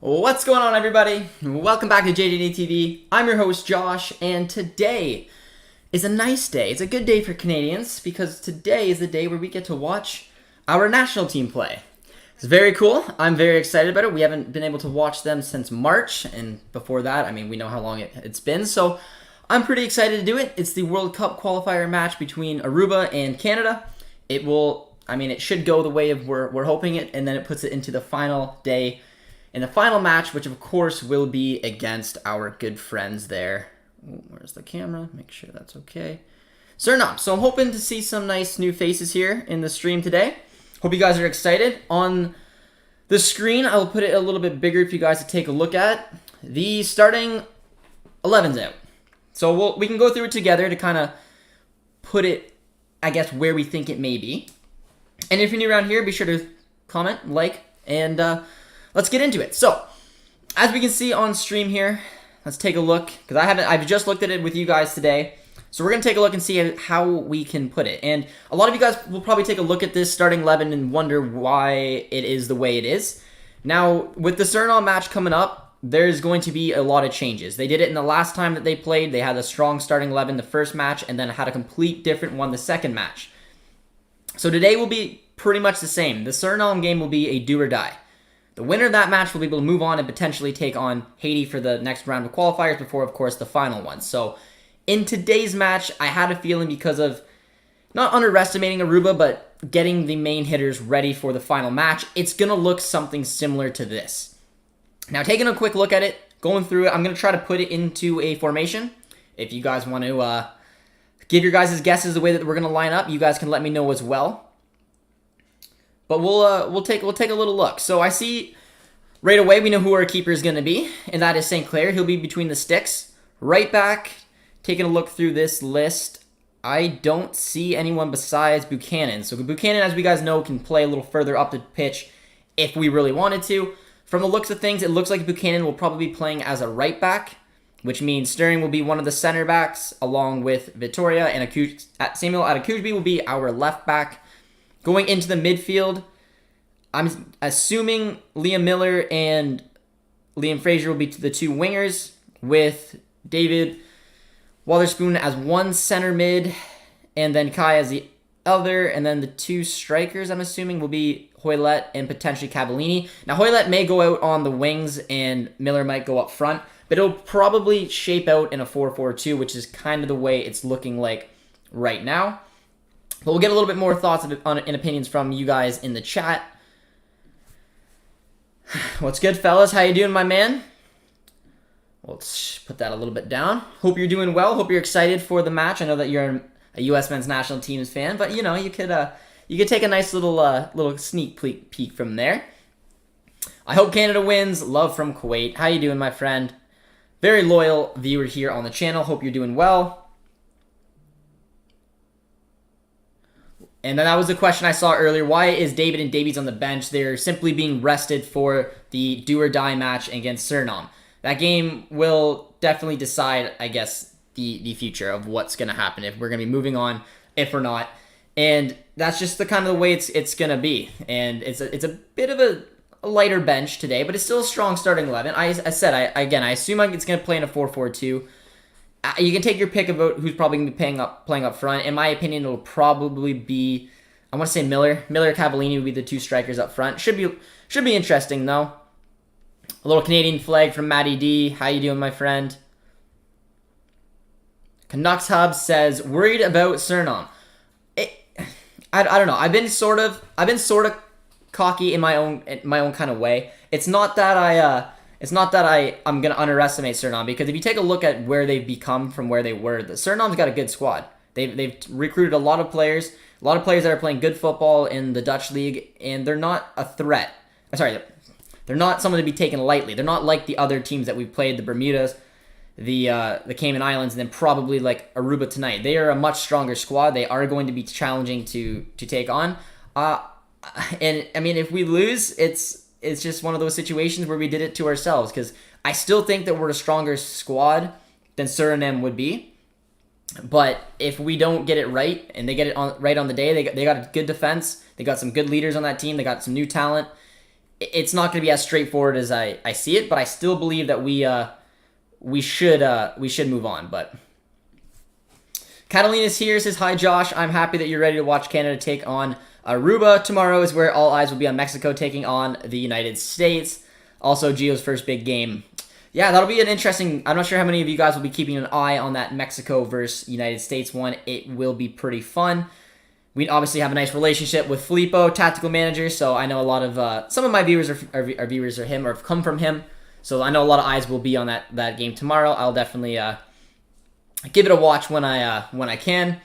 What's going on, everybody? Welcome back to JJD TV. I'm your host, Josh, and today is a nice day. It's a good day for Canadians because today is the day where we get to watch our national team play. It's very cool. I'm very excited about it. We haven't been able to watch them since March, and before that, we know how long it's been, so I'm pretty excited to do it. It's the World Cup qualifier match between Aruba and Canada. It should go the way of we're hoping it, and then it puts it into the final day in the final match, which of course will be against our good friends there. Ooh, where's the camera? Make sure that's okay. Suriname. So I'm hoping to see some nice new faces here in the stream today. Hope you guys are excited. On the screen, I will put it a little bit bigger for you guys to take a look at. The starting 11's out. So we can go through it together to kind of put it, I guess, where we think it may be. And if you're new around here, be sure to comment, like, and let's get into it. So, as we can see on stream here, let's take a look, because I've just looked at it with you guys today. So we're going to take a look and see how we can put it. And a lot of you guys will probably take a look at this starting 11 and wonder why it is the way it is. Now, with the Suriname match coming up, there's going to be a lot of changes. They did it in the last time that they played. They had a strong starting 11 the first match, and then had a complete different one the second match. So today will be pretty much the same. The Suriname game will be a do or die. The winner of that match will be able to move on and potentially take on Haiti for the next round of qualifiers before, of course, the final one. So in today's match, I had a feeling because of not underestimating Aruba, but getting the main hitters ready for the final match, it's going to look something similar to this. Now, taking a quick look at it, going through it, I'm going to try to put it into a formation. If you guys want to give your guys' guesses the way that we're going to line up, you guys can let me know as well. But we'll take a little look. So I see right away we know who our keeper is going to be, and that is St. Clair. He'll be between the sticks. Right back, taking a look through this list, I don't see anyone besides Buchanan. So Buchanan, as we guys know, can play a little further up the pitch if we really wanted to. From the looks of things, it looks like Buchanan will probably be playing as a right back, which means Sterling will be one of the center backs along with Vittoria, and Samuel Adekujbi will be our left back. Going into the midfield, I'm assuming Liam Miller and Liam Fraser will be the two wingers, with David Wotherspoon as one center mid, and then Kai as the other, and then the two strikers, I'm assuming, will be Hoylett and potentially Cavallini. Now, Hoylett may go out on the wings, and Miller might go up front, but it'll probably shape out in a 4-4-2, which is kind of the way it's looking like right now. But we'll get a little bit more thoughts and opinions from you guys in the chat. What's good, fellas? How you doing, my man? Let's put that a little bit down. Hope you're doing well. Hope you're excited for the match. I know that you're a U.S. men's national teams fan, but you could take a nice little sneak peek from there. I hope Canada wins. Love from Kuwait. How you doing, my friend? Very loyal viewer here on the channel. Hope you're doing well. And then that was the question I saw earlier. Why is David and Davies on the bench? They're simply being rested for the do-or-die match against Suriname. That game will definitely decide, I guess, the future of what's going to happen, if we're going to be moving on, if we're not. And that's just the kind of the way it's going to be. And it's a bit of a lighter bench today, but it's still a strong starting 11. I assume it's going to play in a 4-4-2. You can take your pick about who's probably going to be playing up front. In my opinion, it'll probably be, I want to say Miller. Miller, Cavallini would be the two strikers up front. Should be interesting, though. A little Canadian flag from Matty D. How you doing, my friend? Canucks Hub says, worried about Suriname. I don't know. I've been sort of cocky in my own kind of way. It's not that I'm going to underestimate Suriname, because if you take a look at where they've become from where they were, the Suriname's got a good squad. They've recruited a lot of players that are playing good football in the Dutch league, and they're not a threat. They're not someone to be taken lightly. They're not like the other teams that we've played, the Bermudas, the Cayman Islands, and then probably like Aruba tonight. They are a much stronger squad. They are going to be challenging to take on. And I mean, if we lose, it's just one of those situations where we did it to ourselves, because I still think that we're a stronger squad than Suriname would be. But if we don't get it right, and they get it right on the day, they got a good defense, they got some good leaders on that team, they got some new talent, it's not going to be as straightforward as I see it, but I still believe that we should move on. But Catalina's here, says, hi Josh, I'm happy that you're ready to watch Canada take on Aruba. Tomorrow is where all eyes will be on Mexico taking on the United States. Also, Gio's first big game. Yeah, that'll be an interesting... I'm not sure how many of you guys will be keeping an eye on that Mexico versus United States one. It will be pretty fun. We obviously have a nice relationship with Filippo, tactical manager, so I know a lot of... some of my viewers are viewers are him or have come from him, so I know a lot of eyes will be on that game tomorrow. I'll definitely give it a watch when I can.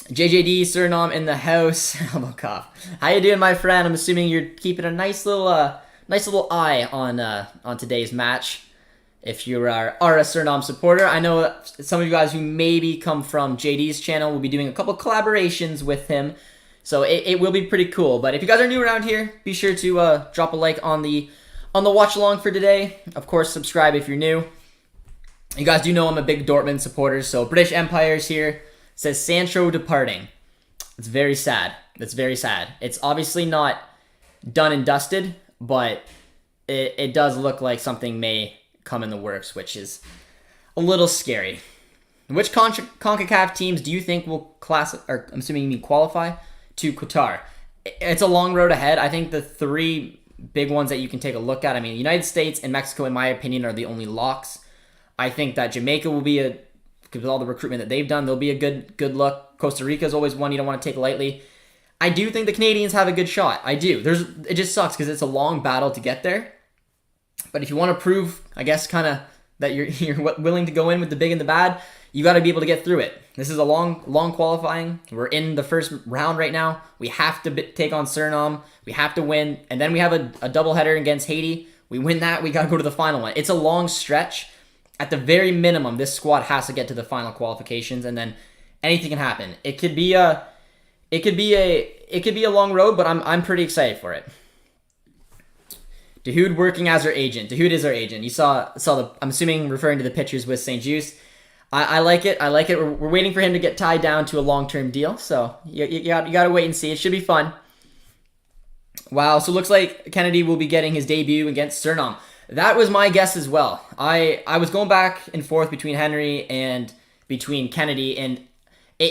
JJD, Suriname in the house. Elbow cough. How you doing, my friend? I'm assuming you're keeping a nice little eye on today's match. If you are a Suriname supporter, I know some of you guys who maybe come from JD's channel will be doing a couple collaborations with him, so it will be pretty cool. But if you guys are new around here, be sure to drop a like on the watch along for today. Of course, subscribe if you're new. You guys do know I'm a big Dortmund supporter, so British Empire's here. Says Sancho departing. It's very sad. It's very sad. It's obviously not done and dusted, but it does look like something may come in the works, which is a little scary. Which CONCACAF teams do you think will or I'm assuming you mean qualify to Qatar? It's a long road ahead. I think the three big ones that you can take a look at, I mean, the United States and Mexico, in my opinion, are the only locks. I think that Jamaica will be with all the recruitment that they've done, they'll be a good look. Costa Rica is always one you don't want to take lightly. I do think the Canadians have a good shot. I do. It just sucks because it's a long battle to get there. But if you want to prove, I guess, kind of that you're willing to go in with the big and the bad, you got to be able to get through it. This is a long qualifying. We're in the first round right now. We have to take on Suriname. We have to win. And then we have a doubleheader against Haiti. We win that, we got to go to the final one. It's a long stretch. At the very minimum, this squad has to get to the final qualifications, and then anything can happen. It could be a long road, but I'm pretty excited for it. Dahoud working as our agent. Dahoud is our agent. You saw the, I'm assuming referring to the pictures with St. Just. I like it. I like it. We're waiting for him to get tied down to a long-term deal, so you got to wait and see. It should be fun. Wow, so it looks like Kennedy will be getting his debut against Suriname. That was my guess as well. I was going back and forth between Henry and between Kennedy, and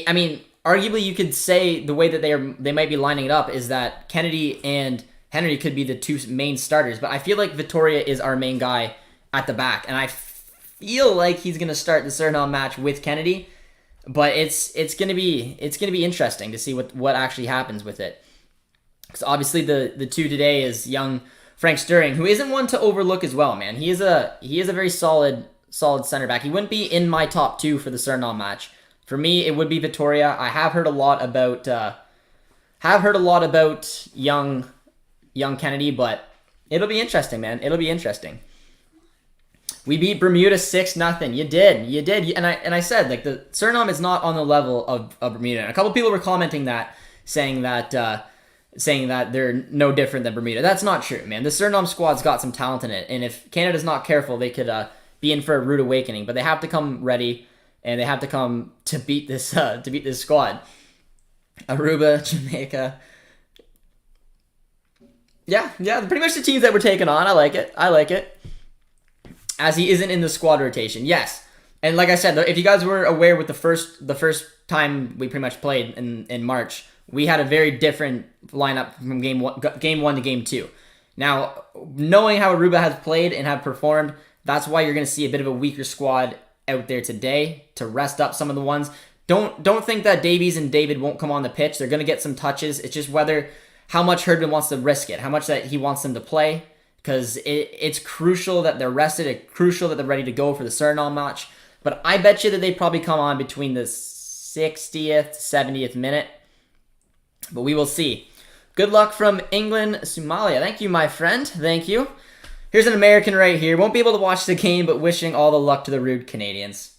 I mean, arguably you could say the way that they might be lining it up is that Kennedy and Henry could be the two main starters, but I feel like Vitória is our main guy at the back, and I feel like he's gonna start the Suriname match with Kennedy, but it's gonna be interesting to see what actually happens with it. Because obviously the two today is young Frank Stirring, who isn't one to overlook as well, man. He is a very solid center back. He wouldn't be in my top two for the Suriname match. For me, it would be Vitória. I have heard a lot about young Kennedy, but it'll be interesting, man. It'll be interesting. We beat Bermuda 6-0. You did. And I said, like, the Suriname is not on the level of Bermuda. And a couple people were commenting that, saying that they're no different than Bermuda. That's not true, man. The Suriname squad's got some talent in it, and if Canada's not careful, they could be in for a rude awakening. But they have to come ready, and they have to come to beat this squad. Aruba, Jamaica. Yeah, pretty much the teams that we're taking on. I like it. As he isn't in the squad rotation, yes. And like I said, if you guys were aware with the first time we pretty much played in March, we had a very different lineup from game one to game two. Now, knowing how Aruba has played and have performed, that's why you're going to see a bit of a weaker squad out there today to rest up some of the ones. Don't think that Davies and David won't come on the pitch. They're going to get some touches. It's just how much Herdman wants to risk it, how much that he wants them to play, because it's crucial that they're rested. It's crucial that they're ready to go for the Suriname match. But I bet you that they probably come on between the 60th, 70th minute. But we will see. Good luck from England, Somalia. Thank you, my friend. Thank you. Here's an American right here. Won't be able to watch the game, but wishing all the luck to the rude Canadians.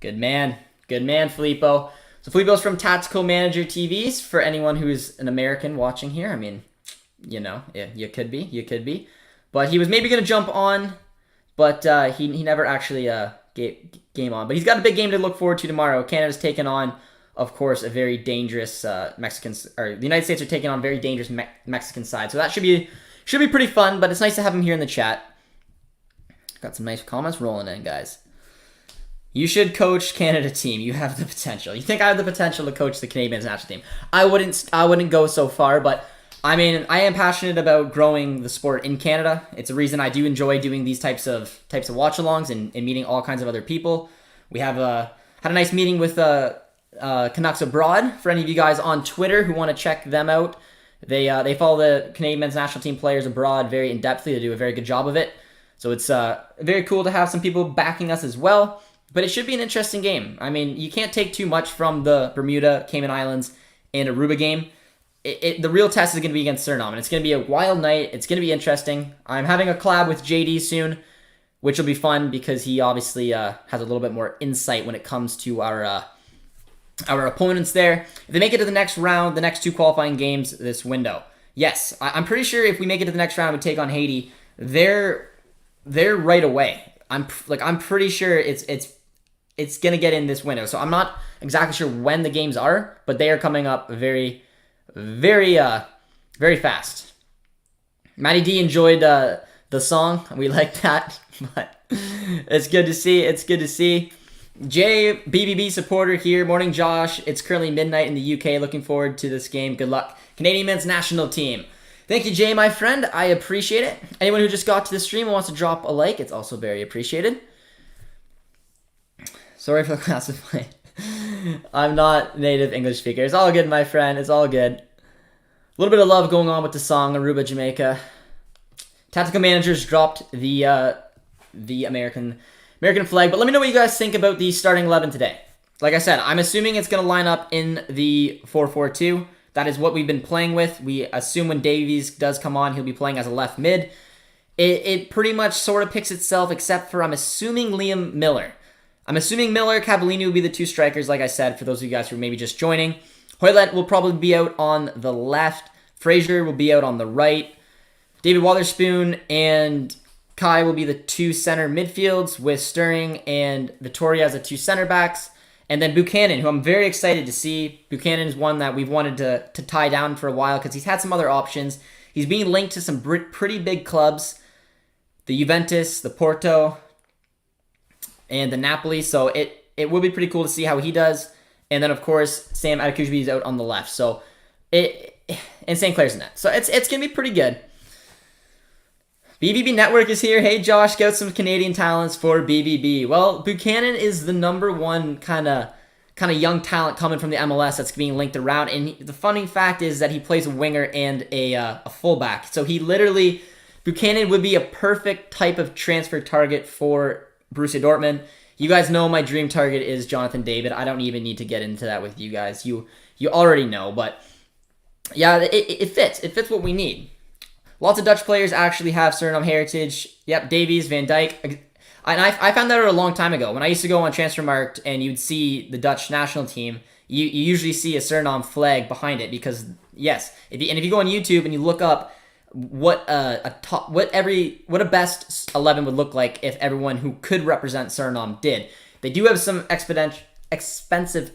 Good man. Good man, Filippo. So Filippo's from Tactical Manager TVs. For anyone who's an American watching here, I mean, you know, yeah, you could be. But he was maybe going to jump on, but he never actually game on. But he's got a big game to look forward to tomorrow. Canada's taking on of course, a very dangerous Mexicans, or the United States are taking on very dangerous Mexican side. So that should be pretty fun, but it's nice to have him here in the chat. Got some nice comments rolling in, guys. You should coach Canada team. You have the potential. You think I have the potential to coach the Canadian national team? I wouldn't go so far, but I mean, I am passionate about growing the sport in Canada. It's a reason I do enjoy doing these types of watch-alongs and meeting all kinds of other people. We have had a nice meeting with Canucks Abroad. For any of you guys on Twitter who want to check them out, they follow the Canadian men's national team players abroad very in-depthly. They do a very good job of it. So it's very cool to have some people backing us as well. But it should be an interesting game. I mean, you can't take too much from the Bermuda, Cayman Islands, and Aruba game. The real test is going to be against Suriname, and it's going to be a wild night. It's going to be interesting. I'm having a collab with JD soon, which will be fun because he obviously has a little bit more insight when it comes to our opponents there. If they make it to the next round, the next 2 qualifying games this window, yes, I'm pretty sure if we make it to the next round and we take on Haiti, they're right away. I'm pretty sure it's gonna get in this window. So I'm not exactly sure when the games are, but they are coming up very, very, very fast. Matty D enjoyed the song. We like that, but it's good to see. It's good to see. BBB supporter here. Morning, Josh. It's currently midnight in the UK. Looking forward to this game. Good luck, Canadian men's national team. Thank you, Jay, my friend. I appreciate it. Anyone who just got to the stream and wants to drop a like, it's also very appreciated. Sorry for the class of play. I'm not native English speaker. It's all good, my friend. It's all good. A little bit of love going on with the song Aruba, Jamaica. Tactical managers dropped the American flag. But let me know what you guys think about the starting 11 today. Like I said, I'm assuming it's going to line up in the 4-4-2. That is what we've been playing with. We assume when Davies does come on, he'll be playing as a left mid. It pretty much sort of picks itself, except for I'm assuming Liam Miller. I'm assuming Miller, Cavallini will be the 2 strikers, like I said, for those of you guys who are maybe just joining. Hoylett will probably be out on the left. Frazier will be out on the right. David Wotherspoon and Kai will be the 2 center midfields, with Stirring and Vittoria as the 2 center backs. And then Buchanan, who I'm very excited to see. Buchanan is one that we've wanted to tie down for a while because he's had some other options. He's being linked to some pretty big clubs. The Juventus, the Porto, and the Napoli. So it will be pretty cool to see how he does. And then, of course, Sam Adekujbi is out on the left. So and St. Clair's in that. So it's going to be pretty good. BBB Network is here. Hey, Josh, get out some Canadian talents for BBB. Well, Buchanan is the number 1 kind of young talent coming from the MLS that's being linked around. And the funny fact is that he plays a winger and a fullback. So Buchanan would be a perfect type of transfer target for Borussia Dortmund. You guys know my dream target is Jonathan David. I don't even need to get into that with you guys. You already know. But yeah, it fits. It fits what we need. Lots of Dutch players actually have Suriname heritage. Yep, Davies, Van Dijk. And I found that out a long time ago. When I used to go on Transfermarkt and you'd see the Dutch national team, you usually see a Suriname flag behind it because, yes, if you go on YouTube and you look up what a best 11 would look like if everyone who could represent Suriname did. They do have some expensive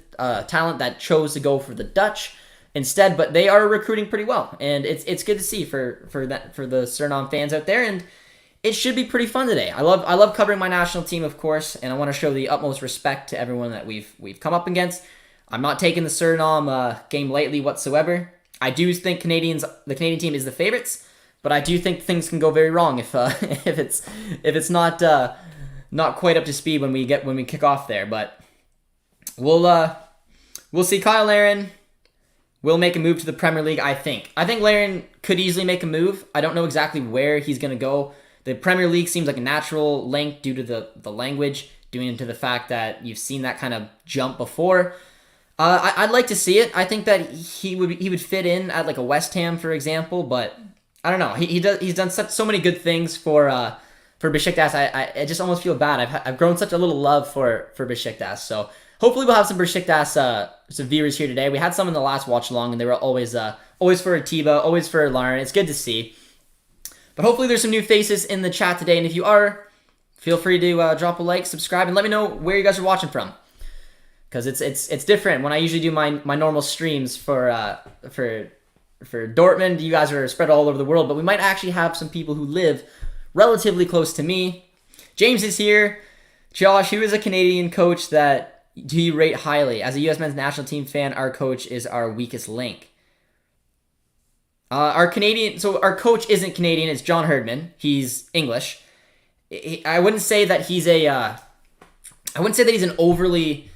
talent that chose to go for the Dutch instead, but they are recruiting pretty well, and it's good to see for the Suriname fans out there, and it should be pretty fun today. I love covering my national team, of course, and I want to show the utmost respect to everyone that we've come up against. I'm not taking the Suriname game lightly whatsoever. I do think the Canadian team is the favorites, but I do think things can go very wrong if it's not quite up to speed when we kick off there. But we'll see. Kyle Larin will make a move to the Premier League, I think. I think Larin could easily make a move. I don't know exactly where he's going to go. The Premier League seems like a natural link due to the language, due to the fact that you've seen that kind of jump before. I'd like to see it. I think that he would fit in at like a West Ham, for example, but I don't know. He's done so many good things for Besiktas. I just almost feel bad. I've grown such a little love for Besiktas, so hopefully we'll have some Besiktas some viewers here today. We had some in the last watch along, and they were always for Atiba, always for Lauren. It's good to see. But hopefully there's some new faces in the chat today, and if you are, feel free to drop a like, subscribe, and let me know where you guys are watching from. because it's different when I usually do my normal streams for Dortmund. You guys are spread all over the world, but we might actually have some people who live relatively close to me. James is here. Josh, who is a Canadian coach that do you rate highly? As a U.S. men's national team fan, our coach is our weakest link. Our coach isn't Canadian. It's John Herdman. He's English. I wouldn't say that he's I wouldn't say that he's an overly.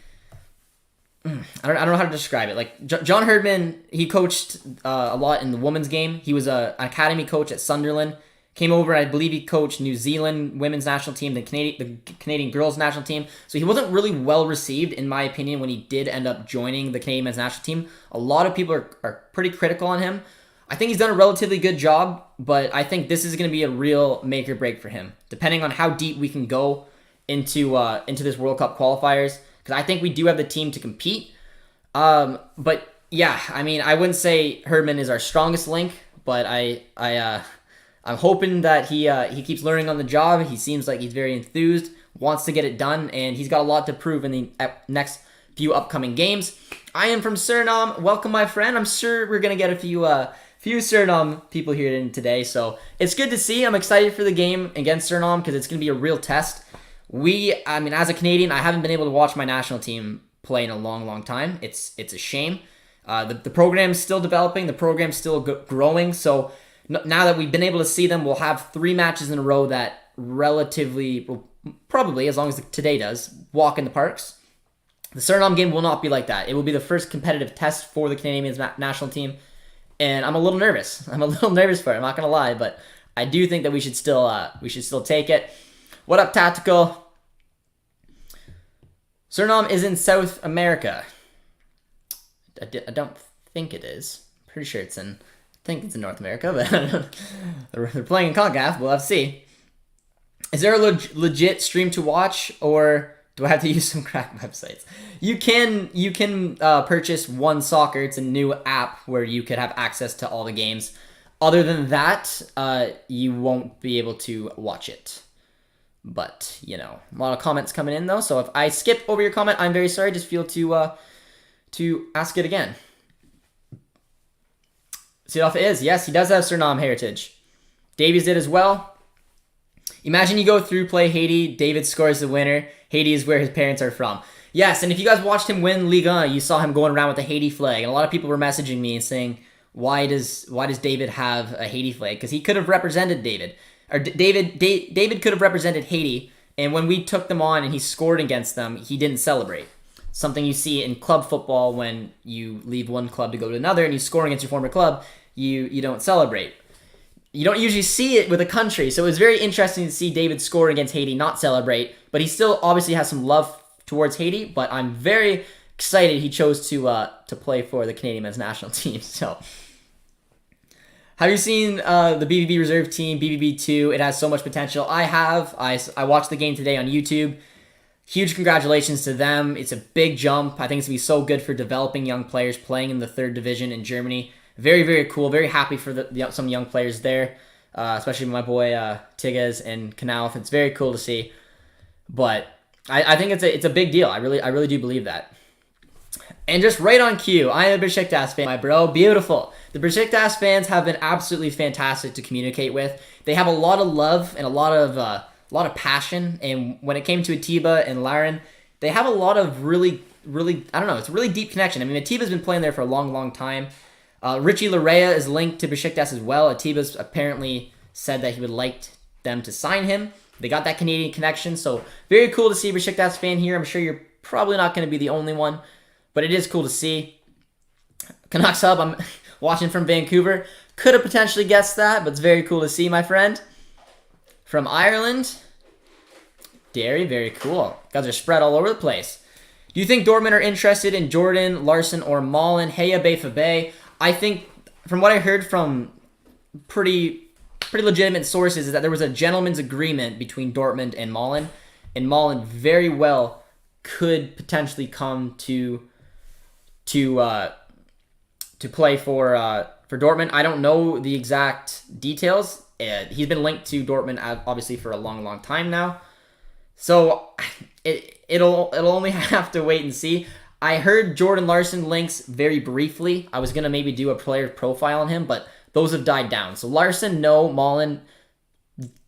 I don't know how to describe it. Like John Herdman, he coached a lot in the women's game. He was an academy coach at Sunderland. Came over, I believe he coached New Zealand women's national team, the Canadian girls national team. So he wasn't really well received, in my opinion, when he did end up joining the Canadian men's national team. A lot of people are pretty critical on him. I think he's done a relatively good job, but I think this is going to be a real make or break for him, depending on how deep we can go into this World Cup qualifiers. Because I think we do have the team to compete. But yeah, I mean, I wouldn't say Herdman is our strongest link, but I'm hoping that he keeps learning on the job. He seems like he's very enthused, wants to get it done, and he's got a lot to prove in the next few upcoming games. I am from Suriname. Welcome, my friend. I'm sure we're gonna get a few Suriname people here today, so it's good to see. I'm excited for the game against Suriname because it's gonna be a real test. As a Canadian, I haven't been able to watch my national team play in a long, long time. It's a shame. The program's still developing. The program's still growing. So now that we've been able to see them, we'll have 3 matches in a row that relatively, well, probably, as long as today does, walk in the parks. The Suriname game will not be like that. It will be the first competitive test for the Canadian men's national team, and I'm a little nervous. I'm a little nervous for it. I'm not gonna lie, but I do think that we should still take it. What up, Tactical? Suriname is in South America. I don't think it is. Pretty sure it's in. I think it's in North America, but they're playing in CONCACAF. We'll have to see. Is there a legit stream to watch, or do I have to use some crack websites? You can purchase One Soccer. It's a new app where you could have access to all the games. Other than that, you won't be able to watch it. But, a lot of comments coming in, though. So if I skip over your comment, I'm very sorry. Just feel to ask it again. Sidolf is. Yes, he does have Suriname heritage. Davies did as well. Imagine you go through, play Haiti. David scores the winner. Haiti is where his parents are from. Yes, and if you guys watched him win Ligue 1, you saw him going around with the Haiti flag. And a lot of people were messaging me and saying, why does David have a Haiti flag? Because he could have represented David. Or David could have represented Haiti, and when we took them on and he scored against them, he didn't celebrate. Something you see in club football when you leave one club to go to another and you score against your former club, you don't celebrate. You don't usually see it with a country, so it was very interesting to see David score against Haiti, not celebrate, but he still obviously has some love towards Haiti, but I'm very excited he chose to play for the Canadian men's national team, so... Have you seen the BVB reserve team, BVB2? It has so much potential. I have. I watched the game today on YouTube. Huge congratulations to them. It's a big jump. I think it's going to be so good for developing young players playing in the 3rd division in Germany. Very, very cool. Very happy for some young players there, especially my boy Tigges and Knauf. It's very cool to see. But I think it's a big deal. I really do believe that. And just right on cue, I am a Besiktas fan, my bro. Beautiful. The Besiktas fans have been absolutely fantastic to communicate with. They have a lot of love and a lot of passion. And when it came to Atiba and Laren, they have a lot of really, I don't know, it's a really deep connection. I mean, Atiba's been playing there for a long, long time. Richie Larea is linked to Besiktas as well. Atiba's apparently said that he would like them to sign him. They got that Canadian connection, so very cool to see a Besiktas fan here. I'm sure you're probably not going to be the only one, but it is cool to see. Canucks Hub, I'm watching from Vancouver. Could have potentially guessed that, but it's very cool to see, my friend. From Ireland, Derry, very cool. Guys are spread all over the place. Do you think Dortmund are interested in Jordan, Larson, or Mullen? Heya Bay Bay. I think, from what I heard from pretty legitimate sources, is that there was a gentleman's agreement between Dortmund and Mullen very well could potentially come to play for Dortmund. I don't know the exact details. He's been linked to Dortmund obviously for a long, long time now. So it'll only have to wait and see. I heard Jordan Larson links very briefly. I was going to maybe do a player profile on him, but those have died down. So Larson, no. Mullen,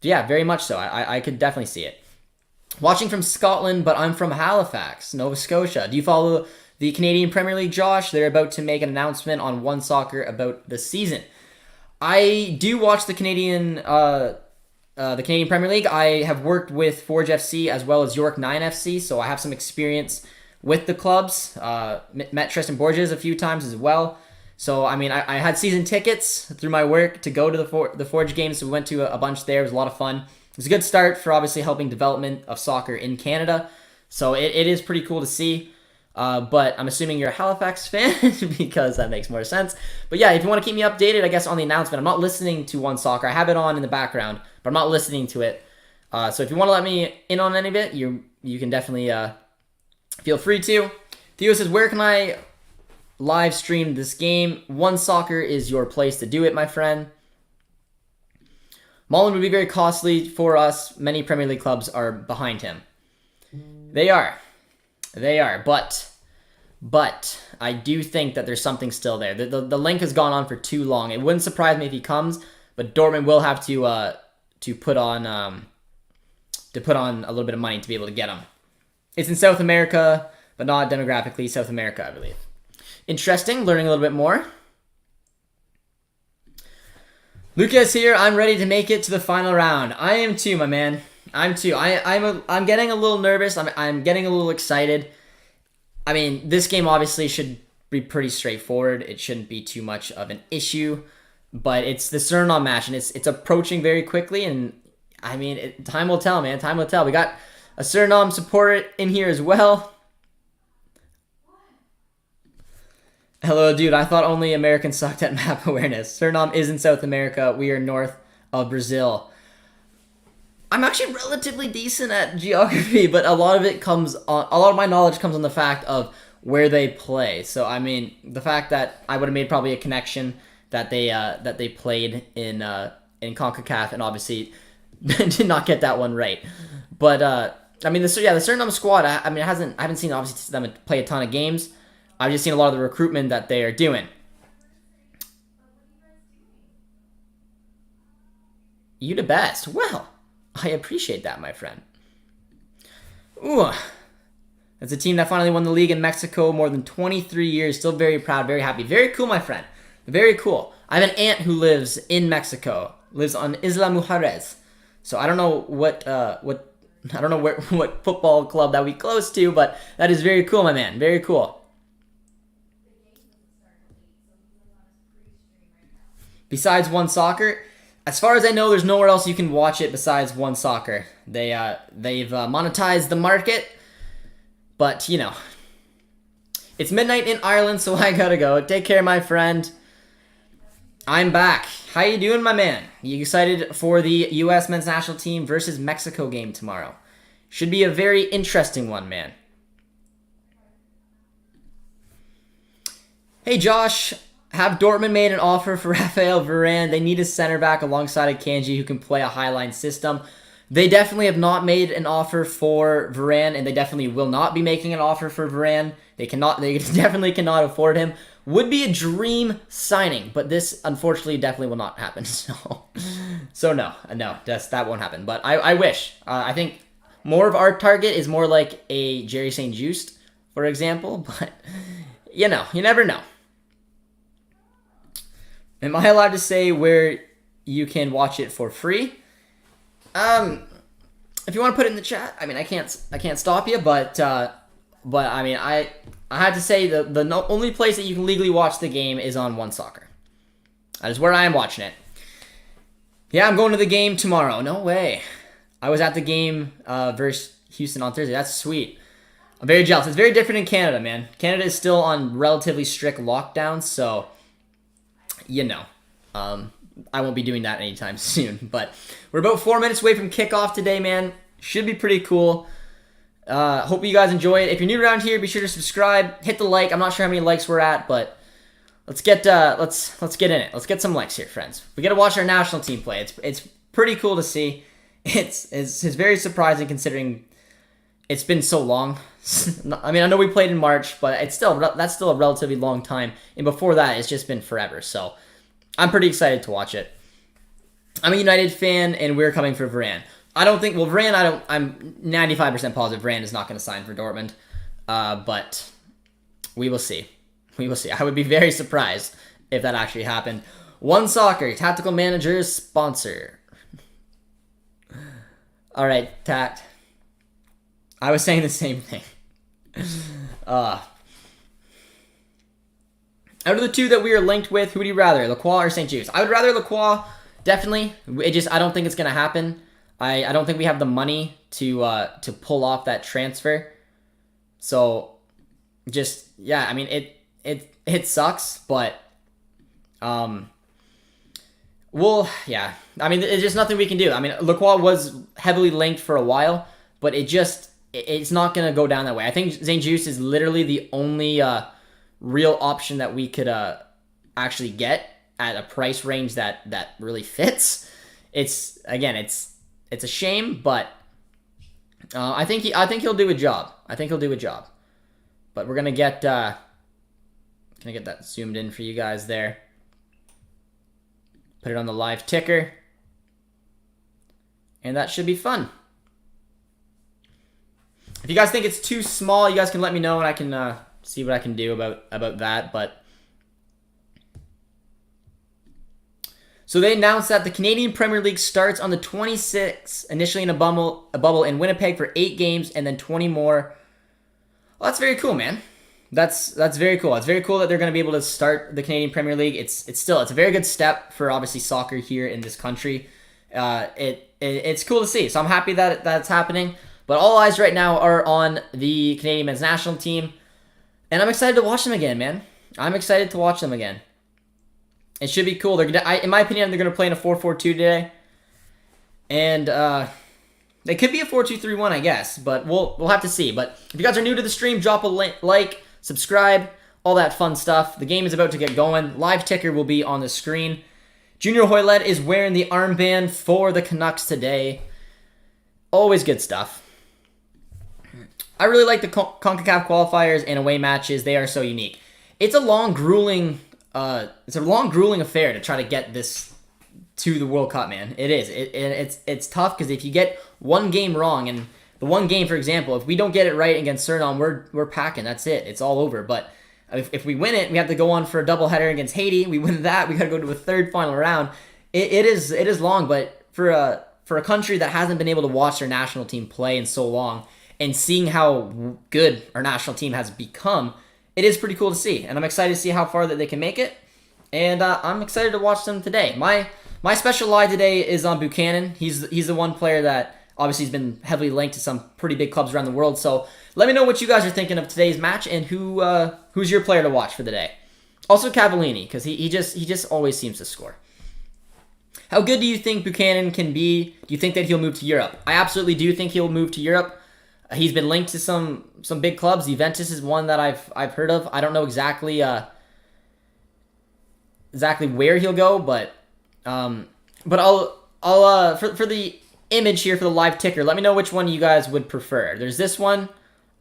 yeah, very much so. I could definitely see it. Watching from Scotland, but I'm from Halifax, Nova Scotia. Do you follow the Canadian Premier League, Josh? They're about to make an announcement on One Soccer about the season. I do watch the Canadian Premier League. I have worked with Forge FC as well as York 9 FC, so I have some experience with the clubs. Met Tristan Borges a few times as well. So, I mean, I had season tickets through my work to go to the Forge games, so we went to a bunch there. It was a lot of fun. It was a good start for obviously helping development of soccer in Canada. So it is pretty cool to see. But I'm assuming you're a Halifax fan because that makes more sense. But yeah, if you want to keep me updated, I guess, on the announcement, I'm not listening to One Soccer. I have it on in the background, but I'm not listening to it. So if you want to let me in on any of it, you can definitely feel free to. Theo says, where can I live stream this game? One Soccer is your place to do it, my friend. Mullen would be very costly for us. Many Premier League clubs are behind him. They are. But I do think that there's something still there. The link has gone on for too long. It wouldn't surprise me if he comes, but Dortmund will have to put on a little bit of money to be able to get him. It's in South America, but not demographically South America, I believe. Interesting, learning a little bit more. Lucas here. I'm ready to make it to the final round. I am too, my man. I'm too. I'm getting a little nervous. I'm getting a little excited. I mean, this game obviously should be pretty straightforward. It shouldn't be too much of an issue, but it's the Suriname match, and it's approaching very quickly. And I mean, time will tell, man. Time will tell. We got a Suriname supporter in here as well. Hello, dude. I thought only Americans sucked at map awareness. Suriname is in South America. We are north of Brazil. I'm actually relatively decent at geography, but a lot of my knowledge comes on the fact of where they play. So I mean, the fact that I would have made probably a connection that they played in CONCACAF, and obviously did not get that one right. But I mean, the Suriname squad. I haven't seen obviously them play a ton of games. I've just seen a lot of the recruitment that they are doing. You the best. Well, I appreciate that, my friend. Ooh. That's a team that finally won the league in Mexico more than 23 years. Still very proud, very happy. Very cool, my friend. Very cool. I have an aunt who lives in Mexico. Lives on Isla Mujeres. So I don't know what football club that we close to, but that is very cool, my man. Very cool. Besides One Soccer, as far as I know, there's nowhere else you can watch it besides One Soccer. They've monetized the market, but you know, it's midnight in Ireland, so I gotta go. Take care, my friend. I'm back. How you doing, my man? You excited for the U.S. men's national team versus Mexico game tomorrow? Should be a very interesting one, man. Hey, Josh. Have Dortmund made an offer for Raphael Varane? They need a center back alongside Akanji who can play a highline system. They definitely have not made an offer for Varane, and they definitely will not be making an offer for Varane. They definitely cannot afford him. Would be a dream signing, but this unfortunately definitely will not happen. So no, that won't happen. But I wish. I think more of our target is more like a Jerry St. Just, for example. But you know, you never know. Am I allowed to say where you can watch it for free? If you want to put it in the chat, I mean, I can't stop you, but I mean, I had to say the only place that you can legally watch the game is on One Soccer. That is where I am watching it. Yeah, I'm going to the game tomorrow. No way. I was at the game versus Houston on Thursday. That's sweet. I'm very jealous. It's very different in Canada, man. Canada is still on relatively strict lockdowns, so you know, I won't be doing that anytime soon. But we're about 4 minutes away from kickoff today, man. Should be pretty cool. Hope you guys enjoy it. If you're new around here, be sure to subscribe, hit the like. I'm not sure how many likes we're at, but let's get let's get in it. Let's get some likes here, friends. We got to watch our national team play. It's pretty cool to see. It's very surprising considering, it's been so long. I mean, I know we played in March, but that's still a relatively long time. And before that, it's just been forever. So I'm pretty excited to watch it. I'm a United fan, and we're coming for Varane. I don't think, well, Varane, I'm 95% positive Varane is not going to sign for Dortmund. But we will see. We will see. I would be very surprised if that actually happened. One Soccer, Tactical Manager's sponsor. All right, Tact. I was saying the same thing. Out of the two that we are linked with, who would you rather, Lacroix or St. Just? I would rather Lacroix, definitely. I don't think it's going to happen. I don't think we have the money to pull off that transfer. So, just, yeah, I mean, it sucks, but, well, yeah. I mean, it's just nothing we can do. I mean, Lacroix was heavily linked for a while, but it's not going to go down that way. I think St. Just is literally the only real option that we could actually get at a price range that really fits. It's a shame, but I think he'll do a job. I think he'll do a job. But we're gonna get that zoomed in for you guys there. Put it on the live ticker, and that should be fun. If you guys think it's too small, you guys can let me know, and I can see what I can do about that. But so they announced that the Canadian Premier League starts on the 26th, initially in a bubble in Winnipeg for 8 games, and then 20 more. Well, that's very cool, man. That's very cool. It's very cool that they're going to be able to start the Canadian Premier League. It's a very good step for obviously soccer here in this country. It's cool to see. So I'm happy that that's happening. But all eyes right now are on the Canadian men's national team, and I'm excited to watch them again, man. I'm excited to watch them again. It should be cool. In my opinion, they're going to play in a 4-4-2 today, and it could be a 4-2-3-1, I guess. But we'll have to see. But if you guys are new to the stream, drop a like, subscribe, all that fun stuff. The game is about to get going. Live ticker will be on the screen. Junior Hoylett is wearing the armband for the Canucks today. Always good stuff. I really like the CONCACAF qualifiers and away matches. They are so unique. It's a long, grueling affair to try to get this to the World Cup, man. It is. It's tough because if you get one game wrong, and the one game, for example, if we don't get it right against Suriname, we're packing. That's it. It's all over. But if we win it, we have to go on for a doubleheader against Haiti. We win that, we got to go to a third final round. It is long, but for a country that hasn't been able to watch their national team play in so long, and seeing how good our national team has become, it is pretty cool to see. And I'm excited to see how far that they can make it. And I'm excited to watch them today. My special eye today is on Buchanan. He's the one player that obviously has been heavily linked to some pretty big clubs around the world. So let me know what you guys are thinking of today's match and who's your player to watch for the day. Also Cavallini, because he just always seems to score. How good do you think Buchanan can be? Do you think that he'll move to Europe? I absolutely do think he'll move to Europe. He's been linked to some big clubs. Juventus is one that I've heard of. I don't know exactly where he'll go, but I'll for the image here for the live ticker, let me know which one you guys would prefer. There's this one,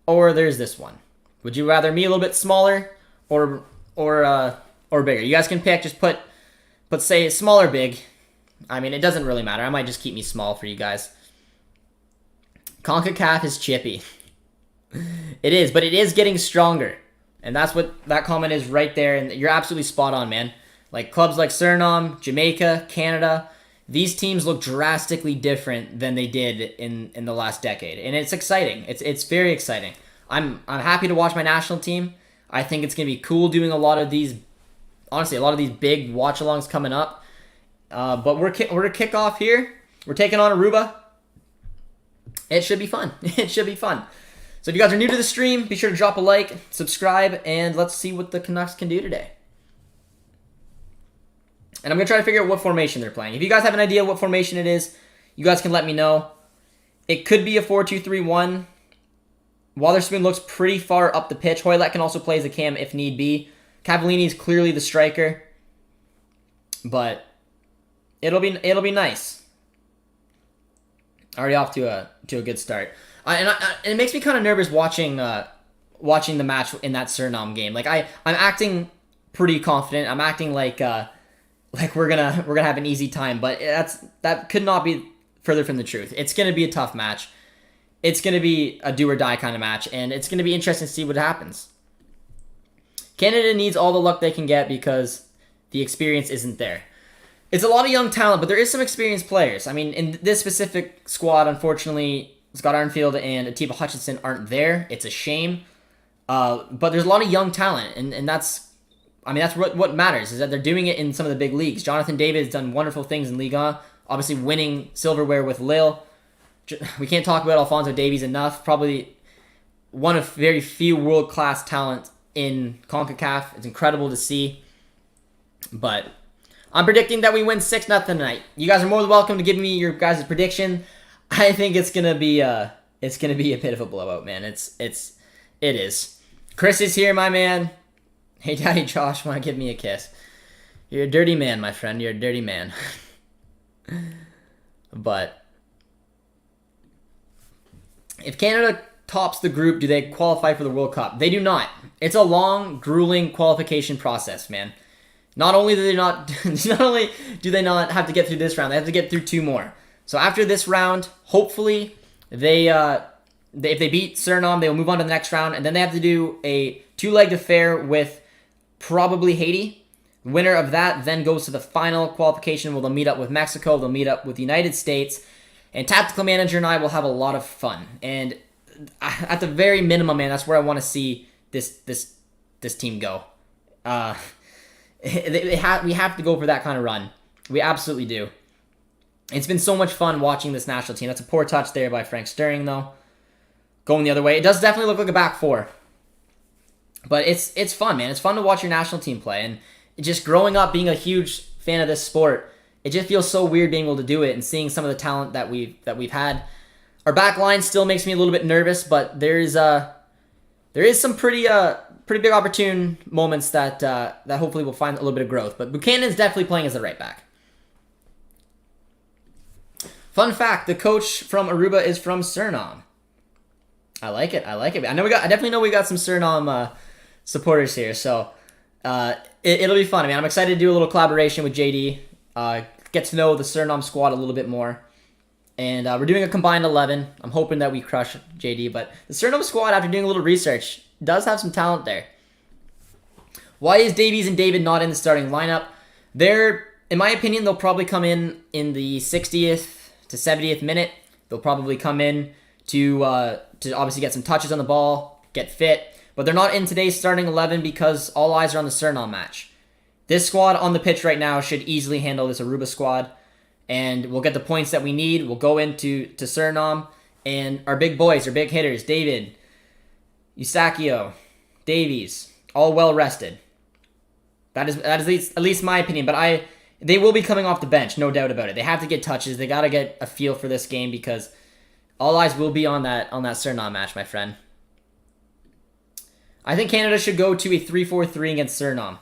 or there's this one. Would you rather me a little bit smaller or bigger? You guys can pick. Just put say small or big. I mean, it doesn't really matter. I might just keep me small for you guys. CONCACAF is chippy. It is, but it is getting stronger. And that's what that comment is right there. And you're absolutely spot on, man. Like clubs like Suriname, Jamaica, Canada, these teams look drastically different than they did in the last decade. And it's exciting. It's very exciting. I'm happy to watch my national team. I think it's going to be cool doing a lot of these big watch-alongs coming up. But we're to kick off here. We're taking on Aruba. It should be fun. It should be fun. So if you guys are new to the stream, be sure to drop a like, subscribe, and let's see what the Canucks can do today. And I'm going to try to figure out what formation they're playing. If you guys have an idea what formation it is, you guys can let me know. It could be a 4-2-3-1. Witherspoon looks pretty far up the pitch. Hoylett can also play as a cam if need be. Cavallini is clearly the striker. But it'll be nice. Already off to a good start. And it makes me kind of nervous watching the match in that Suriname game. Like I'm acting pretty confident. I'm acting like we're gonna have an easy time, but that could not be further from the truth. It's gonna be a tough match. It's gonna be a do or die kind of match, and it's gonna be interesting to see what happens. Canada needs all the luck they can get because the experience isn't there. It's a lot of young talent, but there is some experienced players. I mean, in this specific squad, unfortunately, Scott Arnfield and Atiba Hutchinson aren't there. It's a shame. But there's a lot of young talent, and that's what matters, is that they're doing it in some of the big leagues. Jonathan David has done wonderful things in Liga, obviously winning silverware with Lille. We can't talk about Alphonso Davies enough. Probably one of very few world-class talent in CONCACAF. It's incredible to see. But I'm predicting that we win 6-0 tonight. You guys are more than welcome to give me your guys' prediction. I think it's gonna be a bit of a blowout, man. It is. Chris is here, my man. Hey, Daddy Josh, wanna give me a kiss? You're a dirty man, my friend. You're a dirty man. But if Canada tops the group, do they qualify for the World Cup? They do not. It's a long, grueling qualification process, man. Not only do they not have to get through this round, they have to get through 2 more. So after this round, hopefully if they beat Suriname, they will move on to the next round, and then they have to do a 2-legged affair with probably Haiti. The winner of that then goes to the final qualification where they'll meet up with Mexico, they'll meet up with the United States, and Tactical Manager and I will have a lot of fun. And at the very minimum, man, that's where I want to see this team go. We have to go for that kind of run. We absolutely do. It's been so much fun watching this national team. That's a poor touch there by Frank Stirring, though. Going the other way. It does definitely look like a back 4. But it's fun, man. It's fun to watch your national team play. And just growing up, being a huge fan of this sport, it just feels so weird being able to do it and seeing some of the talent that we've had. Our back line still makes me a little bit nervous, but there is some pretty big opportune moments that hopefully we'll find a little bit of growth. But Buchanan's definitely playing as the right back. Fun fact: the coach from Aruba is from Suriname. I like it. I definitely know we got some Suriname supporters here, so it'll be fun. I mean, I'm excited to do a little collaboration with JD. Get to know the Suriname squad a little bit more. And we're doing a combined 11. I'm hoping that we crush JD. But the Suriname squad, after doing a little research, does have some talent there. Why is Davies and David not in the starting lineup? In my opinion, they'll probably come in the 60th to 70th minute. They'll probably come in to obviously get some touches on the ball, get fit. But they're not in today's starting 11 because all eyes are on the Suriname match. This squad on the pitch right now should easily handle this Aruba squad. And we'll get the points that we need. We'll go into Suriname. And our big boys, our big hitters, David, Eusakio, Davies, all well rested. That is at least my opinion. But they will be coming off the bench, no doubt about it. They have to get touches. They got to get a feel for this game because all eyes will be on that Suriname match, my friend. I think Canada should go to a 3-4-3 against Suriname.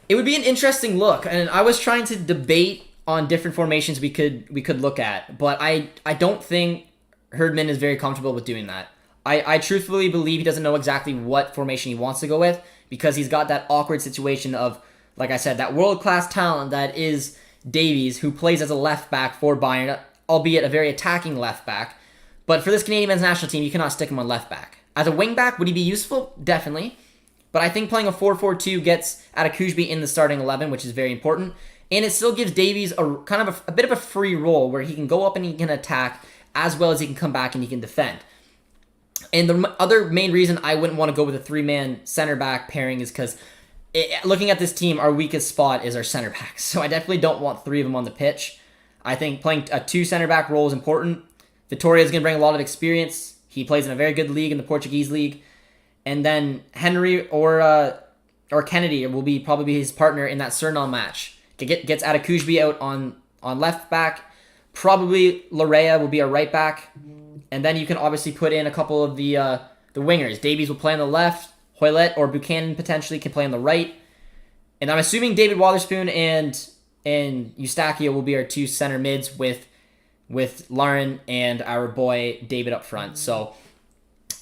It would be an interesting look, and I was trying to debate on different formations we could look at, but I don't think Herdman is very comfortable with doing that. I truthfully believe he doesn't know exactly what formation he wants to go with because he's got that awkward situation of, like I said, that world-class talent that is Davies, who plays as a left back for Bayern, albeit a very attacking left back. But for this Canadian men's national team, you cannot stick him on left back. As a wing back, would he be useful? Definitely. But I think playing a 4-4-2 gets Atakujbi in the starting 11, which is very important. And it still gives Davies a bit of a free role where he can go up and he can attack as well as he can come back and he can defend. And the other main reason I wouldn't want to go with a 3-man center back pairing is because looking at this team, our weakest spot is our center backs. So I definitely don't want 3 of them on the pitch. I think playing a 2 center back role is important. Vitoria is going to bring a lot of experience. He plays in a very good league in the Portuguese league. And then Henry or Kennedy will probably be his partner in that Suriname match. Gets Atakujbi out on left back. Probably Larea will be a right back. And then you can obviously put in a couple of the wingers. Davies will play on the left. Hoylett or Buchanan potentially can play on the right. And I'm assuming David Wotherspoon and Eustachio will be our 2 center mids with with Lauren and our boy David up front. So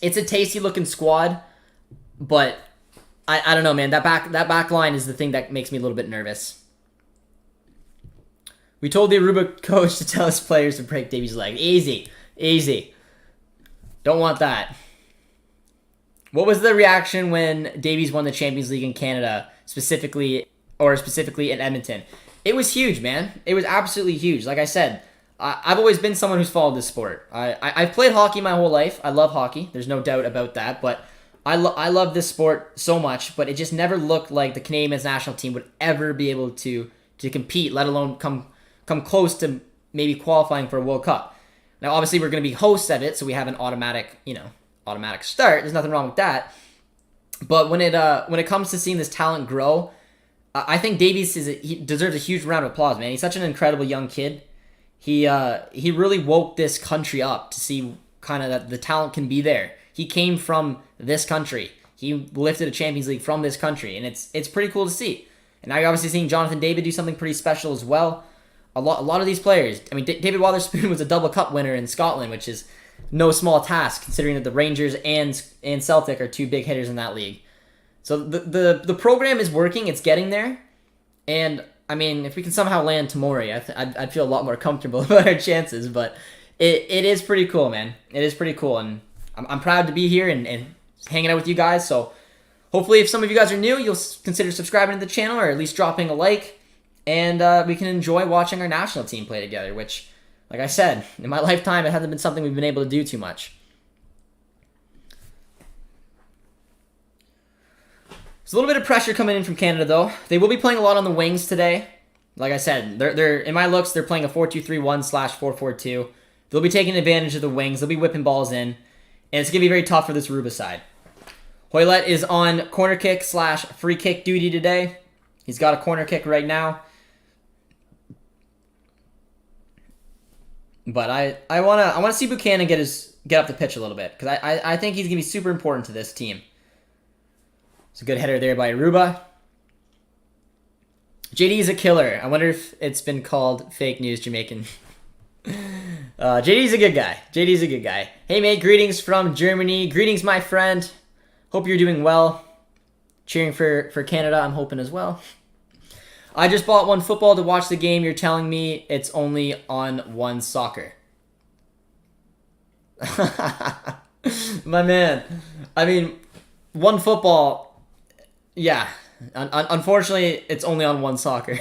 it's a tasty looking squad, but I don't know, man. That back line is the thing that makes me a little bit nervous. We told the Aruba coach to tell his players to break Davies' leg. Easy. Don't want that. What was the reaction when Davies won the Champions League in Canada, specifically in Edmonton? It was huge, man. It was absolutely huge. Like I said, I've always been someone who's followed this sport. I've played hockey my whole life. I love hockey. There's no doubt about that. But I love this sport so much, but it just never looked like the Canadian men's national team would ever be able to compete, let alone come close to maybe qualifying for a World Cup. Now, obviously, we're going to be hosts of it, so we have an automatic start. There's nothing wrong with that. But when it comes to seeing this talent grow, I think Davies he deserves a huge round of applause, man. He's such an incredible young kid. He really woke this country up to see kind of that the talent can be there. He came from this country. He lifted a Champions League from this country, and it's pretty cool to see. And now you're obviously seeing Jonathan David do something pretty special as well. A lot of these players. I mean, David Wotherspoon was a double cup winner in Scotland, which is no small task considering that the Rangers and Celtic are two big hitters in that league. So the program is working. It's getting there. And, I mean, if we can somehow land Tamori, I'd feel a lot more comfortable about our chances. But it is pretty cool, man. It is pretty cool. And I'm proud to be here and hanging out with you guys. So hopefully if some of you guys are new, you'll consider subscribing to the channel or at least dropping a like. And we can enjoy watching our national team play together, which, like I said, in my lifetime, it hasn't been something we've been able to do too much. There's a little bit of pressure coming in from Canada, though. They will be playing a lot on the wings today. Like I said, they're in my looks, they're playing a 4-2-3-1/4-4-2. They'll be taking advantage of the wings. They'll be whipping balls in. And it's going to be very tough for this Aruba side. Hoylett is on corner kick/free kick duty today. He's got a corner kick right now. But I wanna see Buchanan get up the pitch a little bit, because I think he's gonna be super important to this team. It's a good header there by Aruba. JD is a killer. I wonder if it's been called fake news Jamaican. JD's a good guy. JD's a good guy. Hey mate, greetings from Germany. Greetings, my friend. Hope you're doing well. Cheering for Canada, I'm hoping as well. I just bought one football to watch the game. You're telling me it's only on one soccer. My man. I mean, one football. Yeah. Unfortunately, it's only on one soccer.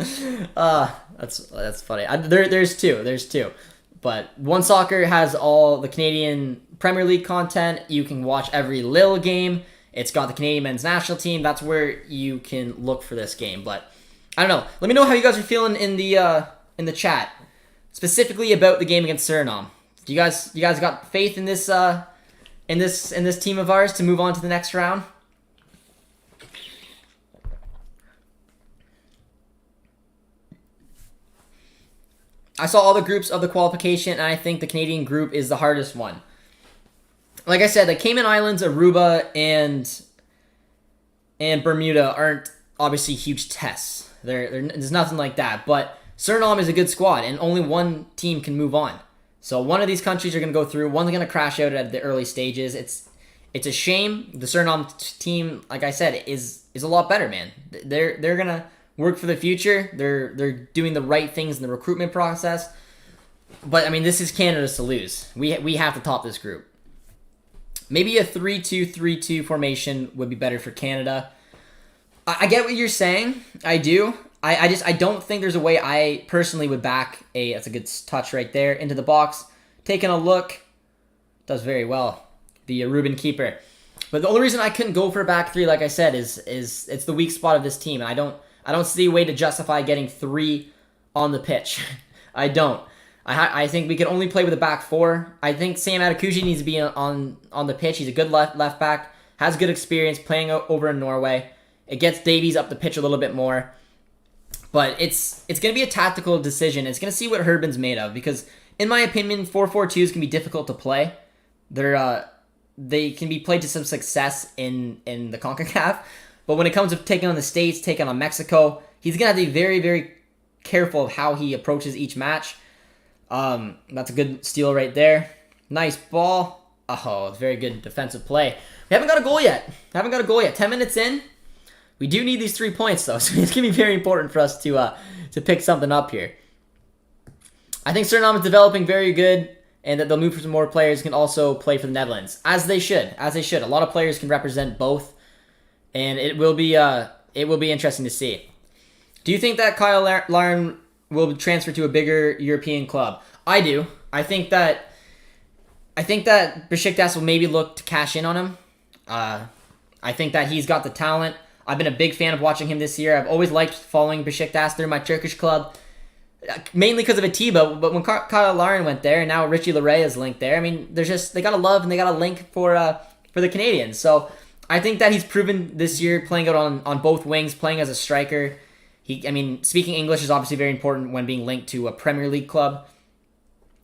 That's funny. There's two. But one soccer has all the Canadian Premier League content. You can watch every Lille game. It's got the Canadian men's national team. That's where you can look for this game. But I don't know. Let me know how you guys are feeling in the chat, specifically about the game against Suriname. You guys got faith in this team of ours to move on to the next round? I saw all the groups of the qualification, and I think the Canadian group is the hardest one. Like I said, the Cayman Islands, Aruba, and Bermuda aren't obviously huge tests. There's nothing like that. But Suriname is a good squad, and only one team can move on. So one of these countries are going to go through. One's going to crash out at the early stages. It's a shame. The Suriname team, like I said, is a lot better, man. They're going to work for the future. They're doing the right things in the recruitment process. But I mean, this is Canada's to lose. We have to top this group. Maybe a 3-2-3-2 formation would be better for Canada. I get what you're saying. I do. I don't think there's a way I personally would back that's a good touch right there, into the box. Taking a look. Does very well. The Aruban keeper. But the only reason I couldn't go for a back three, like I said, is it's the weak spot of this team. And I don't see a way to justify getting three on the pitch. I don't. I think we could only play with a back four. I think Sam Adekuji needs to be on the pitch. He's a good left back, has good experience playing over in Norway. It gets Davies up the pitch a little bit more. But it's going to be a tactical decision. It's going to see what Hurban's made of, because in my opinion, 4-4-2s can be difficult to play. They can be played to some success in the CONCACAF. But when it comes to taking on the States, taking on Mexico, he's going to have to be very, very careful of how he approaches each match. That's a good steal right there. Nice ball. Oh, very good defensive play. We haven't got a goal yet. 10 minutes in. We do need these 3 points, though, so it's going to be very important for us to pick something up here. I think Suriname is developing very good, and that they'll move for some more players who can also play for the Netherlands, as they should. A lot of players can represent both, and it will be interesting to see. Do you think that Kyle Larin will transfer to a bigger European club? I do. I think that Besiktas will maybe look to cash in on him. I think that he's got the talent. I've been a big fan of watching him this year. I've always liked following Besiktas. They're my Turkish club, mainly because of Atiba. But when Kyle Larin went there, and now Richie Laryea is linked there, I mean, they gotta love and they gotta link for the Canadians. So I think that he's proven this year playing out on both wings, playing as a striker. Speaking English is obviously very important when being linked to a Premier League club.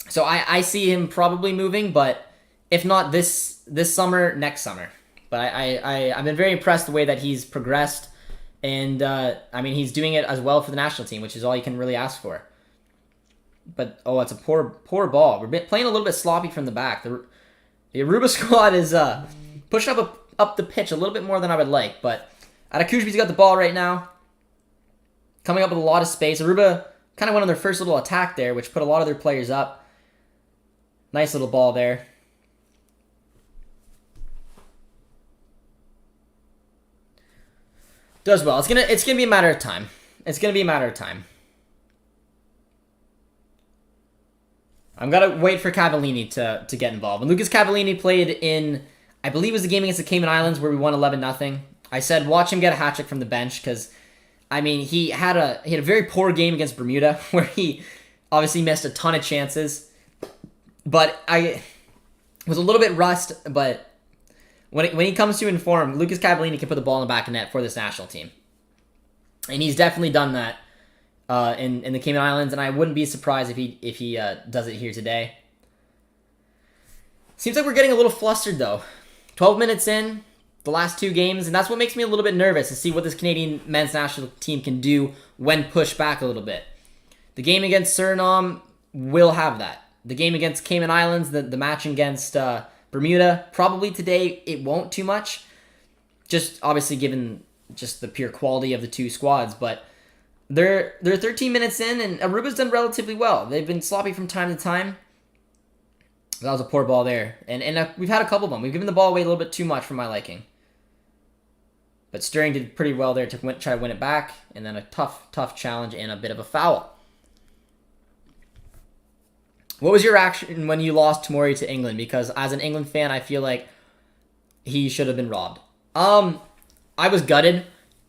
So I see him probably moving, but if not this summer, next summer. But I've been very impressed the way that he's progressed, and he's doing it as well for the national team, which is all you can really ask for. But it's a poor ball. We're playing a little bit sloppy from the back. The Aruba squad is pushing up the pitch a little bit more than I would like. But Atakujbi's got the ball right now, coming up with a lot of space. Aruba kind of went on their first little attack there, which put a lot of their players up. Nice little ball there. Does well. It's gonna be a matter of time. I'm gonna wait for Cavallini to get involved. When Lucas Cavallini played in, I believe it was the game against the Cayman Islands where we won 11-0. I said watch him get a hat trick from the bench because, he had a very poor game against Bermuda where he obviously missed a ton of chances. But I was a little bit rust, but when he comes to inform, Lucas Cavallini can put the ball in the back of net for this national team. And he's definitely done that in the Cayman Islands, and I wouldn't be surprised if he does it here today. Seems like we're getting a little flustered, though. 12 minutes in, the last 2 games, and that's what makes me a little bit nervous to see what this Canadian men's national team can do when pushed back a little bit. The game against Suriname will have that. The game against Cayman Islands, the match against Bermuda, probably today it won't too much. Just obviously given just the pure quality of the 2 squads, but they're 13 minutes in, and Aruba's done relatively well. They've been sloppy from time to time. That was a poor ball there, and we've had a couple of them. We've given the ball away a little bit too much for my liking. But Stirring did pretty well there to try to win it back, and then a tough challenge and a bit of a foul. What was your reaction when you lost Tomori to England? Because as an England fan, I feel like he should have been robbed. I was gutted.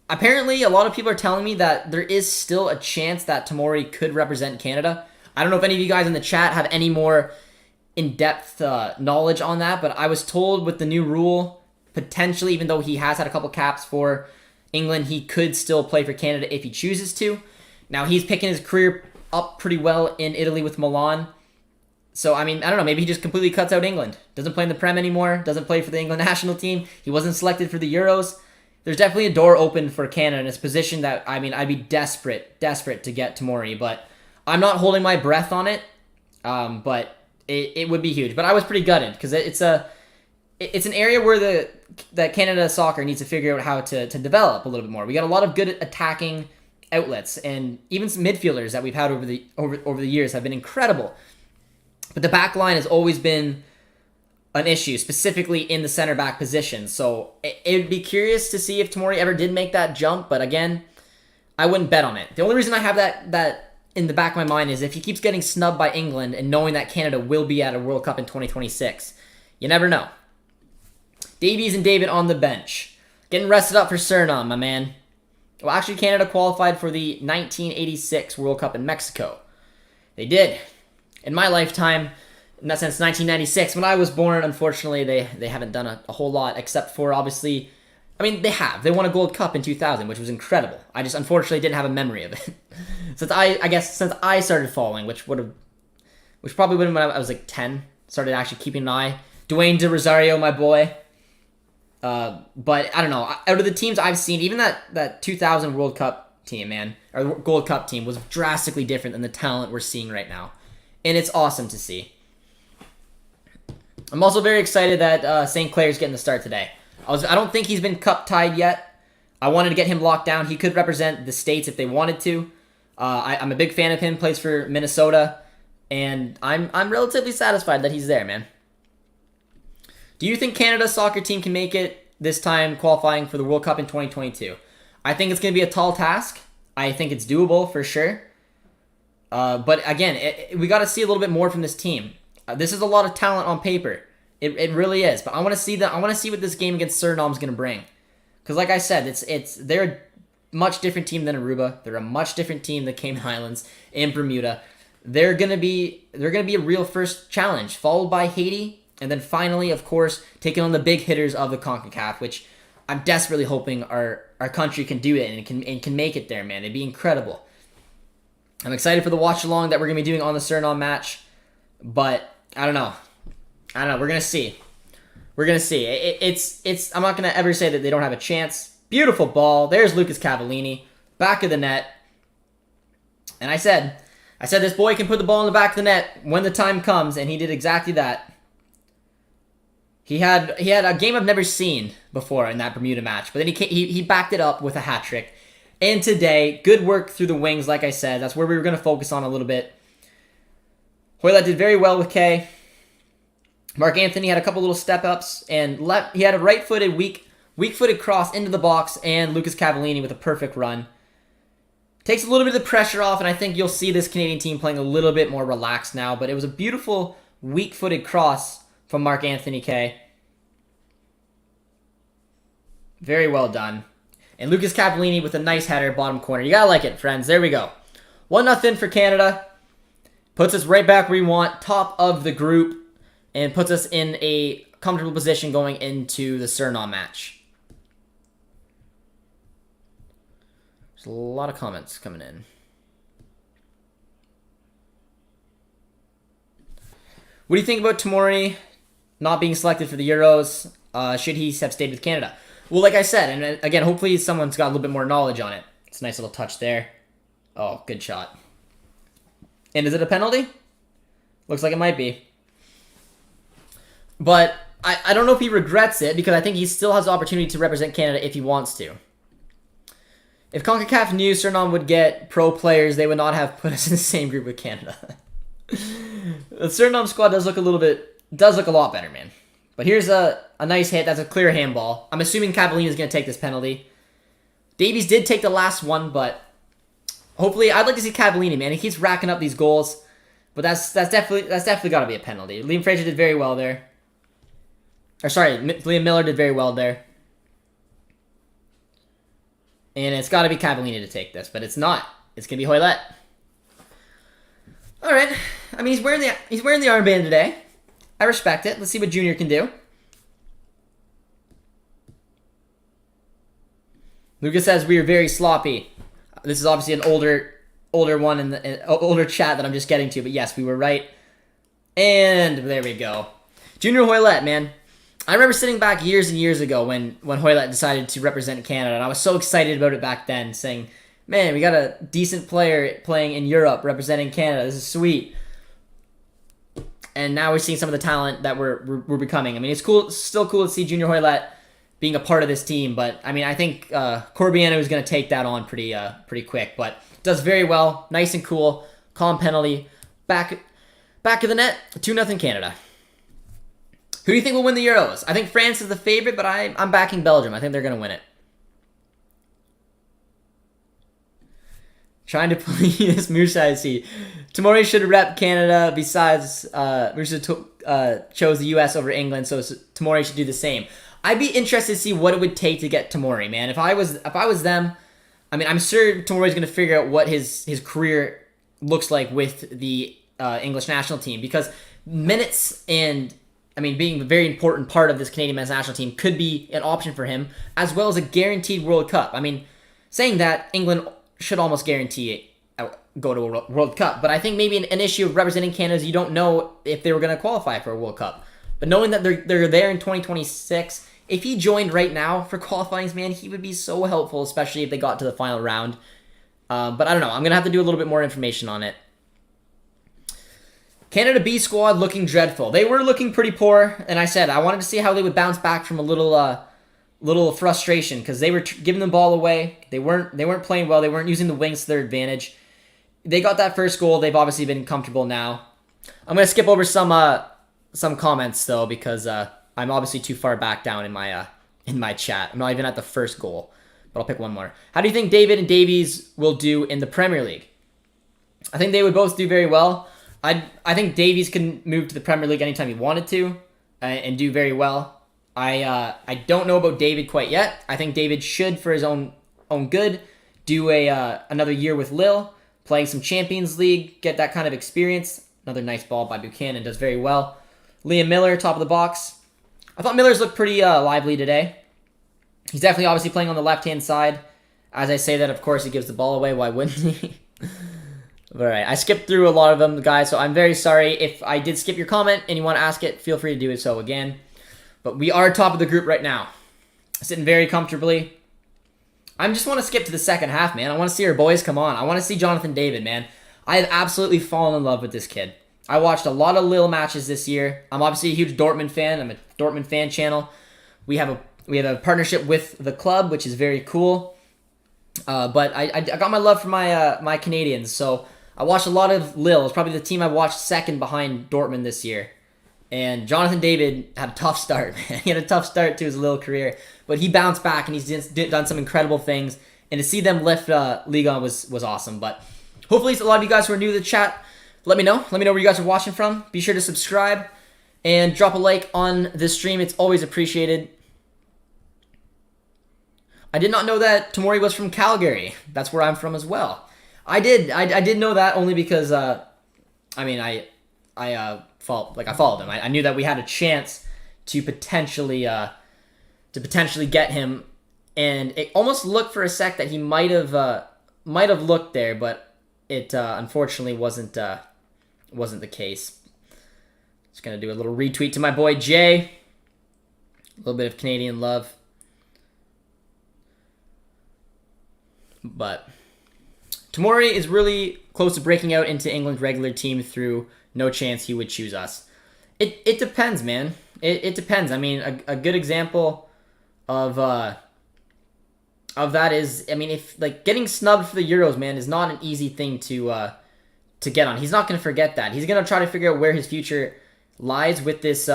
Apparently, a lot of people are telling me that there is still a chance that Tomori could represent Canada. I don't know if any of you guys in the chat have any more in-depth knowledge on that, but I was told with the new rule, potentially, even though he has had a couple caps for England, he could still play for Canada if he chooses to. Now, he's picking his career up pretty well in Italy with Milan. So, I don't know, maybe he just completely cuts out England. Doesn't play in the Prem anymore, doesn't play for the England national team. He wasn't selected for the Euros. There's definitely a door open for Canada in his position that, I'd be desperate to get Tomori, but I'm not holding my breath on it, but it would be huge. But I was pretty gutted because it's an area where that Canada soccer needs to figure out how to develop a little bit more. We got a lot of good attacking outlets, and even some midfielders that we've had over the years have been incredible. But the back line has always been an issue, specifically in the center back position. So it would be curious to see if Tomori ever did make that jump. But again, I wouldn't bet on it. The only reason I have that in the back of my mind is if he keeps getting snubbed by England and knowing that Canada will be at a World Cup in 2026. You never know. Davies and David on the bench. Getting rested up for Suriname, my man. Well, actually, Canada qualified for the 1986 World Cup in Mexico. They did. In my lifetime, in that sense, 1996, when I was born, unfortunately, they haven't done a whole lot, except for, obviously, they have. They won a Gold Cup in 2000, which was incredible. I just, unfortunately, didn't have a memory of it. since I started following, which probably would have been when I was like 10, started actually keeping an eye. Dwayne De Rosario, my boy. But, I don't know, out of the teams I've seen, even that 2000 World Cup team, man, or Gold Cup team, was drastically different than the talent we're seeing right now. and it's awesome to see. I'm also very excited that St. Clair's getting the start today. I don't think he's been cup tied yet. I wanted to get him locked down. He could represent the States if they wanted to. I'm a big fan of him. Plays for Minnesota, and I'm relatively satisfied that he's there, man. Do you think Canada's soccer team can make it this time qualifying for the World Cup in 2022? I think it's going to be a tall task. I think it's doable for sure. But again, we got to see a little bit more from this team. This is a lot of talent on paper. It really is. But I want to see that. I want to see what this game against Suriname is going to bring. Because like I said, they're a much different team than Aruba. They're a much different team than Cayman Islands and Bermuda. They're gonna be a real first challenge, followed by Haiti, and then finally, of course, taking on the big hitters of the CONCACAF, which I'm desperately hoping our country can do it and can make it there, man. It'd be incredible. I'm excited for the watch-along that we're going to be doing on the Suriname match, but I don't know. We're going to see. I'm not going to ever say that they don't have a chance. Beautiful ball. There's Lucas Cavallini, back of the net. And I said this boy can put the ball in the back of the net when the time comes, and he did exactly that. He had a game I've never seen before in that Bermuda match, but then he backed it up with a hat trick. And today, good work through the wings, like I said. That's where we were going to focus on a little bit. Hoylett did very well with Kay. Mark Anthony had a couple little step-ups, and he had a right-footed, weak-footed cross into the box, and Lucas Cavallini with a perfect run. Takes a little bit of the pressure off, and I think you'll see this Canadian team playing a little bit more relaxed now, but it was a beautiful, weak-footed cross from Mark Anthony Kay. Very well done. And Lucas Cavallini with a nice header, bottom corner. You gotta like it, friends. There we go. 1-0 for Canada. Puts us right back where we want, top of the group, and puts us in a comfortable position going into the Suriname match. There's a lot of comments coming in. What do you think about Tomori not being selected for the Euros? Should he have stayed with Canada? Well, like I said, and again, hopefully someone's got a little bit more knowledge on it. It's a nice little touch there. Oh, good shot. And is it a penalty? Looks like it might be. But I don't know if he regrets it, because I think he still has the opportunity to represent Canada if he wants to. If CONCACAF knew Suriname would get pro players, they would not have put us in the same group with Canada. The Suriname squad does look a lot better, man. But here's a nice hit. That's a clear handball. I'm assuming Cavallini is going to take this penalty. Davies did take the last one, but hopefully, I'd like to see Cavallini, man. He keeps racking up these goals, but that's definitely got to be a penalty. Liam Fraser did very well there. Liam Miller did very well there. And it's got to be Cavallini to take this, but it's not. It's going to be Hoylett. All right. I mean, he's wearing the armband today. I respect it. Let's see what Junior can do. Lucas says we are very sloppy. This is obviously an older one in the older chat that I'm just getting to, but yes, we were right. And there we go. Junior Hoylett, man. I remember sitting back years and years ago when Hoylett decided to represent Canada, and I was so excited about it back then, saying, man, we got a decent player playing in Europe representing Canada. This is sweet. And now we're seeing some of the talent that we're becoming. I mean, it's cool. It's still cool to see Junior Hoylett being a part of this team, but I mean, I think Corbiano is going to take that on pretty quick. But does very well, nice and cool, calm penalty, back of the net, 2-0 Canada. Who do you think will win the Euros? I think France is the favorite, but I'm backing Belgium. I think they're going to win it. Trying to please Musa, I see. Tomori should rep Canada. Besides, Musa chose the U.S. over England, so Tomori should do the same. I'd be interested to see what it would take to get Tomori, man. If I was them, I mean, I'm sure Tomori's going to figure out what his career looks like with the English national team, because minutes and, I mean, being a very important part of this Canadian men's national team could be an option for him, as well as a guaranteed World Cup. I mean, saying that, England should almost guarantee go to a World Cup. But I think maybe an issue of representing Canada is you don't know if they were going to qualify for a World Cup. But knowing that they're there in 2026, if he joined right now for qualifying, man, he would be so helpful, especially if they got to the final round. But I don't know. I'm going to have to do a little bit more information on it. Canada B squad looking dreadful. They were looking pretty poor, and I said I wanted to see how they would bounce back from a little frustration because they were giving the ball away. They weren't playing well. They weren't using the wings to their advantage. They got that first goal. They've obviously been comfortable now. I'm gonna skip over some comments though because I'm obviously too far back down in my chat. I'm not even at the first goal, but I'll pick one more. How do you think David and Davies will do in the Premier League? I think they would both do very well. I think Davies can move to the Premier League anytime he wanted to and do very well. I don't know about David quite yet. I think David should, for his own good, do another year with Lille, playing some Champions League, get that kind of experience. Another nice ball by Buchanan, does very well. Liam Miller, top of the box. I thought Miller's looked pretty lively today. He's definitely obviously playing on the left-hand side. As I say that, of course, he gives the ball away. Why wouldn't he? All right, I skipped through a lot of them, guys, so I'm very sorry. If I did skip your comment and you want to ask it, feel free to do it so again. But we are top of the group right now. Sitting very comfortably. I just want to skip to the second half, man. I want to see our boys come on. I want to see Jonathan David, man. I have absolutely fallen in love with this kid. I watched a lot of Lille matches this year. I'm obviously a huge Dortmund fan. I'm a Dortmund fan channel. We have a partnership with the club, which is very cool. But I got my love for my Canadians, so I watched a lot of Lille. It's probably the team I watched second behind Dortmund this year. And Jonathan David had a tough start, man. He had a tough start to his Lille career. But he bounced back, and he's done some incredible things. And to see them lift Liga was awesome. But hopefully a lot of you guys who are new to the chat, let me know. Let me know where you guys are watching from. Be sure to subscribe and drop a like on this stream. It's always appreciated. I did not know that Tomori was from Calgary. That's where I'm from as well. I did know that only because I followed him. I knew that we had a chance to potentially get him, and it almost looked for a sec that he might have looked there, but it unfortunately wasn't the case. Just gonna do a little retweet to my boy Jay. A little bit of Canadian love. But Tomori is really close to breaking out into England's regular team through no chance he would choose us. It depends, man. It depends. I mean, a good example of that is, I mean, if like getting snubbed for the Euros, man, is not an easy thing to get on. He's not going to forget that. He's going to try to figure out where his future lies with this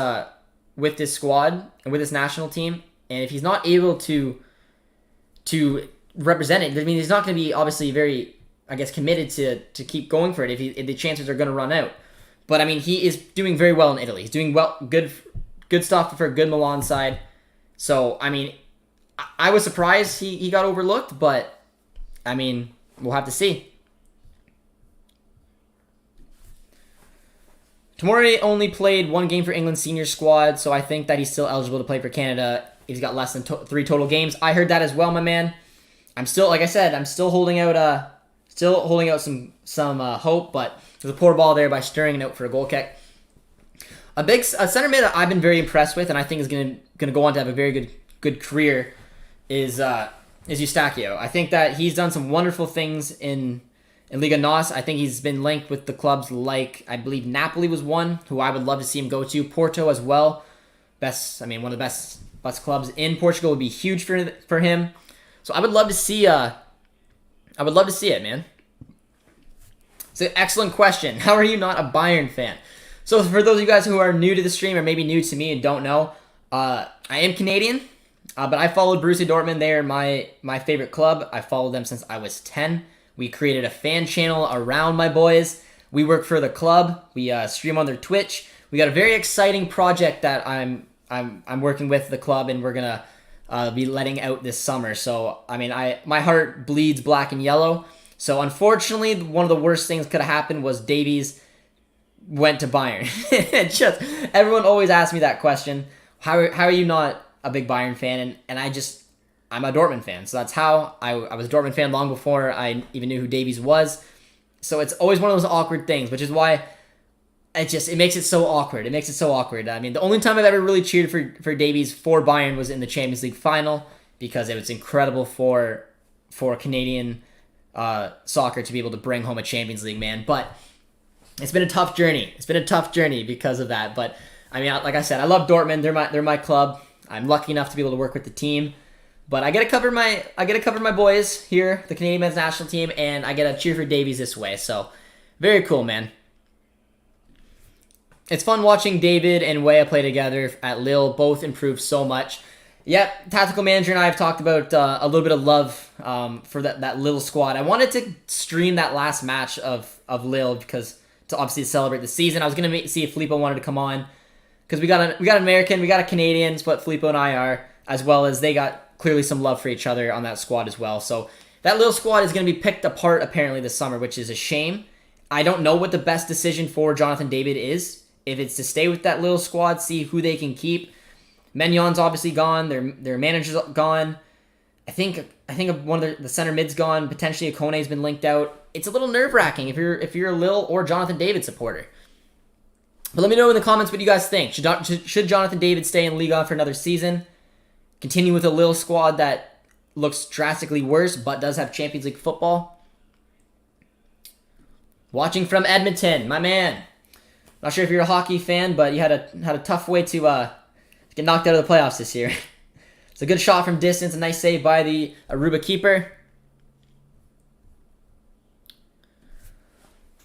squad and with this national team. And if he's not able to represent it, I mean, he's not going to be obviously very, I guess, committed to keep going for it if the chances are going to run out. But I mean, he is doing very well in Italy. He's doing well, good stuff for a good Milan side. So I mean, I was surprised he got overlooked, but I mean, we'll have to see. Tomori only played one game for England's senior squad, so I think that he's still eligible to play for Canada. He's got less than 3 total games. I heard that as well, my man. I'm still, like I said, I'm still holding out some hope, but there's a poor ball there by Stirring out for a goal kick. A center mid I've been very impressed with, and I think is gonna go on to have a very good career is Eustachio. I think that he's done some wonderful things in Liga NOS. I think he's been linked with the clubs like, I believe Napoli was one who I would love to see him go to. Porto as well. One of the best clubs in Portugal would be huge for him. So I would love to see it, man. It's an excellent question. How are you not a Bayern fan? So for those of you guys who are new to the stream or maybe new to me and don't know, I am Canadian, but I followed Borussia Dortmund. They are my favorite club. I followed them since I was 10. We created a fan channel around my boys. We work for the club. We stream on their Twitch. We got a very exciting project that I'm working with the club, and we're gonna be letting out this summer. So I mean, my heart bleeds black and yellow. So unfortunately, one of the worst things could have happened was Davies went to Bayern. Everyone always asks me that question. How are you not a big Bayern fan? And I'm a Dortmund fan. So that's how I was a Dortmund fan long before I even knew who Davies was. So it's always one of those awkward things, which is why it makes it so awkward. It makes it so awkward. I mean, the only time I've ever really cheered for Davies for Bayern was in the Champions League final, because it was incredible for Canadian soccer to be able to bring home a Champions League, man. But it's been a tough journey. It's been a tough journey because of that. But I mean, like I said, I love Dortmund. They're my club. I'm lucky enough to be able to work with the team. But I get to cover my boys here, the Canadian men's national team, and I get to cheer for Davies this way. So very cool, man. It's fun watching David and Weah play together at Lille. Both improved so much. Yep, tactical manager and I have talked about a little bit of love for that Lille squad. I wanted to stream that last match of Lille because to obviously celebrate the season. I was gonna see if Filippo wanted to come on because we got an American, we got a Canadian, but Filippo and I are, as well as they got clearly some love for each other on that squad as well. So that Lille squad is going to be picked apart apparently this summer, which is a shame. I don't know what the best decision for Jonathan David is. If it's to stay with that Lille squad, see who they can keep. Magnon's obviously gone. Their manager's gone. I think one of the center mid's gone. Potentially Akone's been linked out. It's a little nerve-wracking if you're a Lille or Jonathan David supporter. But let me know in the comments what you guys think. Should Jonathan David stay in Ligue 1 for another season? Continue with a Lille squad that looks drastically worse but does have Champions League football? Watching from Edmonton, my man. Not sure if you're a hockey fan, but you had a tough way to get knocked out of the playoffs this year. It's a good shot from distance, a nice save by the Aruba keeper.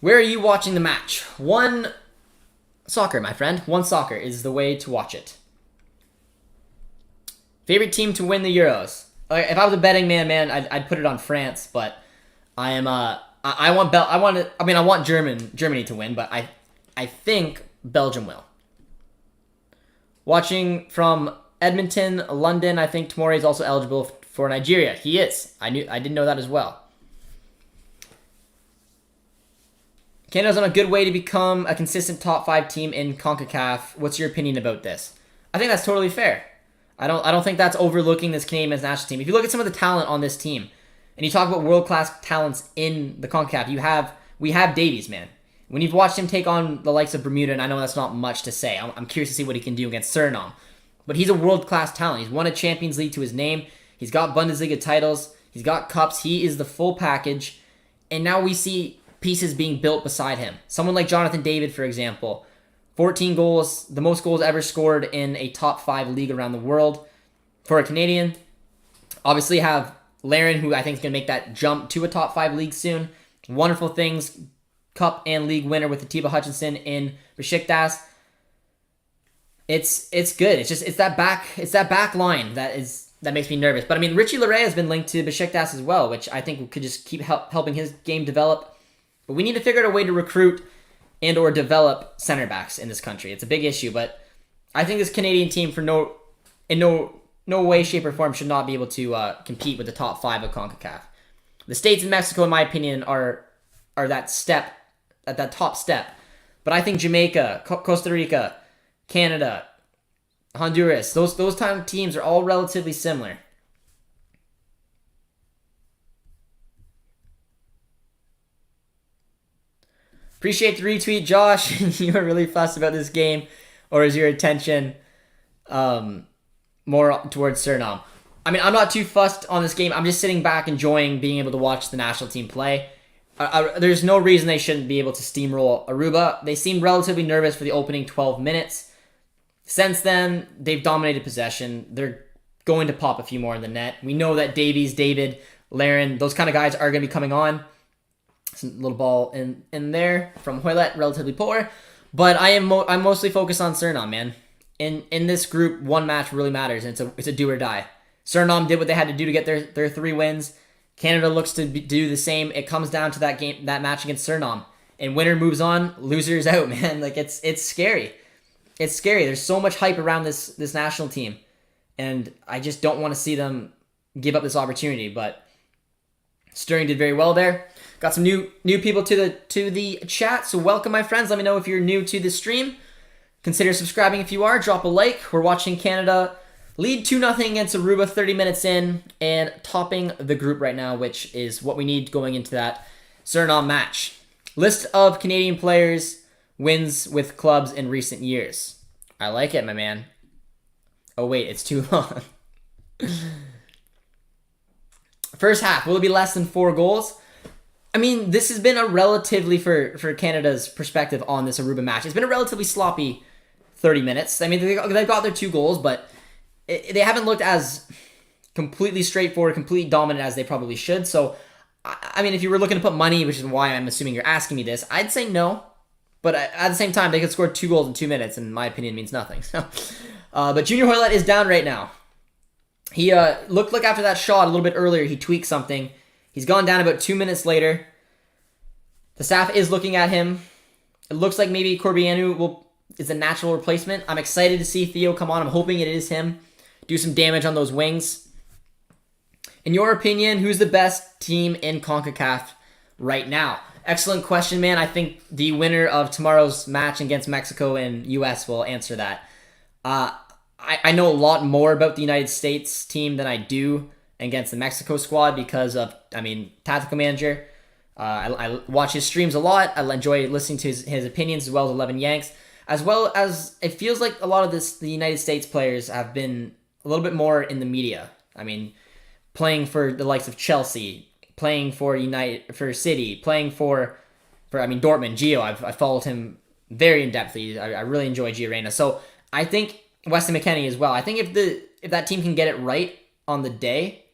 Where are you watching the match? One soccer, my friend. One soccer is the way to watch it. Favorite team to win the Euros? If I was a betting man, I'd put it on France, but I want Germany to win, but I think Belgium will. Watching from Edmonton, London, I think Tomori is also eligible for Nigeria. He is. I didn't know that as well. Canada's on a good way to become a consistent top 5 team in CONCACAF. What's your opinion about this? I think that's totally fair. I don't think that's overlooking this Canadian men's national team. If you look at some of the talent on this team, and you talk about world-class talents in the CONCACAF, we have Davies, man. When you've watched him take on the likes of Bermuda, and I know that's not much to say, I'm curious to see what he can do against Suriname. But he's a world-class talent. He's won a Champions League to his name. He's got Bundesliga titles. He's got cups. He is the full package. And now we see pieces being built beside him. Someone like Jonathan David, for example. 14 goals, the most goals ever scored in a top 5 league around the world for a Canadian. Obviously have Larin, who I think is going to make that jump to a top 5 league soon. Wonderful things. Cup and league winner with Atiba Hutchinson in Besiktas. It's good. It's that back line that makes me nervous. But I mean, Richie Laryea has been linked to Besiktas as well, which I think could just keep helping his game develop. But we need to figure out a way to recruit and or develop center backs in this country. It's a big issue, but I think this Canadian team in no way, shape, or form should not be able to compete with the top 5 of CONCACAF. The States and Mexico, in my opinion, are that step, at that top step. But I think Jamaica, Costa Rica, Canada, Honduras, those time teams are all relatively similar. Appreciate the retweet, Josh. You were really fussed about this game, or is your attention more towards Suriname? I mean, I'm not too fussed on this game. I'm just sitting back enjoying being able to watch the national team play. There's no reason they shouldn't be able to steamroll Aruba. They seemed relatively nervous for the opening 12 minutes. Since then, they've dominated possession. They're going to pop a few more in the net. We know that Davies, David, Larin, those kind of guys are going to be coming on. Some little ball in there from Hoylett, relatively poor. But I'm mostly focused on Suriname, man. In this group, one match really matters, and it's a do or die. Suriname did what they had to do to get their 3 wins. Canada looks to do the same. It comes down to that match against Suriname. And winner moves on, loser is out, man. Like it's scary. It's scary. There's so much hype around this national team. And I just don't want to see them give up this opportunity. But Sterling did very well there. Got some new people to the chat, so welcome, my friends. Let me know if you're new to the stream. Consider subscribing if you are. Drop a like. We're watching Canada lead 2-0 against Aruba 30 minutes in and topping the group right now, which is what we need going into that Suriname match. List of Canadian players wins with clubs in recent years. I like it, my man. Oh, wait, it's too long. First half, will it be less than 4 goals? I mean, this has been a relatively, for Canada's perspective on this Aruba match, it's been a relatively sloppy 30 minutes. I mean, they've got their 2 goals, but they haven't looked as completely straightforward, completely dominant as they probably should. So, I mean, if you were looking to put money, which is why I'm assuming you're asking me this, I'd say no. But at the same time, they could score 2 goals in 2 minutes, and in my opinion, means nothing. So, but Junior Hoylett is down right now. He looked like after that shot a little bit earlier, he tweaked something. He's gone down about 2 minutes later. The staff is looking at him. It looks like maybe Corbianu is a natural replacement. I'm excited to see Theo come on. I'm hoping it is him. Do some damage on those wings. In your opinion, who's the best team in CONCACAF right now? Excellent question, man. I think the winner of tomorrow's match against Mexico and U.S. will answer that. I know a lot more about the United States team than I do against the Mexico squad because of, tactical manager. I watch his streams a lot. I enjoy listening to his opinions as well as 11 Yanks. As well as it feels like a lot of the United States players have been a little bit more in the media. I mean, playing for the likes of Chelsea, playing for City, playing for Dortmund, Gio. I've followed him very in-depthly. I really enjoy Gio Reyna. So I think Weston McKennie as well. I think if that team can get it right on the day,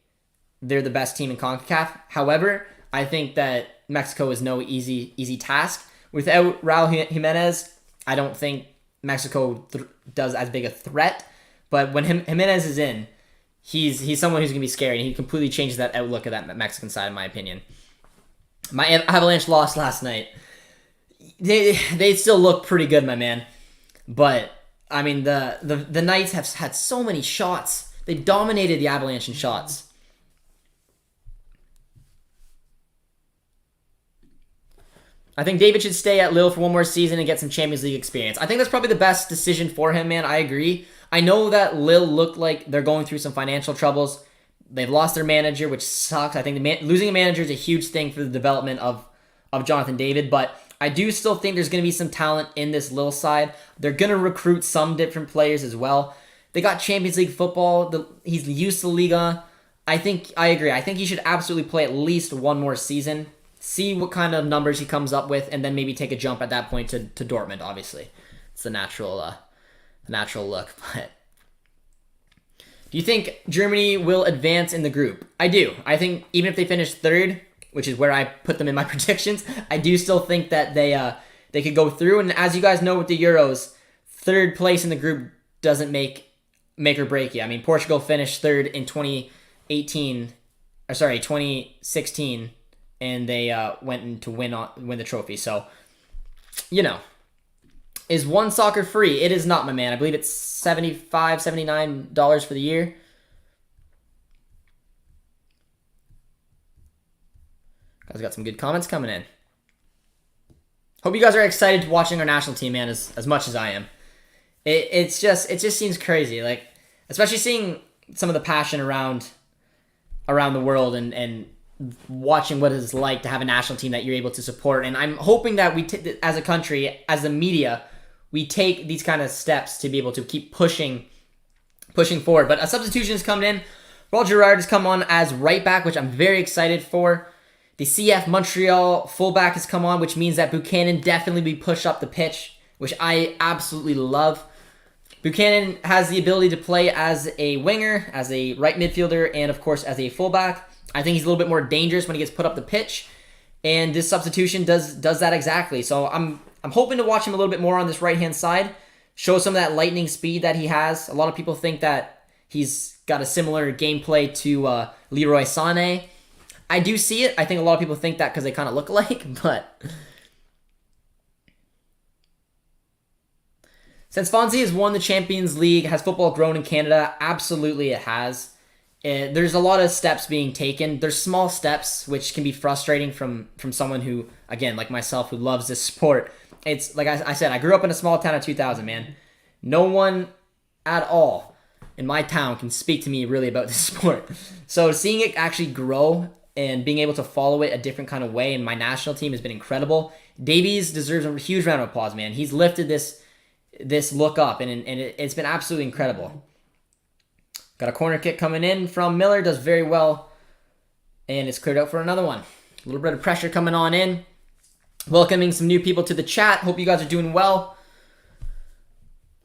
they're the best team in CONCACAF. However, I think that Mexico is no easy task. Without Raul Jimenez, I don't think Mexico does as big a threat. But when Jimenez is in, he's someone who's going to be scary, and he completely changes that outlook of that Mexican side, in my opinion. My Avalanche lost last night. They still look pretty good, my man. But, I mean, the Knights have had so many shots. They dominated the Avalanche in shots. I think David should stay at Lille for one more season and get some Champions League experience. I think that's probably the best decision for him, man. I agree. I know that Lille looked like they're going through some financial troubles. They've lost their manager, which sucks. I think losing a manager is a huge thing for the development of Jonathan David, but I do still think there's going to be some talent in this Lille side. They're going to recruit some different players as well. They got Champions League football. He's used to Liga. I agree. I think he should absolutely play at least one more season. See what kind of numbers he comes up with, and then maybe take a jump at that point to Dortmund, obviously. It's the natural look. But do you think Germany will advance in the group? I do. I think even if they finish third, which is where I put them in my predictions, I do still think that they could go through. And as you guys know with the Euros, third place in the group doesn't make or break you. I mean, Portugal finished third in 2016, and they went to win the trophy. So, is one soccer free? It is not, my man. I believe it's $75, $79 for the year. Guys got some good comments coming in. Hope you guys are excited to watching our national team, man, as much as I am. It just seems crazy, like, especially seeing some of the passion around the world and watching what it's like to have a national team that you're able to support. And I'm hoping that as a country, as a media, we take these kind of steps to be able to keep pushing forward. But a substitution is coming in. Roger Gerard has come on as right back, which I'm very excited for. The CF Montreal fullback has come on, which means that Buchanan definitely be pushed up the pitch, which I absolutely love. Buchanan has the ability to play as a winger, as a right midfielder, and of course as a fullback. I think he's a little bit more dangerous when he gets put up the pitch, and this substitution does that exactly. So I'm hoping to watch him a little bit more on this right-hand side, show some of that lightning speed that he has. A lot of people think that he's got a similar gameplay to Leroy Sané. I do see it. I think a lot of people think that because they kind of look alike, but since Fonzie has won the Champions League, has football grown in Canada? Absolutely it has. There's a lot of steps being taken. There's small steps, which can be frustrating from someone who, again, like myself, who loves this sport. It's like I said, I grew up in a small town of 2,000, man. No one at all in my town can speak to me really about this sport. So seeing it actually grow and being able to follow it a different kind of way in my national team has been incredible. Davies deserves a huge round of applause, man. He's lifted this look up, and it's been absolutely incredible. Got a corner kick coming in from Miller, does very well, and it's cleared out for another one. A little bit of pressure coming on in. Welcoming some new people to the chat. Hope you guys are doing well.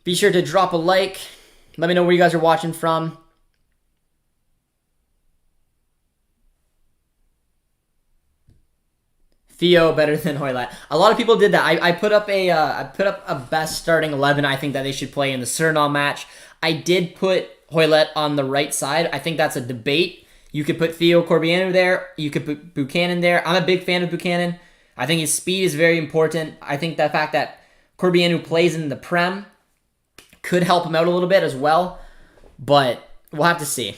Be sure to drop a like. Let me know where you guys are watching from. Theo better than Hoylett. A lot of people did that. I put up a best starting 11 I think that they should play in the Suriname match. I did put Hoylett on the right side. I think that's a debate. You could put Theo Corbianu there. You could put Buchanan there. I'm a big fan of Buchanan. I think his speed is very important. I think the fact that Corbianu plays in the Prem could help him out a little bit as well. But we'll have to see.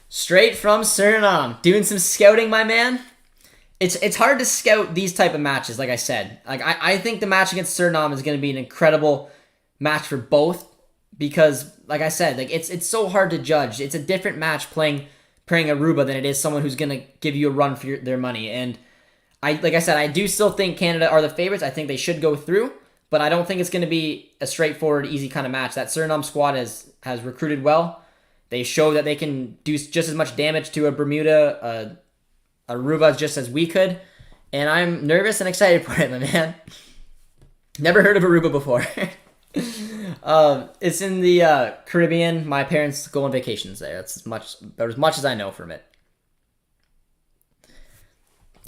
Straight from Suriname. Doing some scouting, my man. It's hard to scout these type of matches, like I said. Like I think the match against Suriname is going to be an incredible match for both because, like I said, like it's so hard to judge. It's a different match playing Aruba than it is someone who's going to give you a run for their money. And like I said, I do still think Canada are the favorites. I think they should go through, but I don't think it's going to be a straightforward, easy kind of match. That Suriname squad has recruited well. They show that they can do just as much damage to a Bermuda, Aruba just as we could, and I'm nervous and excited for it, my man. Never heard of Aruba before. It's in the Caribbean. My parents go on vacations there. That's about as much as I know from it.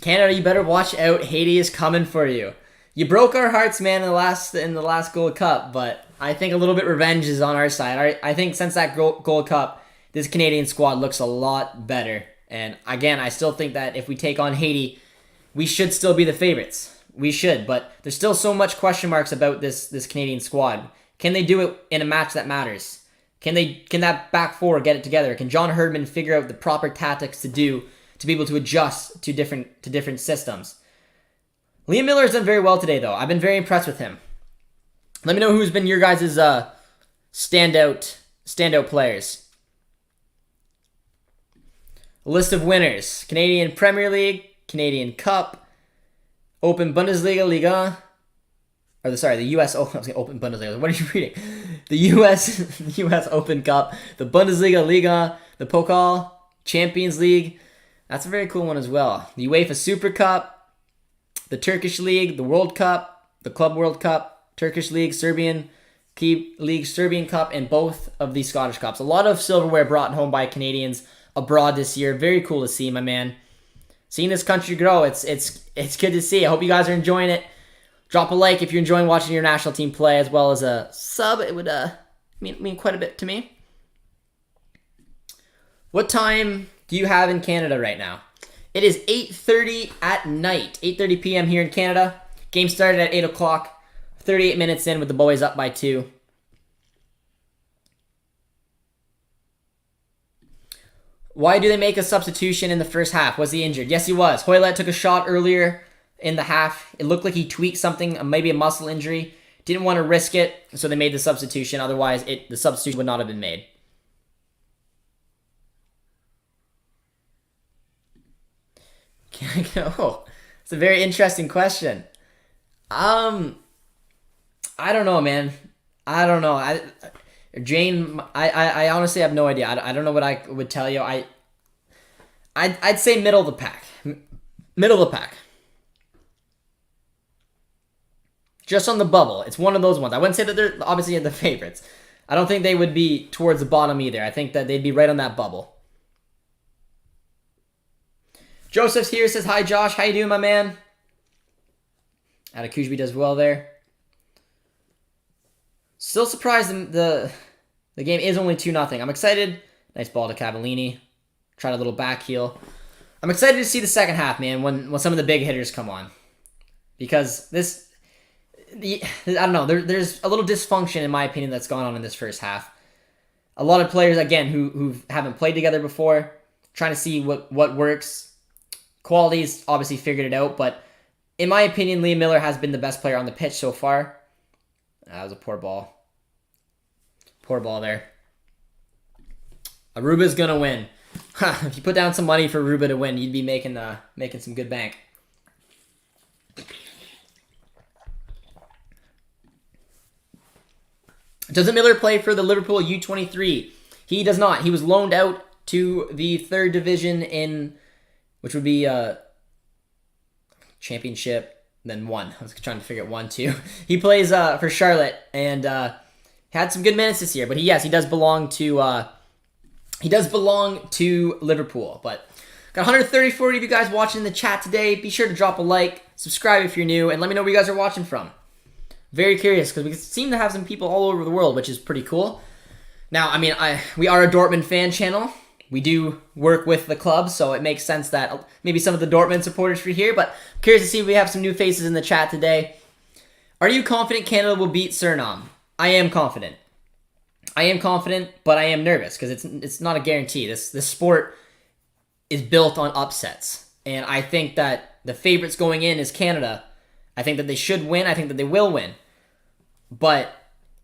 Canada, you better watch out. Haiti is coming for you. You broke our hearts, man, in the last Gold Cup, but I think a little bit revenge is on our side. I think since that Gold Cup, this Canadian squad looks a lot better. And again, I still think that if we take on Haiti, we should still be the favorites. We should, but there's still so much question marks about this Canadian squad. Can they do it in a match that matters? Can that back four get it together? Can John Herdman figure out the proper tactics to be able to adjust to different systems? Liam Miller has done very well today, though. I've been very impressed with him. Let me know who's been your guys' standout players. A list of winners: Canadian Premier League, Canadian Cup, Open Bundesliga, the U.S. Open. I was going Open Bundesliga. What are you reading? The U.S. Open Cup, the Bundesliga, Liga, the Pokal, Champions League. That's a very cool one as well. The UEFA Super Cup, the Turkish League, the World Cup, the Club World Cup, Turkish League, Serbian League, Serbian Cup, and both of the Scottish Cups. A lot of silverware brought home by Canadians abroad this year. Very cool to see, my man. Seeing this country grow, it's good to see. I hope you guys are enjoying it. Drop a like if you're enjoying watching your national team play, as well as a sub. It would mean quite a bit to me. What time do you have in Canada right now? It is 8:30 at night, 8:30 p.m. here in Canada. Game started at 8 o'clock. 38 minutes in with the boys up by 2. Why do they make a substitution in the first half? Was he injured? Yes, he was. Hoylett took a shot earlier in the half. It looked like he tweaked something, maybe a muscle injury. Didn't want to risk it, so they made the substitution. Otherwise, the substitution would not have been made. Oh, it's a very interesting question. I don't know, man. I don't know. Jane, I honestly have no idea. I don't know what I would tell you. I'd say middle of the pack. Middle of the pack. Just on the bubble. It's one of those ones. I wouldn't say that they're obviously the favorites. I don't think they would be towards the bottom either. I think that they'd be right on that bubble. Joseph's here, says, hi, Josh. How you doing, my man? Adekujbi does well there. Still surprised the game is only 2-0. I'm excited. Nice ball to Cavallini. Tried a little back heel. I'm excited to see the second half, man, when some of the big hitters come on. Because I don't know, there's a little dysfunction, in my opinion, that's gone on in this first half. A lot of players, again, who haven't played together before, trying to see what works. Quality's obviously figured it out, but in my opinion, Liam Miller has been the best player on the pitch so far. That was a poor ball. Poor ball there. Aruba's gonna win. If you put down some money for Aruba to win, you'd be making some good bank. Doesn't Miller play for the Liverpool U23? He does not. He was loaned out to the third division in which would be championship, then 1. I was trying to figure out 1, 2. He plays for Charlotte and had some good minutes this year. But he does belong to Liverpool. But got 134 of you guys watching in the chat today. Be sure to drop a like, subscribe if you're new, and let me know where you guys are watching from. Very curious because we seem to have some people all over the world, which is pretty cool. Now, I mean, we are a Dortmund fan channel. We do work with the club, so it makes sense that maybe some of the Dortmund supporters are here, but I'm curious to see if we have some new faces in the chat today. Are you confident Canada will beat Suriname? I am confident. But I am nervous because it's not a guarantee. This sport is built on upsets, and I think that the favorites going in is Canada. I think that they should win. I think that they will win. But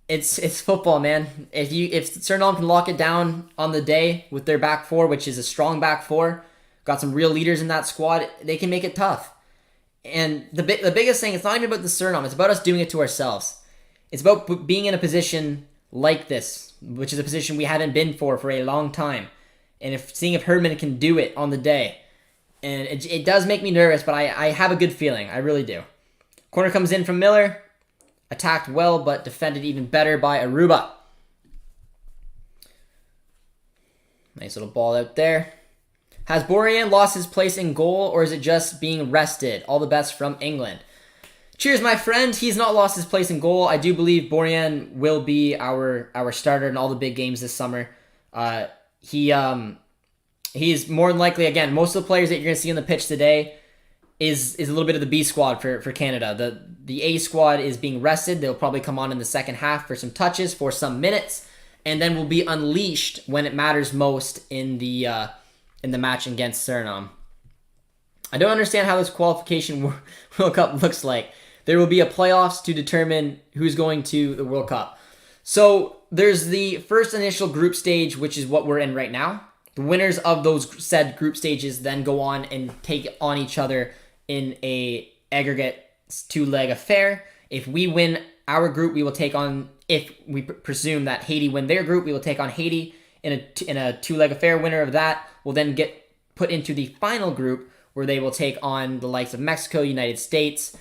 it's football, man. If Suriname can lock it down on the day with their back four, which is a strong back four, got some real leaders in that squad, they can make it tough. And the biggest thing, it's not even about the Suriname. It's about us doing it to ourselves. It's about being in a position like this, which is a position we haven't been for a long time. And seeing if Herdman can do it on the day. And it does make me nervous, but I have a good feeling. I really do. Corner comes in from Miller. Attacked well, but defended even better by Aruba. Nice little ball out there. Has Borjan lost his place in goal, or is it just being rested? All the best from England. Cheers, my friend. He's not lost his place in goal. I do believe Borjan will be our starter in all the big games this summer. He's more than likely, again, most of the players that you're going to see on the pitch today is a little bit of the B squad for Canada. The A squad is being rested. They'll probably come on in the second half for some touches, for some minutes, and then will be unleashed when it matters most in the match against Suriname. I don't understand how this qualification World Cup looks like. There will be a playoffs to determine who's going to the World Cup. So there's the first initial group stage, which is what we're in right now. The winners of those said group stages then go on and take on each other in a aggregate 2-leg affair. If we win our group, we will take on, if we presume that Haiti win their group, we will take on Haiti in a 2-leg affair. Winner of that will then get put into the final group where they will take on the likes of Mexico, United States,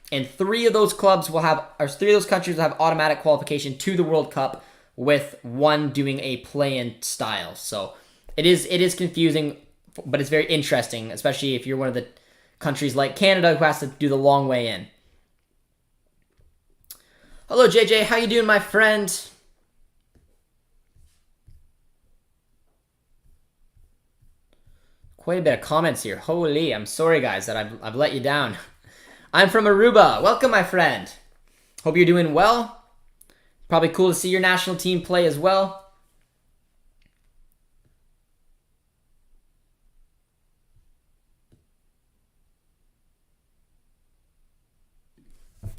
and three of those countries will have automatic qualification to the World Cup, with one doing a play-in style. So it is confusing, but it's very interesting, especially if you're one of the countries like Canada who has to do the long way in. Hello, JJ. How you doing, my friend? Quite a bit of comments here. Holy, I'm sorry, guys, that I've let you down. I'm from Aruba. Welcome, my friend. Hope you're doing well. Probably cool to see your national team play as well.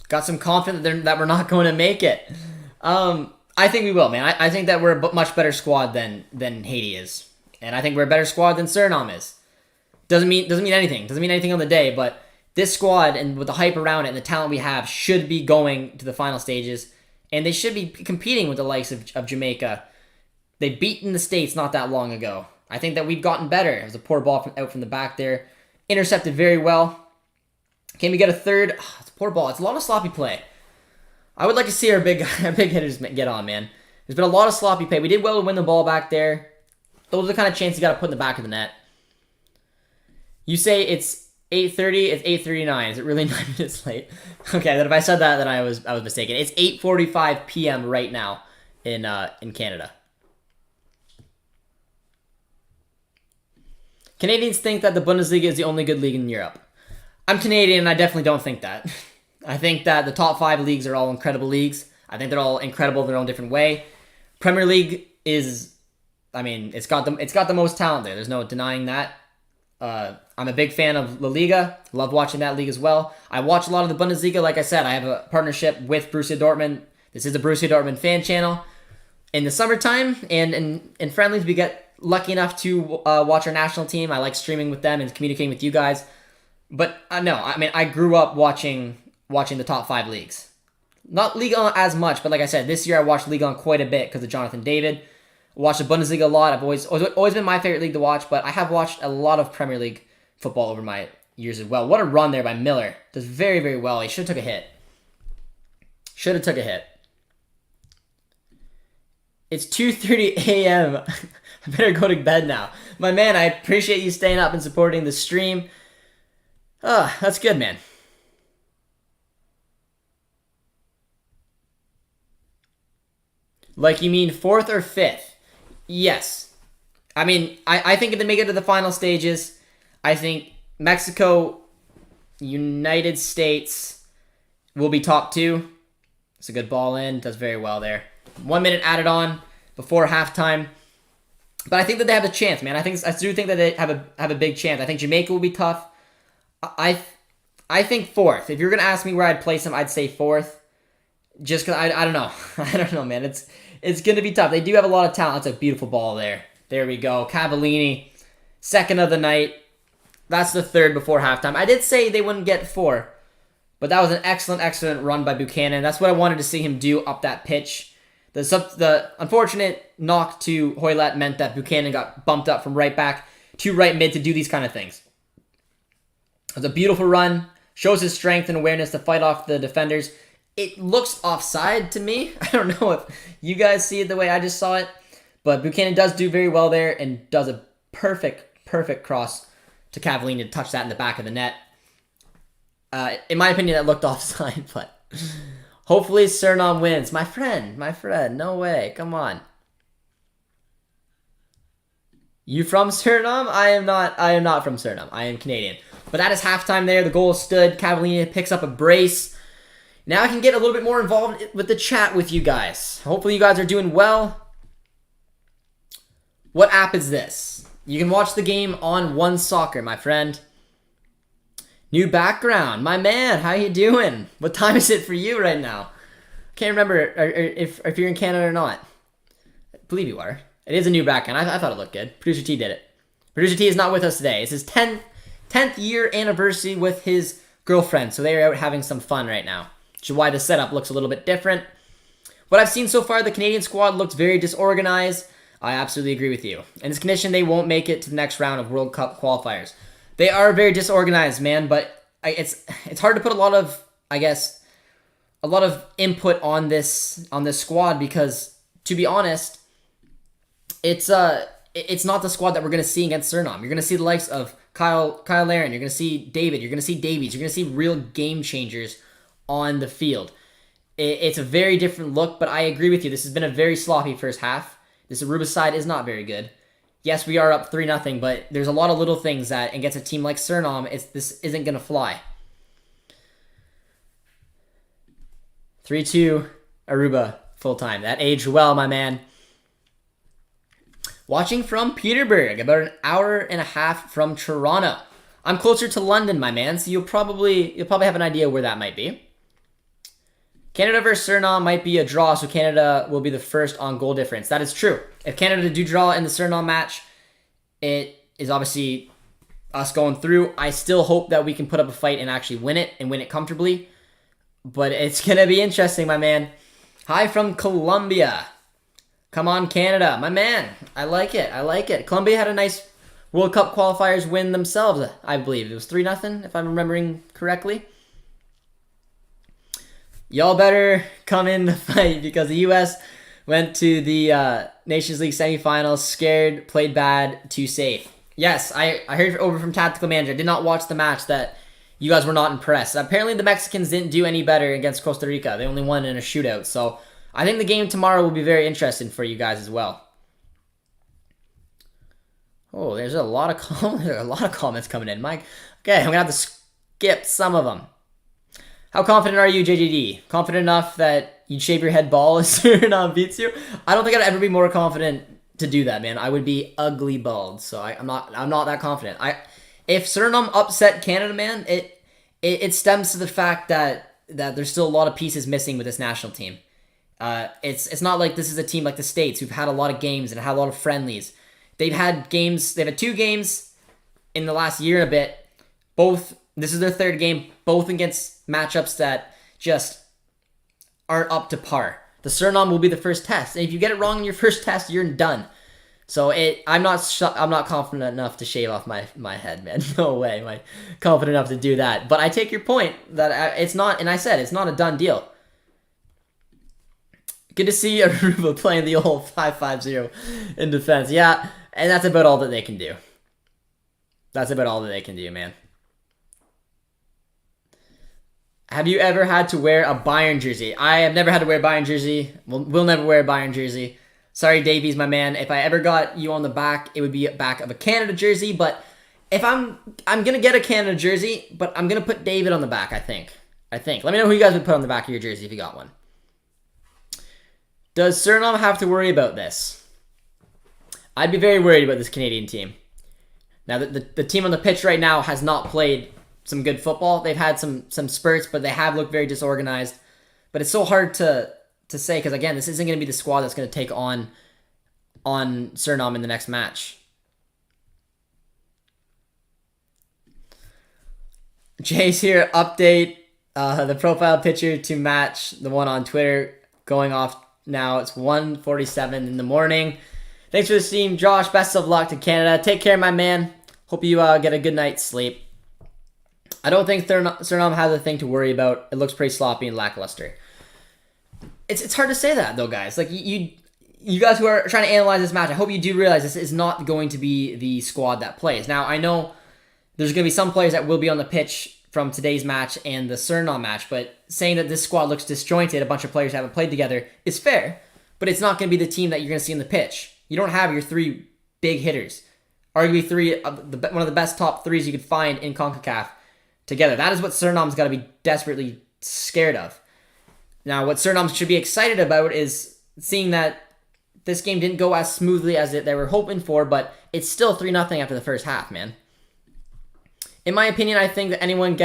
Got some confidence that we're not going to make it. I think we will, man. I think that we're a much better squad than Haiti is. And I think we're a better squad than Suriname is. Doesn't mean anything. Doesn't mean anything on the day, but this squad, and with the hype around it and the talent we have, should be going to the final stages. And they should be competing with the likes of Jamaica. They beaten the States not that long ago. I think that we've gotten better. It was a poor ball out from the back there. Intercepted very well. Can we get a third? Oh, it's a poor ball. It's a lot of sloppy play. I would like to see our big hitters get on, man. There's been a lot of sloppy play. We did well to win the ball back there. Those are the kind of chances you got to put in the back of the net. You say it's 8:30. It's 8:39. Is it really 9 minutes late? Okay, then if I said that, then I was mistaken. It's 8:45 p.m. right now in Canada. Canadians think that the Bundesliga is the only good league in Europe. I'm Canadian, and I definitely don't think that. I think that the top 5 leagues are all incredible leagues. I think they're all incredible in their own different way. Premier League is, I mean, it's got the most talent there. There's no denying that. I'm a big fan of La Liga. Love watching that league as well. I watch a lot of the Bundesliga. Like I said, I have a partnership with Borussia Dortmund. This is a Borussia Dortmund fan channel. In the summertime and in friendlies, we get lucky enough to watch our national team. I like streaming with them and communicating with you guys. But no, I mean, I grew up watching the top 5 leagues. Not Ligue 1 as much, but like I said, this year I watched Ligue 1 quite a bit because of Jonathan David. Watched the Bundesliga a lot. I've always been my favorite league to watch, but I have watched a lot of Premier League football over my years as well. What a run there by Miller. Does very, very well. He should have took a hit. Should have took a hit. It's 2:30 a.m. I better go to bed now. My man, I appreciate you staying up and supporting the stream. That's good, man. Like, you mean 4th or 5th? Yes. I mean, I think if they make it to the final stages, I think Mexico, United States will be top 2. It's a good ball in. Does very well there. 1 minute added on before halftime. But I think that they have a chance, man. I do think that they have a big chance. I think Jamaica will be tough. I think 4th. If you're going to ask me where I'd place them, I'd say 4th. Just because I don't know. I don't know, man. It's going to be tough. They do have a lot of talent. That's a beautiful ball there. There we go. Cavallini, 2nd of the night. That's the 3rd before halftime. I did say they wouldn't get 4, but that was an excellent run by Buchanan. That's what I wanted to see him do up that pitch. The unfortunate knock to Hoylett meant that Buchanan got bumped up from right back to right mid to do these kind of things. It was a beautiful run. Shows his strength and awareness to fight off the defenders. It looks offside to me. I don't know if you guys see it the way I just saw it, but Buchanan does do very well there and does a perfect cross to Cavallini to touch that in the back of the net. In my opinion, that looked offside, but hopefully Suriname wins. My friend, no way. Come on. You from Suriname? I am not from Suriname. I am Canadian. But that is halftime there. The goal stood. Cavallini picks up a brace. Now I can get a little bit more involved with the chat with you guys. Hopefully you guys are doing well. What app is this? You can watch the game on One Soccer, my friend. New background. My man, how you doing? What time is it for you right now? Can't remember if you're in Canada or not. I believe you are. It is a new background. I thought it looked good. Producer T did it. Producer T is not with us today. It's his 10th year anniversary with his girlfriend, so they are out having some fun right now. Which is why the setup looks a little bit different. What I've seen so far, the Canadian squad looks very disorganized. I absolutely agree with you. In this condition, they won't make it to the next round of World Cup qualifiers. They are very disorganized, man, but it's hard to put a lot of input on this squad because, to be honest, it's not the squad that we're going to see against Suriname. You're going to see the likes of Kyle Larin. You're going to see David. You're going to see Davies. You're going to see real game changers on the field. It's a very different look, but I agree with you. This has been a very sloppy first half. This Aruba side is not very good. Yes, we are up 3-0, but there's a lot of little things that against a team like Suriname, this isn't going to fly. 3-2, Aruba, full time. That aged well, my man. Watching from Peterborough, about an hour and a half from Toronto. I'm closer to London, my man, so you'll probably have an idea where that might be. Canada versus Suriname might be a draw, so Canada will be the first on goal difference. That is true. If Canada do draw in the Suriname match, it is obviously us going through. I still hope that we can put up a fight and actually win it comfortably. But it's going to be interesting, my man. Hi from Colombia. Come on, Canada. My man, I like it. Colombia had a nice World Cup qualifiers win themselves, I believe. It was 3-0, if I'm remembering correctly. Y'all better come in the fight because the U.S. went to the Nations League semifinals, scared, played bad, too safe. Yes, I heard over from Tactical Manager. I did not watch the match that you guys were not impressed. Apparently the Mexicans didn't do any better against Costa Rica. They only won in a shootout. So I think the game tomorrow will be very interesting for you guys as well. Oh, there's a lot of comments coming in, Mike. Okay, I'm gonna have to skip some of them. How confident are you, JJD? Confident enough that you'd shave your head bald if Suriname beats you? I don't think I'd ever be more confident to do that, man. I would be ugly bald, so I'm not that confident. If Suriname upset Canada, man, it stems to the fact that there's still a lot of pieces missing with this national team. It's not like this is a team like the States who've had a lot of games and had a lot of friendlies. They've had 2 games in the last year and a bit. This is their 3rd game, both against matchups that just aren't up to par. The Suriname will be the first test. And if you get it wrong in your first test, you're done. So I'm not confident enough to shave off my head, man. No way am I confident enough to do that. But I take your point that it's not, and I said it's not a done deal. Good to see Aruba playing the old 5-5-0 in defense. Yeah, and that's about all that they can do. That's about all that they can do, man. Have you ever had to wear a Bayern jersey? I have never had to wear a Bayern jersey. We'll never wear a Bayern jersey. Sorry, Davies, my man. If I ever got you on the back, it would be back of a Canada jersey. But if I'm gonna get a Canada jersey, but I'm gonna put David on the back. I think. Let me know who you guys would put on the back of your jersey if you got one. Does Suriname have to worry about this? I'd be very worried about this Canadian team. Now, the team on the pitch right now has not played some good football. They've had some spurts, but they have looked very disorganized. But it's so hard to say because, again, this isn't going to be the squad that's going to take on Suriname in the next match. Jay's here. Update the profile picture to match the one on Twitter going off now. It's 1:47 in the morning. Thanks for the stream, Josh. Best of luck to Canada. Take care, my man. Hope you get a good night's sleep. I don't think Suriname has a thing to worry about. It looks pretty sloppy and lackluster. It's hard to say that, though, guys. Like, you guys who are trying to analyze this match, I hope you do realize this is not going to be the squad that plays. Now, I know there's going to be some players that will be on the pitch from today's match and the Suriname match, but saying that this squad looks disjointed, a bunch of players haven't played together, is fair. But it's not going to be the team that you're going to see on the pitch. You don't have your three big hitters. Arguably one of the best top threes you could find in CONCACAF together. That is what Suriname's got to be desperately scared of. Now, what Suriname should be excited about is seeing that this game didn't go as smoothly as they were hoping for, but it's still 3-0 after the first half, man. In my opinion, I think that anyone's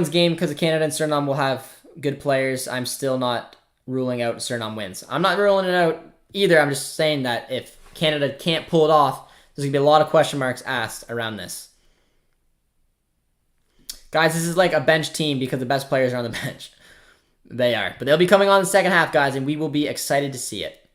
game because of Canada and Suriname will have good players. I'm still not ruling out Suriname wins. I'm not ruling it out either. I'm just saying that if Canada can't pull it off, there's going to be a lot of question marks asked around this. Guys, this is like a bench team because the best players are on the bench. They are. But they'll be coming on in the second half, guys, and we will be excited to see it.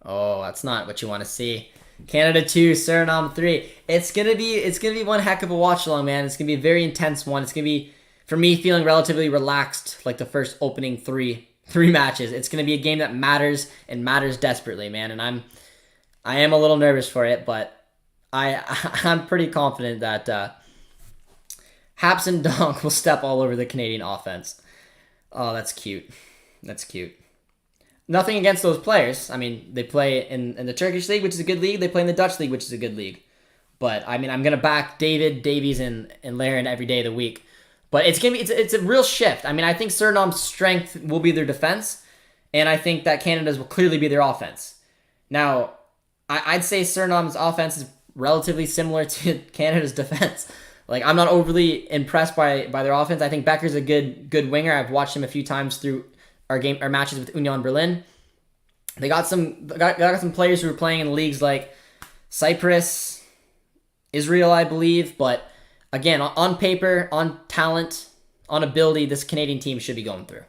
Oh, that's not what you want to see. Canada 2, Suriname 3. It's gonna be one heck of a watch-along, man. It's gonna be a very intense one. It's gonna be, for me, feeling relatively relaxed like the first opening three matches. It's gonna be a game that matters and matters desperately, man. And I am a little nervous for it, but I'm pretty confident that Haps and Donk will step all over the Canadian offense. Oh, that's cute. That's cute. Nothing against those players. I mean, they play in the Turkish league, which is a good league. They play in the Dutch league, which is a good league. But I mean, I'm gonna back David, Davies, and Laren every day of the week. But it's a real shift. I mean, I think Suriname's strength will be their defense, and I think that Canada's will clearly be their offense. Now, I'd say Suriname's offense is relatively similar to Canada's defense. Like, I'm not overly impressed by their offense. I think Becker's a good winger. I've watched him a few times through our matches with Union Berlin. They got some players who are playing in leagues like Cyprus, Israel, I believe. But again, on paper, on talent, on ability, this Canadian team should be going through.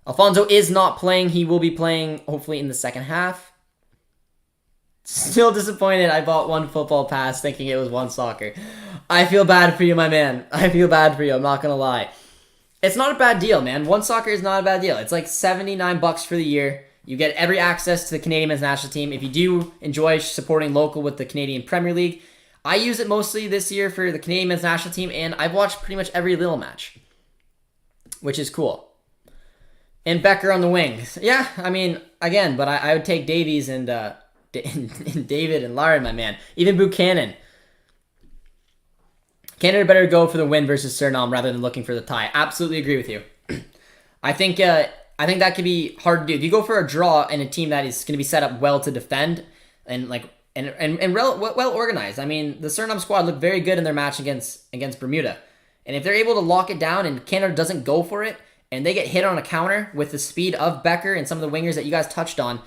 Alfonso is not playing. He will be playing hopefully in the second half. Still disappointed I bought one football pass thinking it was one soccer. I feel bad for you, my man. I feel bad for you. I'm not going to lie. It's not a bad deal, man. One soccer is not a bad deal. It's like $79 for the year. You get every access to the Canadian men's national team. If you do enjoy supporting local with the Canadian Premier League, I use it mostly this year for the Canadian men's national team, and I've watched pretty much every Lille match, which is cool. And Becker on the wing. Yeah, I mean, again, but I would take Davies and David and Lauren, my man. Even Buchanan. Canada better go for the win versus Suriname rather than looking for the tie. Absolutely agree with you. I think that could be hard to do. If you go for a draw and a team that is going to be set up well to defend and well organized. I mean, the Suriname squad looked very good in their match against Bermuda. And if they're able to lock it down and Canada doesn't go for it and they get hit on a counter with the speed of Becker and some of the wingers that you guys touched on,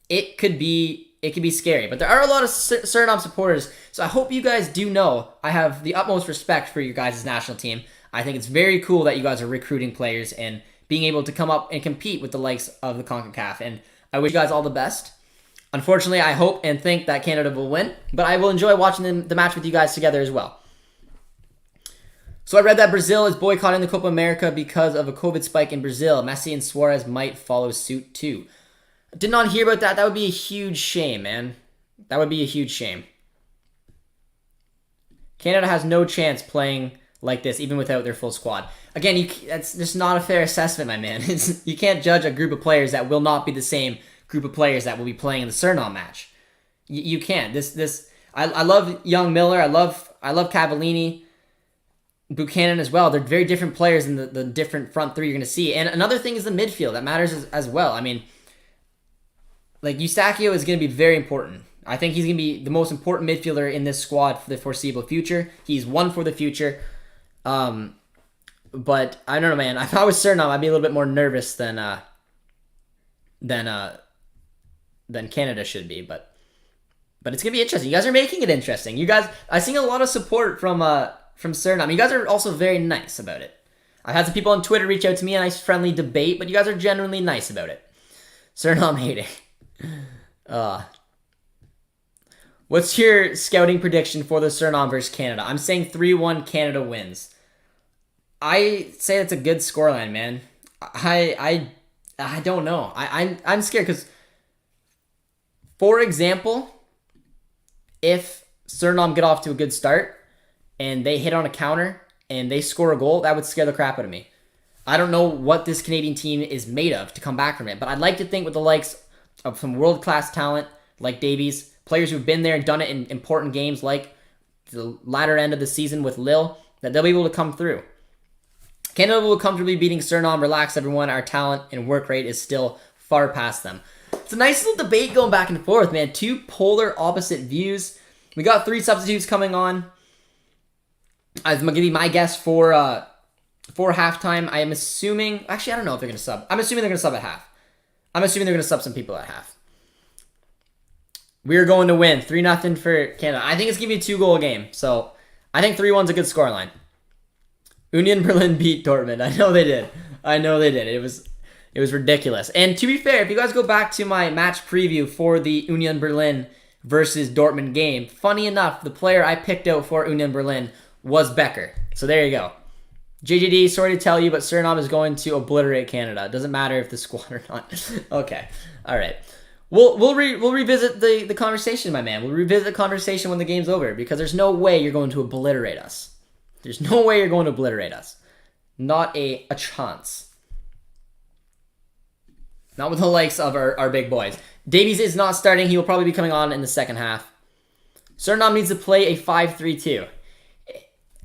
it could be scary. But there are a lot of Suriname supporters, so I hope you guys do know I have the utmost respect for your guys' national team. I think it's very cool that you guys are recruiting players and being able to come up and compete with the likes of the CONCACAF. And I wish you guys all the best. Unfortunately, I hope and think that Canada will win, but I will enjoy watching the match with you guys together as well. So I read that Brazil is boycotting the Copa America because of a COVID spike in Brazil. Messi and Suarez might follow suit too. Did not hear about that. That would be a huge shame, man. That would be a huge shame. Canada has no chance playing like this, even without their full squad. Again, that's just not a fair assessment, my man. You can't judge a group of players that will not be the same group of players that will be playing in the Suriname match. You can't. I love Young Miller. I love Cavallini, Buchanan as well. They're very different players in the different front three you're going to see. And another thing is the midfield. That matters as well. I mean, like, Eustáquio is going to be very important. I think he's going to be the most important midfielder in this squad for the foreseeable future. He's one for the future. But I don't know, man. If I was Suriname, I'd be a little bit more nervous than Canada should be. But it's gonna be interesting. You guys are making it interesting. You guys, I see a lot of support from Suriname. You guys are also very nice about it. I've had some people on Twitter reach out to me, a nice friendly debate, but you guys are generally nice about it. Suriname hating. What's your scouting prediction for the Suriname versus Canada? I'm saying 3-1 Canada wins. I say that's a good scoreline, man. I don't know. I'm scared because, for example, if Suriname get off to a good start and they hit on a counter and they score a goal, that would scare the crap out of me. I don't know what this Canadian team is made of to come back from it, but I'd like to think with the likes of some world-class talent like Davies, players who've been there and done it in important games like the latter end of the season with Lille, that they'll be able to come through. Canada will comfortably beating Suriname. Relax, everyone. Our talent and work rate is still far past them. It's a nice little debate going back and forth, man. Two polar opposite views. We got 3 substitutes coming on. I'm going to give you my guess for halftime. I am assuming... Actually, I don't know if they're going to sub. I'm assuming they're going to sub at half. I'm assuming they're going to sub some people at half. We're going to win 3-0 for Canada. I think it's going to be a 2-goal game. So I think 3-1's a good scoreline. Union Berlin beat Dortmund. I know they did. It was ridiculous. And to be fair, if you guys go back to my match preview for the Union Berlin versus Dortmund game, funny enough, the player I picked out for Union Berlin was Becker. So there you go. JJD, sorry to tell you, but Suriname is going to obliterate Canada. It doesn't matter if the squad or not. Okay. All right. We'll revisit the conversation, my man. We'll revisit the conversation when the game's over, because there's no way you're going to obliterate us. There's no way you're going to obliterate us. Not a chance. Not with the likes of our big boys. Davies is not starting. He will probably be coming on in the second half. Suriname needs to play a 5-3-2.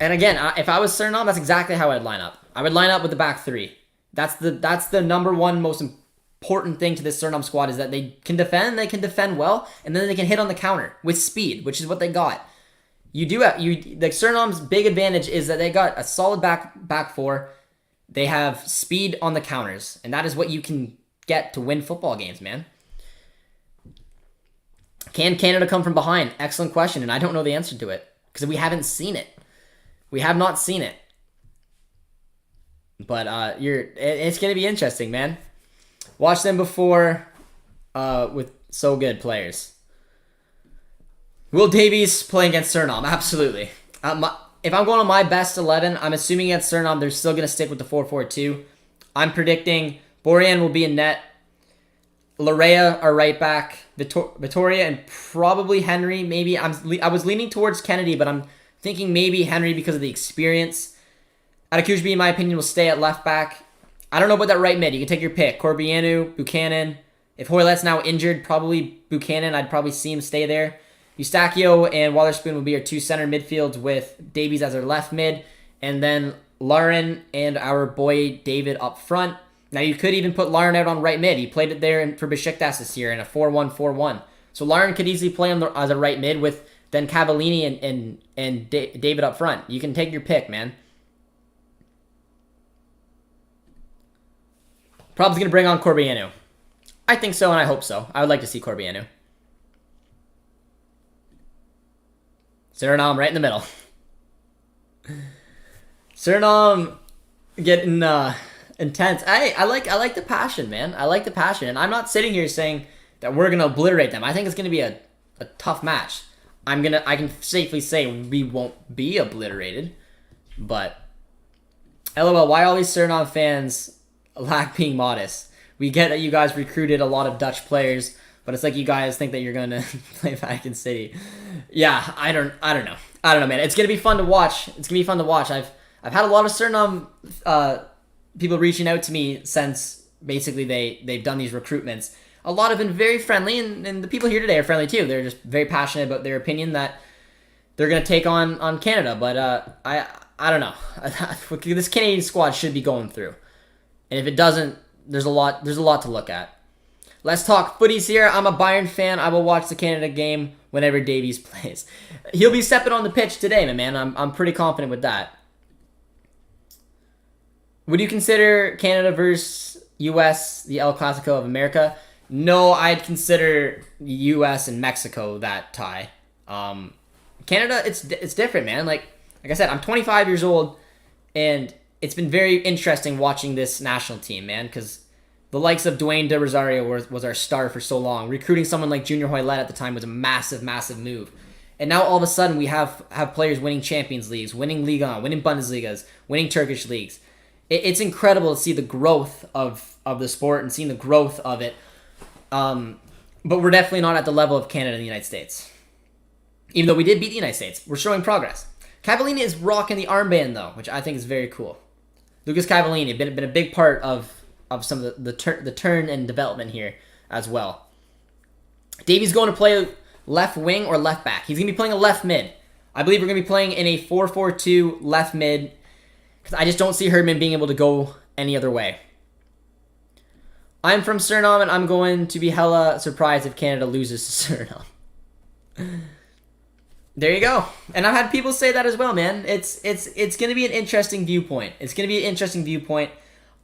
And again, if I was Suriname, that's exactly how I'd line up. I would line up with the back three. That's the number one most important thing to this Suriname squad, is that they can defend well, and then they can hit on the counter with speed, which is what they got. The Suriname's big advantage is that they got a solid back four. They have speed on the counters, and that is what you can get to win football games, man. Can Canada come from behind? Excellent question, and I don't know the answer to it because we haven't seen it. We have not seen it. But it's going to be interesting, man. Watch them before with so good players. Will Davies play against Suriname? Absolutely. If I'm going on my best 11, I'm assuming against Suriname they're still going to stick with the 4-4-2. I'm predicting Borjan will be in net. Larea, our right back. Vittoria and probably Henry. Maybe I was leaning towards Kennedy, but I'm thinking maybe Henry because of the experience. Adekushbi, in my opinion, will stay at left back. I don't know about that right mid. You can take your pick. Corbianu, Buchanan. If Hoylett's now injured, probably Buchanan. I'd probably see him stay there. Eustáquio and Waterspoon will be our two center midfields with Davies as our left mid. And then Lauren and our boy David up front. Now, you could even put Lauren out on right mid. He played it there for Besiktas this year in a 4-1-4-1. So Lauren could easily play as a right mid with then Cavallini and David up front. You can take your pick, man. Probably going to bring on Corbianu. I think so, and I hope so. I would like to see Corbianu. Suriname right in the middle. Suriname getting... Intense. I like the passion, man. I like the passion, and I'm not sitting here saying that we're gonna obliterate them. I think it's gonna be a tough match. I can safely say we won't be obliterated, but LOL. Why all these Suriname fans lack being modest? We get that you guys recruited a lot of Dutch players, but it's like you guys think that you're gonna play Vatican City. Yeah, I don't know, man. It's gonna be fun to watch. I've had a lot of Suriname people reaching out to me since basically they've done these recruitments. A lot have been very friendly, and the people here today are friendly too. They're just very passionate about their opinion that they're gonna take on Canada. But I don't know. This Canadian squad should be going through, and if it doesn't, there's a lot to look at. Let's talk footies here. I'm a Bayern fan. I will watch the Canada game whenever Davies plays. He'll be stepping on the pitch today, my man. I'm pretty confident with that. Would you consider Canada versus U.S. the El Clasico of America? No, I'd consider U.S. and Mexico that tie. Canada, it's different, man. Like I said, I'm 25 years old, and it's been very interesting watching this national team, man, because the likes of Dwayne De Rosario was our star for so long. Recruiting someone like Junior Hoylett at the time was a massive, massive move. And now all of a sudden we have players winning Champions Leagues, winning Liga 1, winning Bundesligas, winning Turkish leagues. It's incredible to see the growth of the sport and seeing the growth of it. But we're definitely not at the level of Canada and the United States. Even though we did beat the United States, we're showing progress. Cavallini is rocking the armband, though, which I think is very cool. Lucas Cavallini been a big part of some of the turn and development here as well. Davies going to play left wing or left back. He's going to be playing a left mid. I believe we're going to be playing in a 4-4-2 left mid, because I just don't see Herdman being able to go any other way. I'm from Suriname, and I'm going to be hella surprised if Canada loses to Suriname. There you go. And I've had people say that as well, man. It's going to be an interesting viewpoint.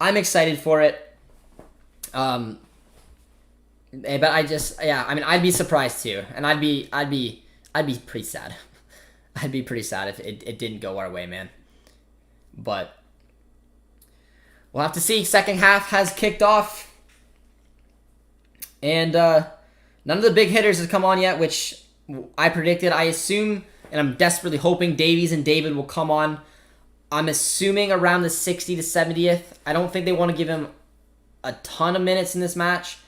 I'm excited for it. But I'd be surprised too, and I'd be pretty sad. I'd be pretty sad if it didn't go our way, man. But we'll have to see. Second half has kicked off, and none of the big hitters have come on yet, which I predicted. I assume, and I'm desperately hoping Davies and David will come on. I'm assuming around the 60 to 70th. I don't think they want to give him a ton of minutes in this match,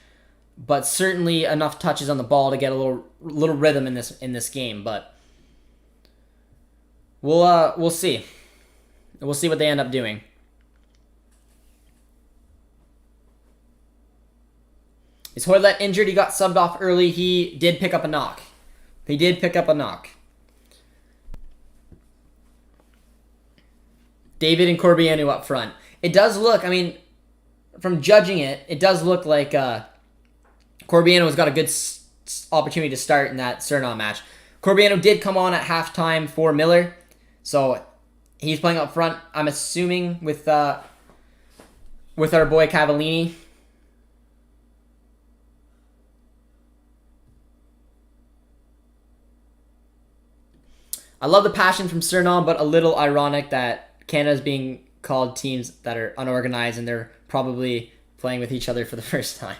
but certainly enough touches on the ball to get a little rhythm in this game. But we'll see. We'll see what they end up doing. Is Hoylett injured? He got subbed off early. He did pick up a knock. David and Corbianu up front. It does look, from judging it, it does look like Corbianu has got a good opportunity to start in that Suriname match. Corbianu did come on at halftime for Miller, so he's playing up front, I'm assuming, with our boy Cavallini. I love the passion from Suriname, but a little ironic that Canada's being called teams that are unorganized and they're probably playing with each other for the first time.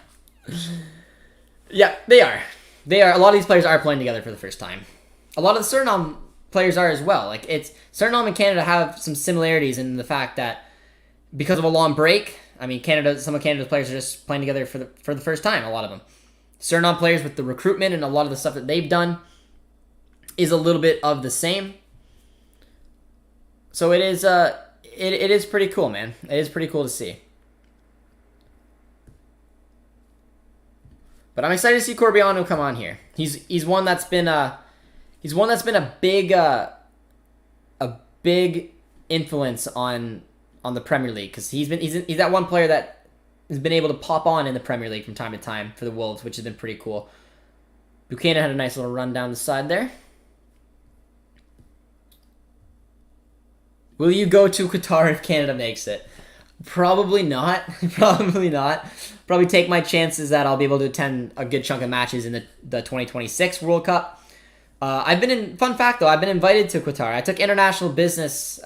Yeah, they are. A lot of these players are playing together for the first time. A lot of the Suriname players are as well. Suriname and Canada have some similarities in the fact that because of a long break, some of Canada's players are just playing together for the first time, a lot of them. Suriname players, with the recruitment and a lot of the stuff that they've done, is a little bit of the same. So it is it is pretty cool, man. It is pretty cool to see. But I'm excited to see Corbiano come on here. He's one that's been a big influence on the Premier League, because he's that one player that has been able to pop on in the Premier League from time to time for the Wolves, which has been pretty cool. Buchanan had a nice little run down the side there. Will you go to Qatar if Canada makes it? Probably not. Probably take my chances that I'll be able to attend a good chunk of matches in the 2026 World Cup. Fun fact though, I've been invited to Qatar. I took international business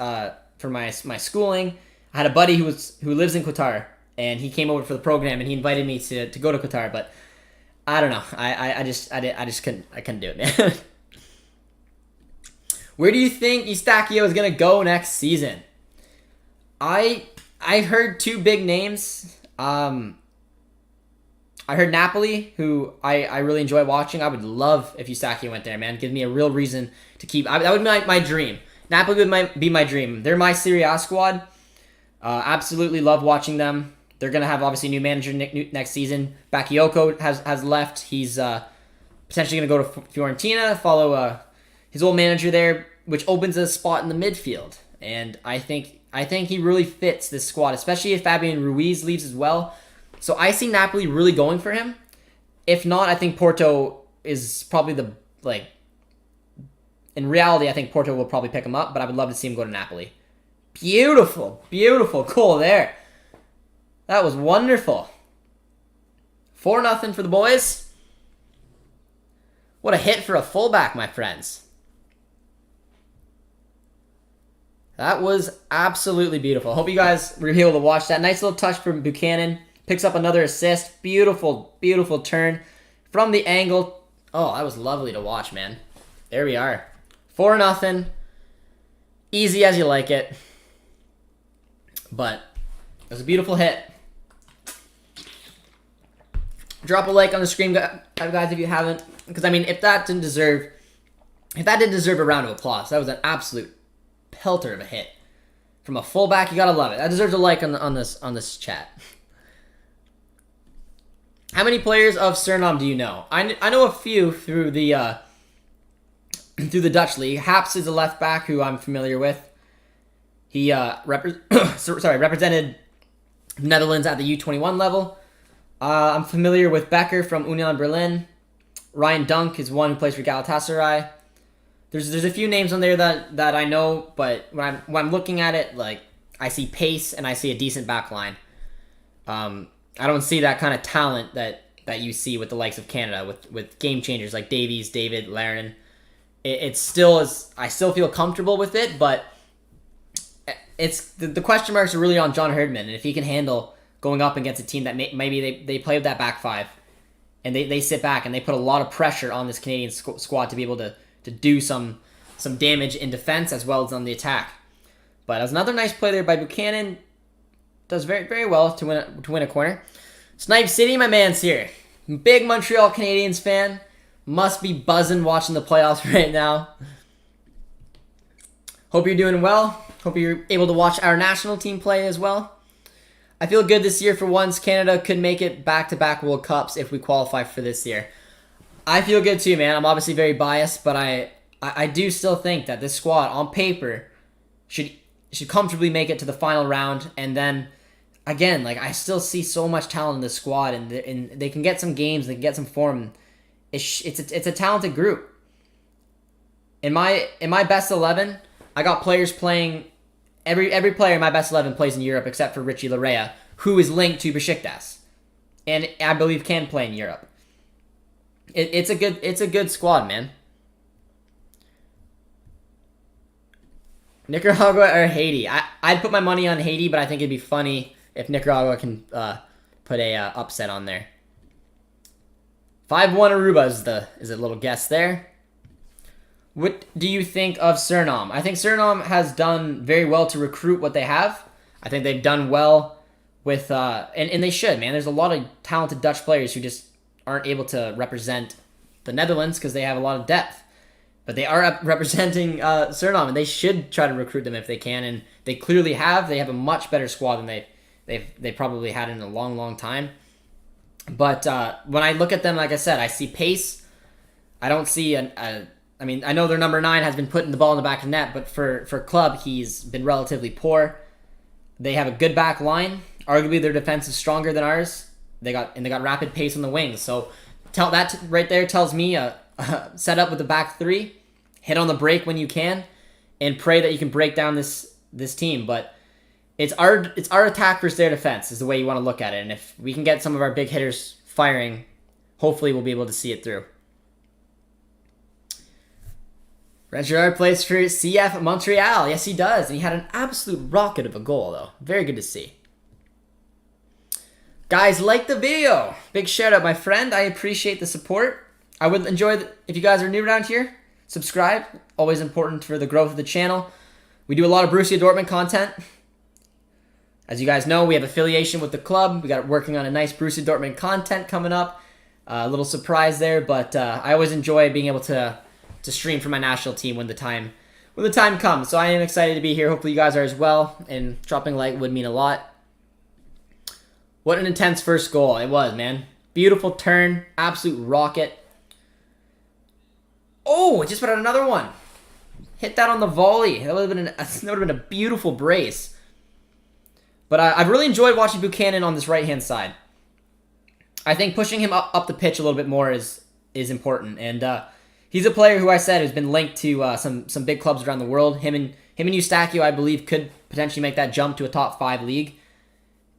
for my schooling. I had a buddy who lives in Qatar, and he came over for the program, and he invited me to go to Qatar, but I don't know. I just couldn't do it, man. Where do you think Eustachio is gonna go next season? I heard two big names. I heard Napoli, who I really enjoy watching. I would love if Eustachio went there, man. Give me a real reason to keep. That would be my dream. Napoli would be my dream. They're my Serie A squad. Absolutely love watching them. They're going to have, obviously, a new manager next season. Bakayoko has left. He's potentially going to go to Fiorentina, follow his old manager there, which opens a spot in the midfield. And I think he really fits this squad, especially if Fabian Ruiz leaves as well. So I see Napoli really going for him. If not, I think Porto is probably in reality, I think Porto will probably pick him up, but I would love to see him go to Napoli. Beautiful, beautiful goal there. That was wonderful. 4-0 for the boys. What a hit for a fullback, my friends. That was absolutely beautiful. Hope you guys were able to watch that. Nice little touch from Buchanan. Picks up another assist. Beautiful, beautiful turn from the angle. Oh, that was lovely to watch, man. There we are. 4-0. Easy as you like it. But it was a beautiful hit. Drop a like on the screen, guys, if you haven't. Because, I mean, if that didn't deserve a round of applause, that was an absolute pelter of a hit. From a fullback, you gotta love it. That deserves a like on this chat. How many players of Suriname do you know? I know a few through the Dutch league. Haps is a left back who I'm familiar with. He represented Netherlands at the U21 level. I'm familiar with Becker from Union Berlin. Ryan Dunk is one who plays for Galatasaray. There's a few names on there that I know, but when I'm looking at it, like, I see pace and I see a decent back line. I don't see that kind of talent that you see with the likes of Canada with game changers like Davies, David, Laren. It still is. I still feel comfortable with it, but it's the question marks are really on John Herdman, and if he can handle going up against a team that maybe they play with that back five, and they sit back and they put a lot of pressure on this Canadian squad to be able to do some damage in defense as well as on the attack. But it was another nice play there by Buchanan. Does very, very well to win a corner. Snipe City, my man's here. Big Montreal Canadiens fan. Must be buzzing watching the playoffs right now. Hope you're doing well. Hope you're able to watch our national team play as well. I feel good this year for once. Canada could make it back-to-back World Cups if we qualify for this year. I feel good too, man. I'm obviously very biased, but I do still think that this squad, on paper, should comfortably make it to the final round. And then, again, like, I still see so much talent in this squad, and they can get some games, they can get some form. It's a talented group. In my best 11, I got players playing. Every player in my best 11 plays in Europe except for Richie Larea, who is linked to Besiktas, and I believe can play in Europe. It's a good squad, man. Nicaragua or Haiti? I'd put my money on Haiti, but I think it'd be funny if Nicaragua can put a upset on there. 5-1 Aruba is a little guess there. What do you think of Suriname? I think Suriname has done very well to recruit what they have. I think they've done well with and they should, man. There's a lot of talented Dutch players who just aren't able to represent the Netherlands because they have a lot of depth. But they are representing Suriname, and they should try to recruit them if they can, and they clearly have. They have a much better squad than they probably had in a long, long time. But when I look at them, like I said, I see pace. I don't see I mean, I know their number 9 has been putting the ball in the back of the net, but for club, he's been relatively poor. They have a good back line. Arguably, their defense is stronger than ours. They got rapid pace on the wings. So that right there tells me set up with the back 3, hit on the break when you can, and pray that you can break down this team. But it's our attack versus their defense is the way you want to look at it. And if we can get some of our big hitters firing, hopefully we'll be able to see it through. Gerard plays for CF Montreal. Yes, he does. And he had an absolute rocket of a goal, though. Very good to see. Guys, like the video. Big shout out, my friend. I appreciate the support. I would enjoy if you guys are new around here, subscribe. Always important for the growth of the channel. We do a lot of Borussia Dortmund content. As you guys know, we have affiliation with the club. We got working on a nice Borussia Dortmund content coming up. A little surprise there, but I always enjoy being able to stream for my national team when the time comes. So I am excited to be here. Hopefully you guys are as well. And dropping a like would mean a lot. What an intense first goal it was, man. Beautiful turn, absolute rocket. Oh, it just put out another one. Hit that on the volley. That would have been a beautiful brace. But I've really enjoyed watching Buchanan on this right-hand side. I think pushing him up the pitch a little bit more is important. And he's a player who I said has been linked to some big clubs around the world. Him and Eustachio, I believe, could potentially make that jump to a top 5 league.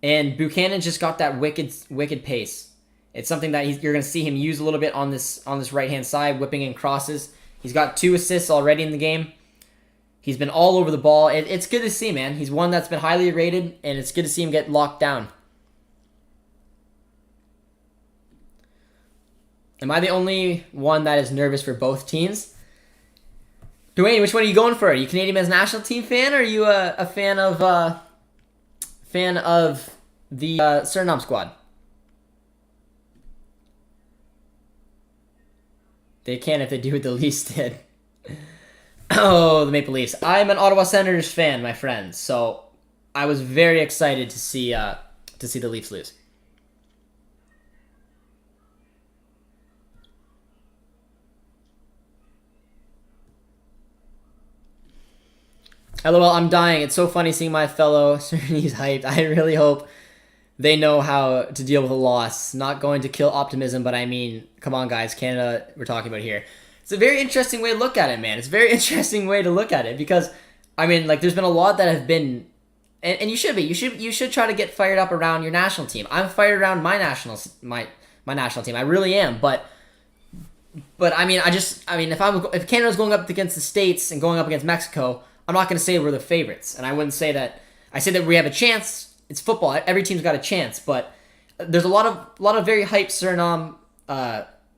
And Buchanan just got that wicked pace. It's something that you're going to see him use a little bit on this right-hand side, whipping in crosses. He's got 2 assists already in the game. He's been all over the ball. It's good to see, man. He's one that's been highly rated, and it's good to see him get locked down. Am I the only one that is nervous for both teams? Dwayne, which one are you going for? Are you a Canadian men's national team fan, or are you a fan of the Suriname squad? They can if they do what the Leafs did. Oh, the Maple Leafs. I'm an Ottawa Senators fan, my friends. So I was very excited to see the Leafs lose. LOL, I'm dying. It's so funny seeing my fellow Surinese hyped. I really hope they know how to deal with a loss. Not going to kill optimism, but I mean, come on, guys. Canada, we're talking about here. It's a very interesting way to look at it, man. It's a very interesting way to look at it because, I mean, like, there's been a lot that have been, and you should be. You should try to get fired up around your national team. I'm fired around my national team. I really am, but I mean, if Canada's going up against the States and going up against Mexico, I'm not going to say we're the favorites, and I wouldn't say that. I say that we have a chance. It's football. Every team's got a chance, but there's a lot of very hyped Suriname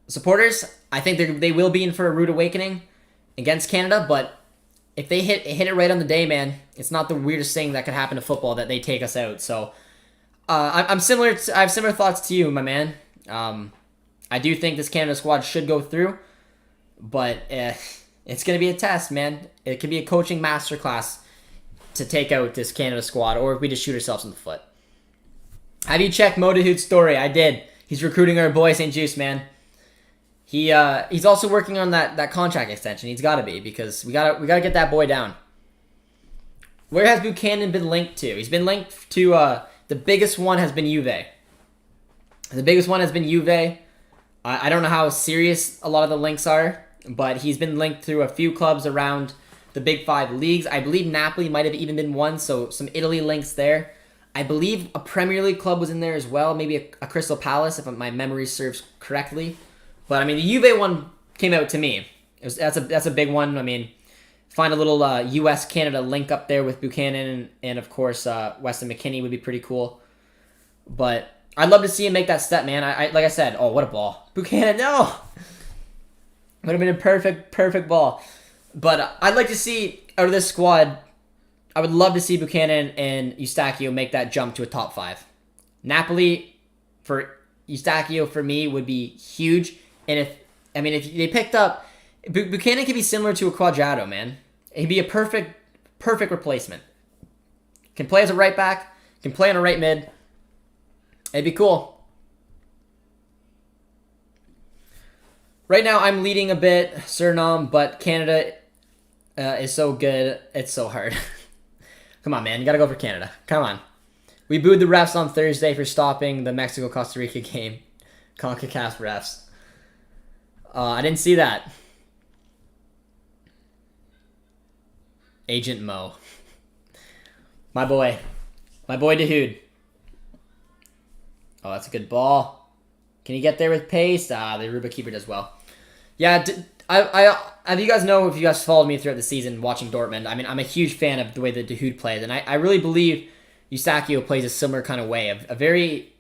supporters. I think they will be in for a rude awakening against Canada, but if they hit it right on the day, man, it's not the weirdest thing that could happen to football that they take us out. So I have similar thoughts to you, my man. I do think this Canada squad should go through, but it's going to be a test, man. It could be a coaching masterclass to take out this Canada squad, or if we just shoot ourselves in the foot. Have you checked Modahood's story? I did. He's recruiting our boy St. Juice, man. He's also working on that contract extension. He's got to be, because we gotta get that boy down. Where has Buchanan been linked to? He's been linked to the biggest one has been Juve. The biggest one has been Juve. I don't know how serious a lot of the links are, but he's been linked through a few clubs around the Big 5 leagues. I believe Napoli might have even been one, so some Italy links there. I believe a Premier League club was in there as well, maybe a Crystal Palace, if my memory serves correctly. But, I mean, the Juve one came out to me. That's a big one. I mean, find a little U.S.-Canada link up there with Buchanan and of course, Weston McKennie would be pretty cool. But I'd love to see him make that step, man. Like I said, oh, what a ball. Buchanan, no! Would have been a perfect ball. But I'd like to see, out of this squad, I would love to see Buchanan and Eustachio make that jump to a top 5. Napoli for Eustachio, for me, would be huge. And if they picked up, Buchanan could be similar to a Quadrado, man. He'd be a perfect replacement. Can play as a right back, can play on a right mid. It'd be cool. Right now, I'm leading a bit, Suriname, but Canada is so good. It's so hard. Come on, man. You got to go for Canada. Come on. We booed the refs on Thursday for stopping the Mexico-Costa Rica game. CONCACAF refs. I didn't see that. Agent Mo. My boy. My boy Dahoud. Oh, that's a good ball. Can he get there with pace? The Aruba keeper does well. Yeah, If you guys know, if you guys followed me throughout the season watching Dortmund, I mean, I'm a huge fan of the way that Dahoud plays, and I really believe Eustáquio plays a similar kind of way. A very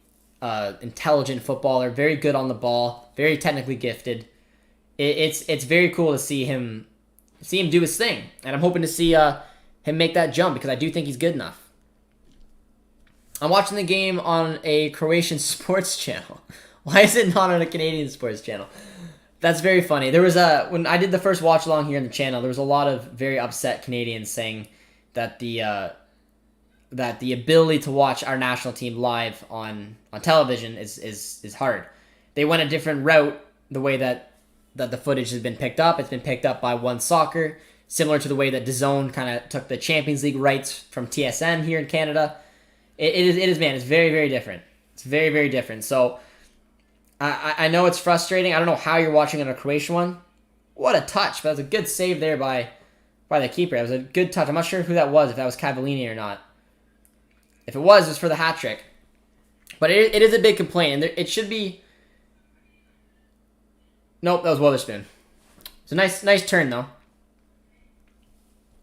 intelligent footballer, very good on the ball, very technically gifted. It's very cool to see him do his thing, and I'm hoping to see him make that jump because I do think he's good enough. I'm watching the game on a Croatian sports channel. Why is it not on a Canadian sports channel? That's very funny. There was when I did the first watch along here in the channel, there was a lot of very upset Canadians saying that the ability to watch our national team live on television is hard. They went a different route. The way that the footage has been picked up, it's been picked up by One Soccer, similar to the way that DAZN kind of took the Champions League rights from TSN here in Canada. It is, man. It's very, very different. It's very, very different. So I know it's frustrating. I don't know how you're watching on a Croatian one. What a touch! But that was a good save there by the keeper. It was a good touch. I'm not sure who that was, if that was Cavallini or not. If it was for the hat trick. But it is a big complaint, and it should be. Nope, that was Witherspoon. It's a nice turn though.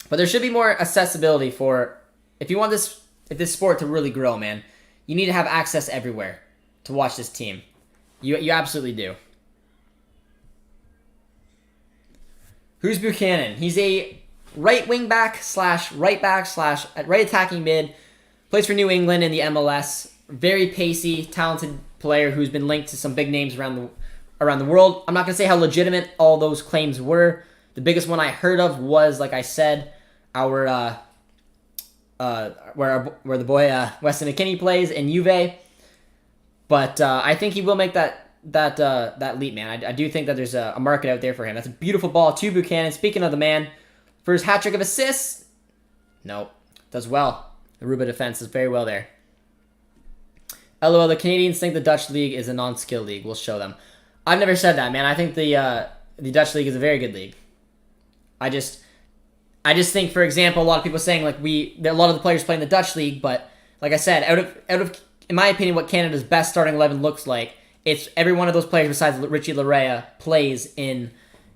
But there should be more accessibility for if this sport to really grow, man. You need to have access everywhere to watch this team. You absolutely do. Who's Buchanan? He's a right wing back / right back / right attacking mid. Plays for New England in the MLS. Very pacey, talented player who's been linked to some big names around the world. I'm not going to say how legitimate all those claims were. The biggest one I heard of was, like I said, where the boy Weston McKennie plays in Juve. But I think he will make that leap, man. I do think that there's a market out there for him. That's a beautiful ball to Buchanan. Speaking of the man, for his hat trick of assists, nope, does well. The Aruba defense does very well there. LOL, the Canadians think the Dutch league is a non-skill league. We'll show them. I've never said that, man. I think the Dutch league is a very good league. I just think, for example, a lot of people saying like a lot of the players play in the Dutch league, but like I said, out of in my opinion, what Canada's best starting 11 looks like, it's every one of those players besides Richie Larea plays in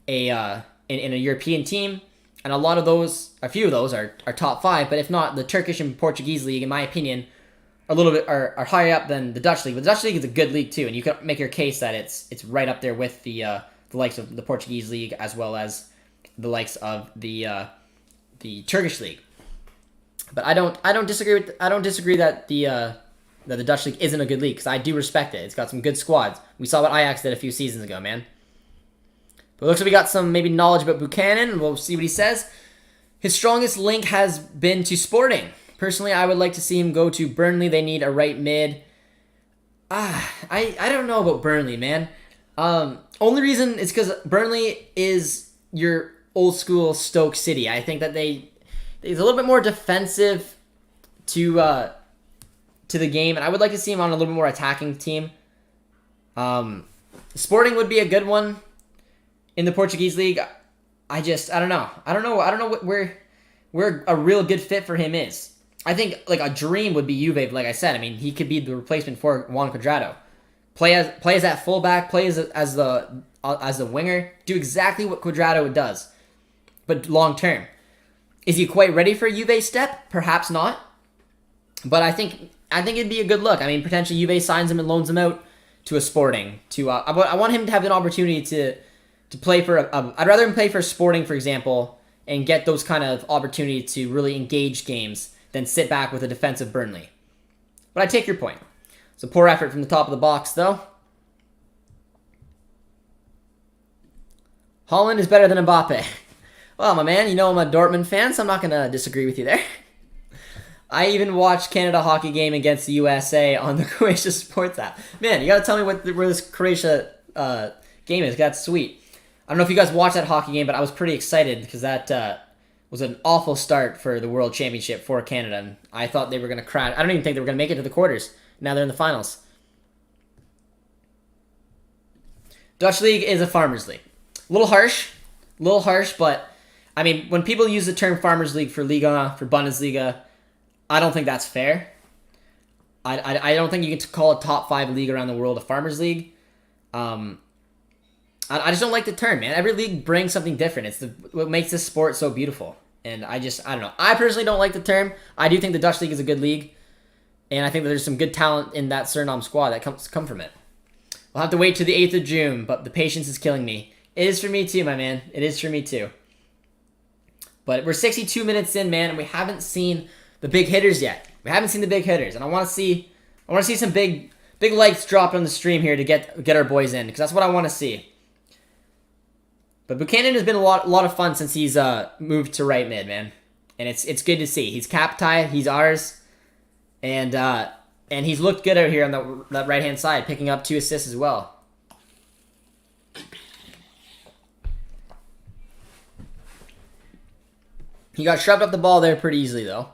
a European team, and a few of those are top 5, but if not, the Turkish and Portuguese league, in my opinion, are higher up than the Dutch league. But the Dutch league is a good league too, and you can make your case that it's right up there with the likes of the Portuguese league as well as the likes of the Turkish league. But I don't disagree that the Dutch league isn't a good league, because I do respect it. It's got some good squads. We saw what Ajax did a few seasons ago, man. But it looks like we got some maybe knowledge about Buchanan, and we'll see what he says. His strongest link has been to Sporting. Personally, I would like to see him go to Burnley. They need a right mid. I don't know about Burnley, man. Only reason is because Burnley is your old school Stoke City. I think that they's a little bit more defensive to the game, and I would like to see him on a little bit more attacking team. Sporting would be a good one in the Portuguese league. I don't know where a real good fit for him is. I think like a dream would be Juve. Like I said, I mean, he could be the replacement for Juan Cuadrado. Play as that fullback, play as the winger, do exactly what Cuadrado does, but long term. Is he quite ready for a Juve step? Perhaps not. But I think it'd be a good look. I mean, potentially Juve signs him and loans him out to a Sporting. I want him to have an opportunity to play for I'd rather him play for Sporting, for example, and get those kind of opportunity to really engage games than sit back with a defensive Burnley. But I take your point. It's a poor effort from the top of the box, though. Holland is better than Mbappe. Well, my man, you know I'm a Dortmund fan, so I'm not going to disagree with you there. I even watched Canada hockey game against the USA on the Croatia Sports app. Man, you got to tell me where this Croatia game is. That's sweet. I don't know if you guys watched that hockey game, but I was pretty excited because that was an awful start for the World Championship for Canada. And I thought they were going to crash. I don't even think they were going to make it to the quarters. Now they're in the finals. Dutch League is a farmers league. A little harsh, but I mean, when people use the term farmers league for Liga, for Bundesliga, I don't think that's fair. I don't think you can call a top 5 league around the world a farmers league. I just don't like the term, man. Every league brings something different. It's what makes this sport so beautiful. And I don't know. I personally don't like the term. I do think the Dutch league is a good league. And I think that there's some good talent in that Suriname squad that come from it. We'll have to wait to the 8th of June, but the patience is killing me. It is for me too, my man. It is for me too. But we're 62 minutes in, man, and we haven't seen the big hitters yet. We haven't seen the big hitters, and I want to see some big lights drop on the stream here to get our boys in, because that's what I want to see. But Buchanan has been a lot of fun since he's moved to right mid, man, and it's good to see. He's cap tied, he's ours, and he's looked good out here on that right hand side, picking up 2 assists as well. He got shoved up the ball there pretty easily, though.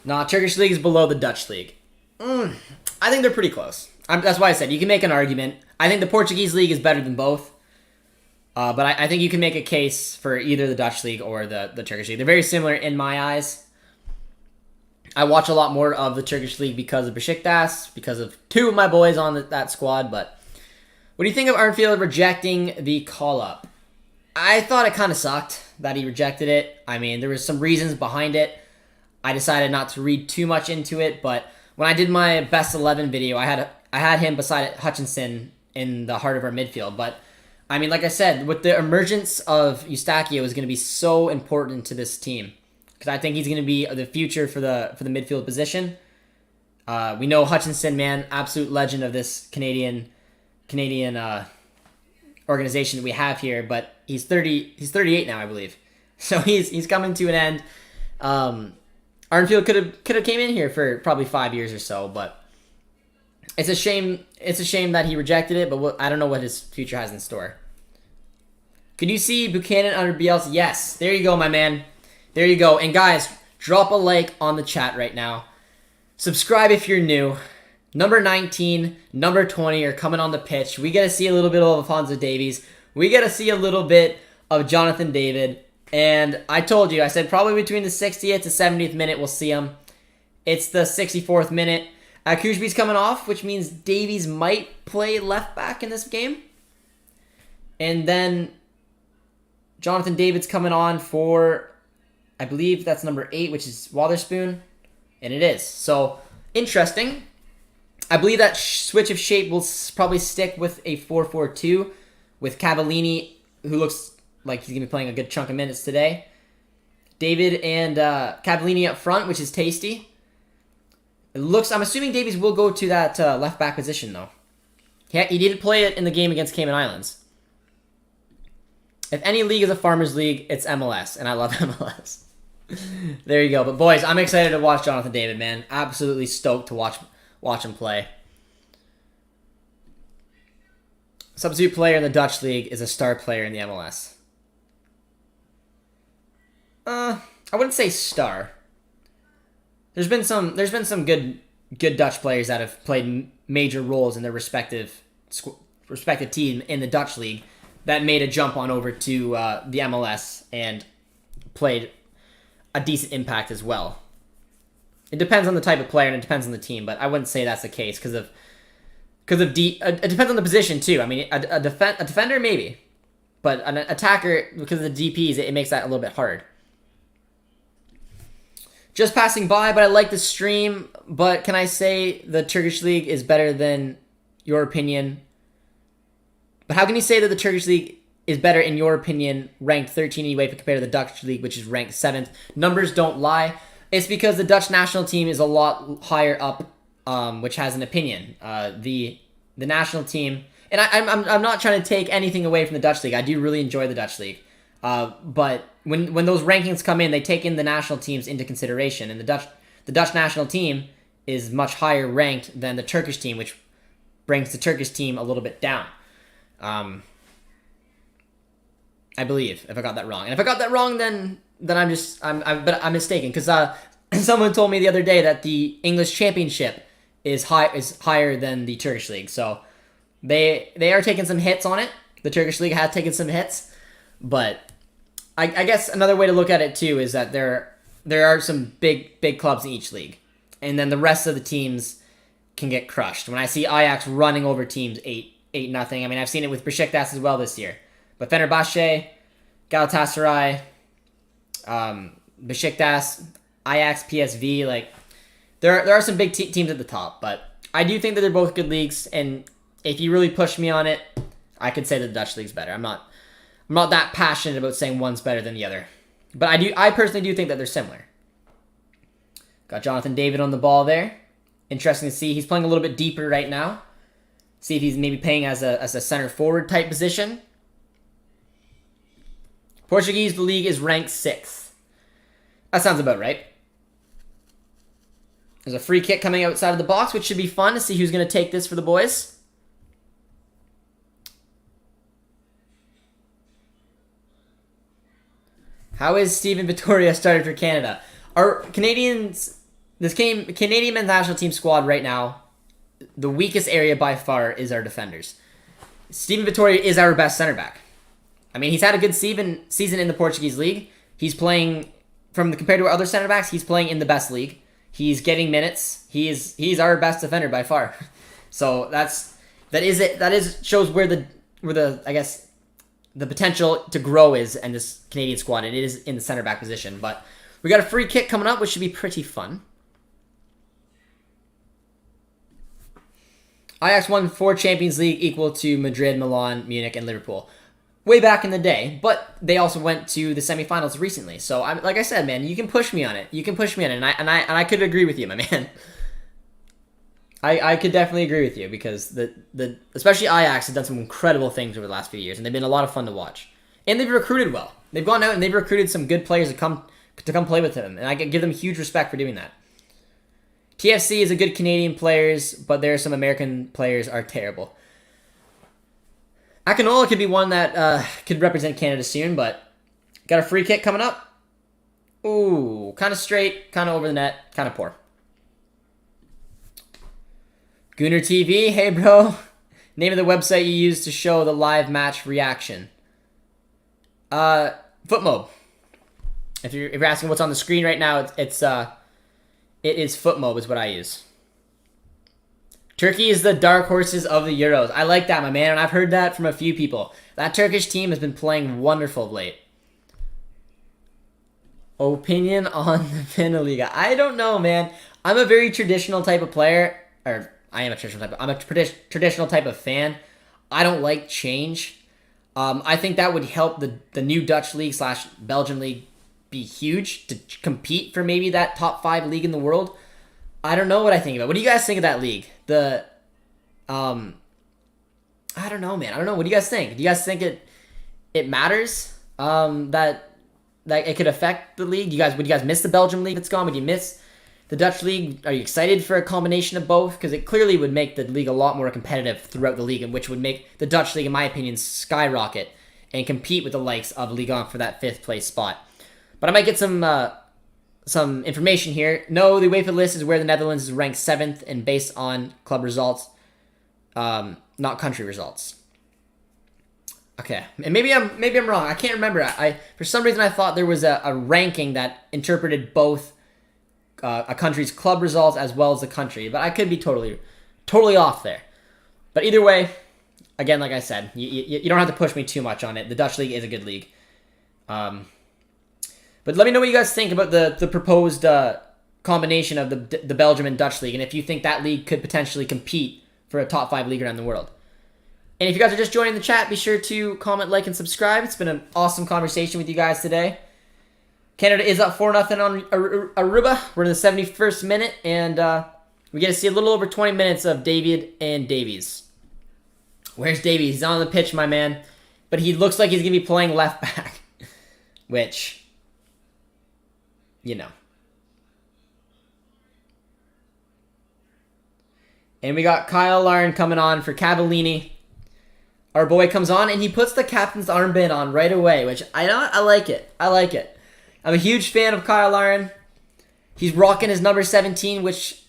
Nah, Turkish league is below the Dutch league. I think they're pretty close. That's why I said you can make an argument. I think the Portuguese league is better than both. But I think you can make a case for either the Dutch league or the Turkish league. They're very similar in my eyes. I watch a lot more of the Turkish league because of Besiktas, because of 2 of my boys on that squad, but what do you think of Arnfield rejecting the call-up? I thought it kind of sucked that he rejected it. I mean, there was some reasons behind it. I decided not to read too much into it, but when I did my best 11 video, I had him beside Hutchinson in the heart of our midfield. But I mean, like I said, with the emergence of Eustachio is going to be so important to this team, because I think he's going to be the future for the midfield position. We know Hutchinson, man, absolute legend of this Canadian organization that we have here, but he's 38 now, I believe. So he's coming to an end. Arnfield could have came in here for probably 5 years or so, but it's a shame. It's a shame that he rejected it, but I don't know what his future has in store. Could you see Buchanan under Bielsa? Yes. There you go, my man. There you go. And guys, drop a like on the chat right now. Subscribe if you're new. Number 19, number 20 are coming on the pitch. We get to see a little bit of Alphonso Davies. We get to see a little bit of Jonathan David. And I told you, I said probably between the 60th to 70th minute we'll see him. It's the 64th minute. Kujbi's coming off, which means Davies might play left back in this game. And then Jonathan David's coming on for, I believe that's number 8, which is Witherspoon. And it is. So, interesting. I believe that switch of shape will probably stick with a 4-4-2 with Cavallini, who looks like he's going to be playing a good chunk of minutes today. David and Cavallini up front, which is tasty. I'm assuming Davies will go to that left back position, though. He didn't play it in the game against Cayman Islands. If any league is a farmers league, it's MLS, and I love MLS. There you go. But boys, I'm excited to watch Jonathan David, man. Absolutely stoked to watch him play. Substitute player in the Dutch league is a star player in the MLS. I wouldn't say star. There's been some good Dutch players that have played major roles in their respective team in the Dutch league that made a jump on over to the MLS and played a decent impact as well. It depends on the type of player and it depends on the team, but I wouldn't say that's the case because it depends on the position too. I mean, a defender maybe, but an attacker, because of the DPs, it makes that a little bit hard. Just passing by, but I like the stream. But can I say the Turkish league is better than your opinion? But how can you say that the Turkish league is better in your opinion, ranked 13 in UEFA compared to the Dutch league, which is ranked 7th? Numbers don't lie. It's because the Dutch national team is a lot higher up, which has an opinion. The national team, and I'm not trying to take anything away from the Dutch league. I do really enjoy the Dutch league. But when those rankings come in, they take in the national teams into consideration, and the Dutch national team is much higher ranked than the Turkish team, which brings the Turkish team a little bit down. I believe, if I got that wrong, and if I got that wrong, then I'm mistaken, because someone told me the other day that the English Championship is higher than the Turkish league, so they are taking some hits on it. The Turkish league has taken some hits, but I guess another way to look at it too is that there are some big clubs in each league, and then the rest of the teams can get crushed. When I see Ajax running over teams 8-0. I mean, I've seen it with Besiktas as well this year. But Fenerbahce, Galatasaray, Besiktas, Ajax, PSV, like there are some big teams at the top. But I do think that they're both good leagues, and if you really push me on it, I could say that the Dutch league's better. I'm not that passionate about saying one's better than the other. But I personally do think that they're similar. Got Jonathan David on the ball there. Interesting to see. He's playing a little bit deeper right now. See if he's maybe playing as a center forward type position. Portuguese, the league is ranked 6th. That sounds about right. There's a free kick coming outside of the box, which should be fun to see who's going to take this for the boys. How is Steven Vittoria started for Canada? Our Canadians, Canadian men's national team squad right now, the weakest area by far is our defenders. Steven Vittoria is our best center back. I mean, he's had a good season in the Portuguese league. He's playing, compared to our other center backs, he's playing in the best league. He's getting minutes. He's our best defender by far. So that shows where the I guess the potential to grow is in this Canadian squad. It is in the center back position, but we got a free kick coming up, which should be pretty fun. Ajax won 4 Champions League, equal to Madrid, Milan, Munich, and Liverpool. Way back in the day, but they also went to the semifinals recently. So, like I said, man, you can push me on it. And I could agree with you, my man. I could definitely agree with you because especially Ajax has done some incredible things over the last few years, and they've been a lot of fun to watch. And they've recruited well. They've gone out and they've recruited some good players to come play with them, and I give them huge respect for doing that. TFC is a good Canadian players, but there are some American players are terrible. Akinola could be one that could represent Canada soon, but got a free kick coming up. Ooh, kind of straight, kind of over the net, kind of poor. Gooner TV, hey bro. Name of the website you use to show the live match reaction. Footmob. If you're asking what's on the screen right now, it is Footmob is what I use. Turkey is the dark horses of the Euros. I like that, my man, and I've heard that from a few people. That Turkish team has been playing wonderful of late. Opinion on the Penaliga. I don't know, man. I'm a very traditional type of player, or I'm a traditional type of fan. I don't like change. I think that would help the new Dutch league / Belgian league be huge to compete for maybe that top 5 league in the world. I don't know what I think about. What do you guys think of that league? I don't know, man. I don't know. What do you guys think? Do you guys think it matters? That it could affect the league? Would you guys miss the Belgium league that's gone? Would you miss the Dutch league? Are you excited for a combination of both? Because it clearly would make the league a lot more competitive throughout the league, and which would make the Dutch league, in my opinion, skyrocket and compete with the likes of Ligue 1 for that 5th place spot. But I might get some information here. No, the UEFA list is where the Netherlands is ranked 7th and based on club results, not country results. Okay, and maybe I'm wrong. I can't remember. For some reason I thought there was a ranking that interpreted both a country's club results as well as the country, but I could be totally off there. But either way, again, like I said, you don't have to push me too much on it. The Dutch league is a good league. But let me know what you guys think about the proposed combination of the Belgium and Dutch league, and if you think that league could potentially compete for a top 5 league around the world. And if you guys are just joining the chat, be sure to comment, like, and subscribe. It's been an awesome conversation with you guys today. Canada is up 4-0 on Aruba. We're in the 71st minute, and we get to see a little over 20 minutes of David and Davies. Where's Davies? He's on the pitch, my man. But he looks like he's going to be playing left back, which, you know. And we got Kyle Larn coming on for Cavallini. Our boy comes on, and he puts the captain's armband on right away, which I like it. I like it. I'm a huge fan of Kyle Larn. He's rocking his number 17, which,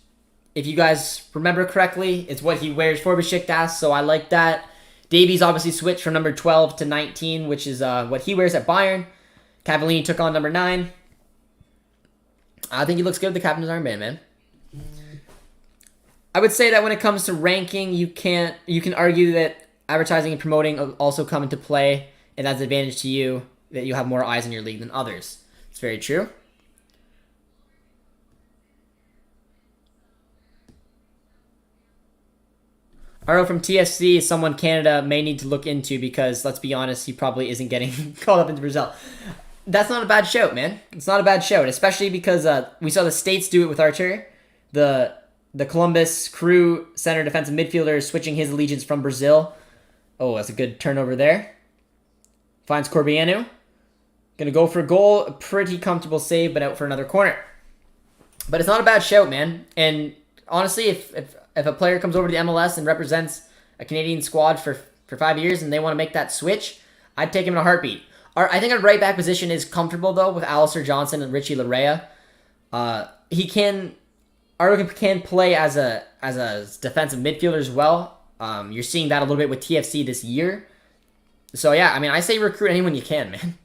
if you guys remember correctly, is what he wears for Besiktas, so I like that. Davies obviously switched from number 12 to 19, which is what he wears at Bayern. Cavallini took on number 9. I think he looks good with the captain's armband, man. I would say that when it comes to ranking, you can argue that advertising and promoting also come into play, and that's an advantage to you that you have more eyes in your league than others. It's very true. Arrow from TFC is someone Canada may need to look into because, let's be honest, he probably isn't getting called up into Brazil. That's not a bad shout, man. It's not a bad shout, especially because we saw the States do it with Archer. The Columbus Crew center defensive midfielder is switching his allegiance from Brazil. Oh, that's a good turnover there. Finds Corbianu. Gonna go for a goal. A pretty comfortable save, but out for another corner. But it's not a bad shout, man. And honestly, if a player comes over to the MLS and represents a Canadian squad for 5 years and they want to make that switch, I'd take him in a heartbeat. I think our right back position is comfortable, though, with Alistair Johnson and Richie Larea. Arrow can play as a defensive midfielder as well. You're seeing that a little bit with TFC this year. So, yeah, I mean, I say recruit anyone you can, man.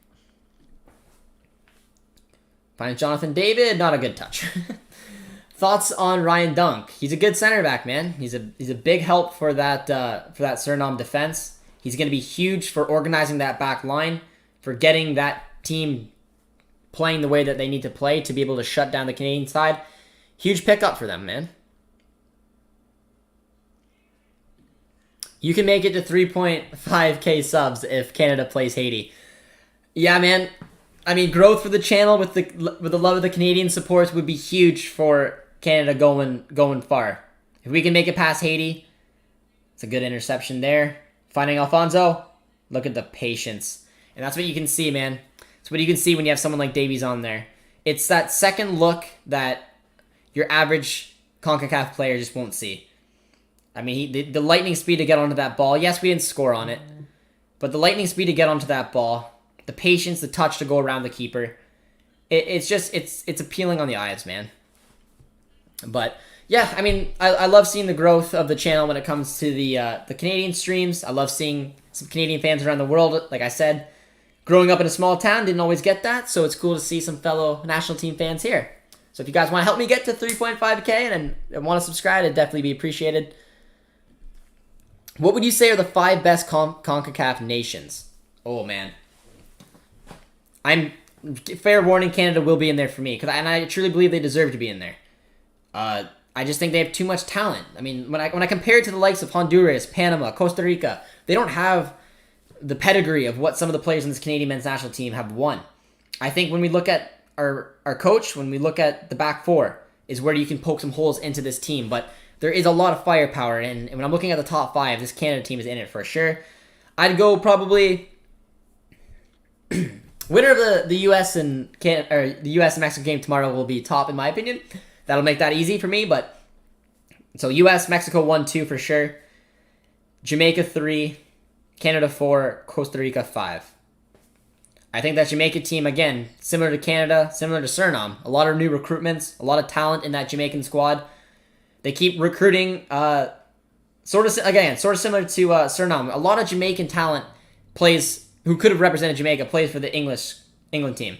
Finds Jonathan David, not a good touch. Thoughts on Ryan Dunk? He's a good center back, man. He's a big help for that Suriname defense. He's going to be huge for organizing that back line, for getting that team playing the way that they need to play to be able to shut down the Canadian side. Huge pickup for them, man. You can make it to 3.5k subs if Canada plays Haiti. Yeah, man. I mean, growth for the channel with the love of the Canadian supports would be huge for Canada going far. If we can make it past Haiti, it's a good interception there. Finding Alfonso, look at the patience. And that's what you can see, man. It's what you can see when you have someone like Davies on there. It's that second look that your average CONCACAF player just won't see. I mean, the lightning speed to get onto that ball. Yes, we didn't score on it. But the lightning speed to get onto that ball, the patience, the touch to go around the keeper. It's appealing on the eyes, man. But yeah, I mean, I love seeing the growth of the channel when it comes to the Canadian streams. I love seeing some Canadian fans around the world. Like I said, growing up in a small town, didn't always get that, so it's cool to see some fellow national team fans here. So if you guys want to help me get to 3.5k and want to subscribe, it'd definitely be appreciated. What would you say are the 5 best CONCACAF nations? Oh, man. Fair warning, Canada will be in there for me, and I truly believe they deserve to be in there. I just think they have too much talent. I mean, when I compare it to the likes of Honduras, Panama, Costa Rica, they don't have the pedigree of what some of the players in this Canadian men's national team have won. I think when we look at our coach, when we look at the back four, is where you can poke some holes into this team. But there is a lot of firepower, and when I'm looking at the top 5, this Canada team is in it for sure. I'd go probably winner of the U.S. and the U.S. and Mexico game tomorrow will be top in my opinion. That'll make that easy for me, but so U.S., Mexico 1-2 for sure. Jamaica 3, Canada 4, Costa Rica 5. I think that Jamaica team, again, similar to Canada, similar to Suriname. A lot of new recruitments, a lot of talent in that Jamaican squad. They keep recruiting, sort of similar to Suriname. A lot of Jamaican talent who could have represented Jamaica, plays for the England team.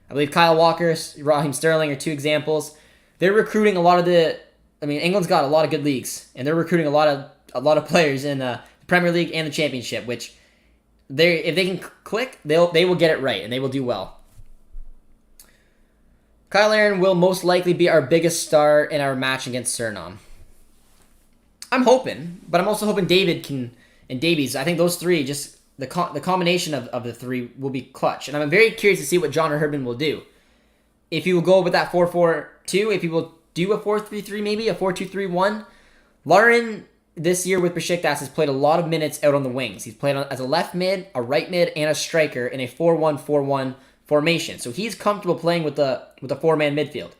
I believe Kyle Walker, Raheem Sterling are 2 examples. They're recruiting a lot of England's got a lot of good leagues, and they're recruiting a lot of players in the Premier League and the Championship, which if they can click, they will get it right, and they will do well. Kyle Aaron will most likely be our biggest star in our match against Suriname. I'm hoping, but I'm also hoping David and Davies. I think those 3, just the combination of the 3 will be clutch, and I'm very curious to see what John Herdman will do. If he will go with that 4-4-2, if he will do a 4-3-3, maybe a 4-2-3-1. Lauren this year with Besiktas has played a lot of minutes out on the wings. He's played as a left mid, a right mid, and a striker in a 4-1-4-1 formation. So he's comfortable playing with a 4-man midfield.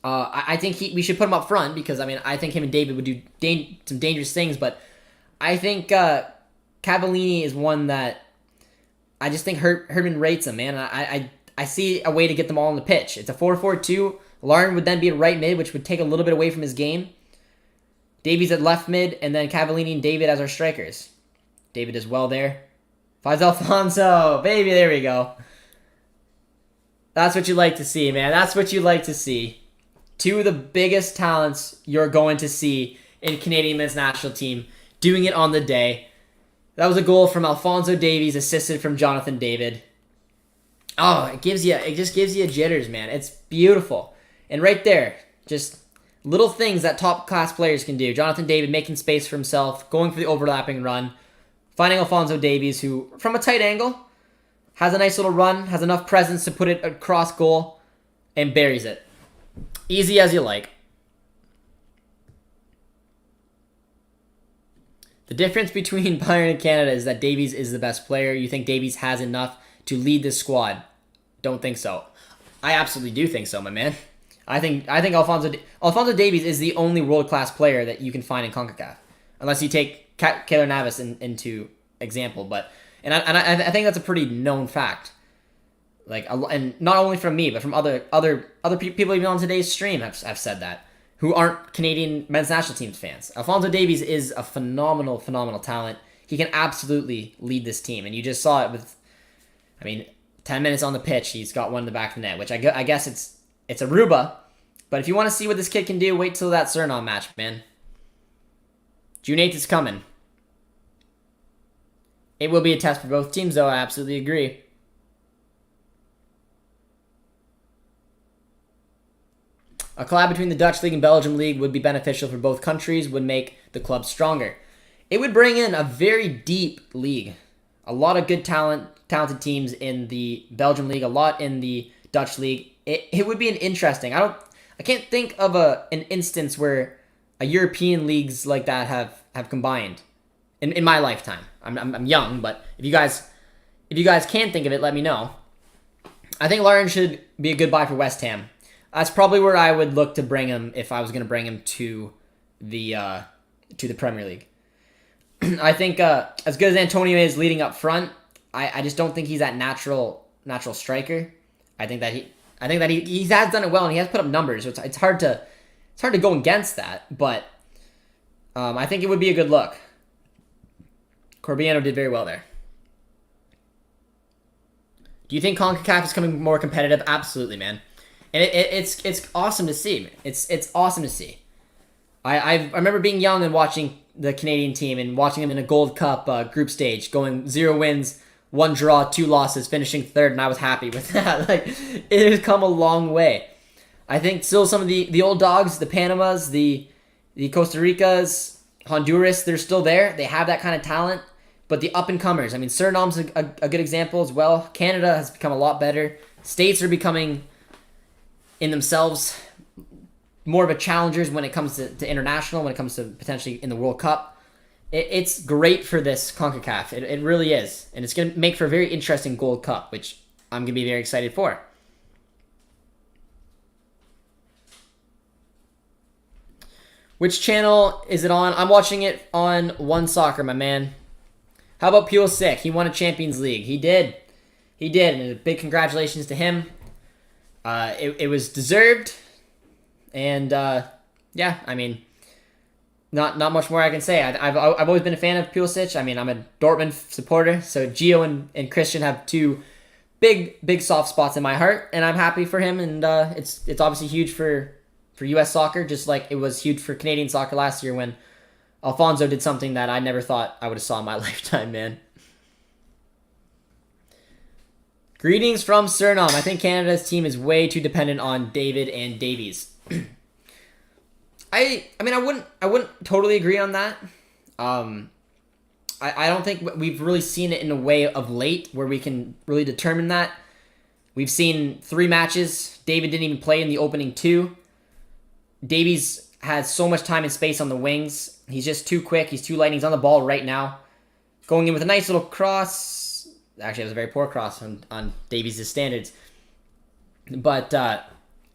I think we should put him up front because I think him and David would do some dangerous things. But I think Cavallini is one that I just think Herdman rates him, man. I see a way to get them all on the pitch. It's a 4-4-2. Lauren would then be a right mid, which would take a little bit away from his game. Davies at left mid, and then Cavallini and David as our strikers. David is well there. Finds Alfonso. Baby, there we go. That's what you like to see, man. That's what you like to see. Two of the biggest talents you're going to see in Canadian men's national team doing it on the day. That was a goal from Alphonso Davies, assisted from Jonathan David. Oh, it just gives you jitters, man. It's beautiful. And right there, just little things that top-class players can do. Jonathan David making space for himself, going for the overlapping run, finding Alphonso Davies, who, from a tight angle, has a nice little run, has enough presence to put it across goal, and buries it. Easy as you like. The difference between Bayern and Canada is that Davies is the best player. You think Davies has enough to lead this squad? Don't think so. I absolutely do think so, my man. I think Alphonso Davies is the only world-class player that you can find in CONCACAF, unless you take Keylor Navas into example. But I think that's a pretty known fact. Like, and not only from me, but from other people even on today's stream have said that, who aren't Canadian men's national team fans. Alphonso Davies is a phenomenal talent. He can absolutely lead this team, and you just saw it with, 10 minutes on the pitch, he's got one in the back of the net, which I guess it's Aruba. But if you want to see what this kid can do, wait till that Suriname match, man. June 8th is coming. It will be a test for both teams, though. I absolutely agree. A collab between the Dutch League and Belgium League would be beneficial for both countries, would make the clubs stronger. It would bring in a very deep league. A lot of good talented teams in the Belgium League, a lot in the Dutch League. It would be an interesting. I can't think of an instance where a European leagues like that have combined in my lifetime. I'm young, but if you guys can think of it, let me know. I think Lauren should be a good buy for West Ham. That's probably where I would look to bring him if I was going to bring him to the Premier League. I think as good as Antonio is leading up front, I just don't think he's that natural striker. I think that he has done it well, and he has put up numbers. So it's hard to go against that, but I think it would be a good look. Corbiano did very well there. Do you think CONCACAF is becoming more competitive? Absolutely, man. And it's awesome to see. It's awesome to see. I remember being young and watching the Canadian team and watching them in a Gold Cup group stage, going 0 wins, 1 draw, 2 losses, finishing 3rd, and I was happy with that. Like, it has come a long way. I think still some of the old dogs, the Panamas, the Costa Ricas, Honduras, they're still there. They have that kind of talent. But the up-and-comers, Suriname's a good example as well. Canada has become a lot better. States are becoming, in themselves, more of a challengers when it comes to international, when it comes to potentially in the World Cup. It's great for this CONCACAF. It really is. And it's going to make for a very interesting Gold Cup, which I'm going to be very excited for. Which channel is it on? I'm watching it on One Soccer, my man. How about Pulisic? He won a Champions League. He did. And a big congratulations to him. It was deserved. And, not much more I can say. I've always been a fan of Pulisic. I'm a Dortmund supporter, so Gio and Christian have 2 big soft spots in my heart, and I'm happy for him. And it's obviously huge for U.S. soccer, just like it was huge for Canadian soccer last year when Alphonso did something that I never thought I would have saw in my lifetime, man. Greetings from Suriname. I think Canada's team is way too dependent on David and Davies. I wouldn't totally agree on that. I don't think we've really seen it in a way of late where we can really determine that. We've seen 3 matches. David didn't even play in the opening 2. Davies has so much time and space on the wings. He's just too quick. He's too light. He's on the ball right now. Going in with a nice little cross. Actually, it was a very poor cross on Davies' standards. But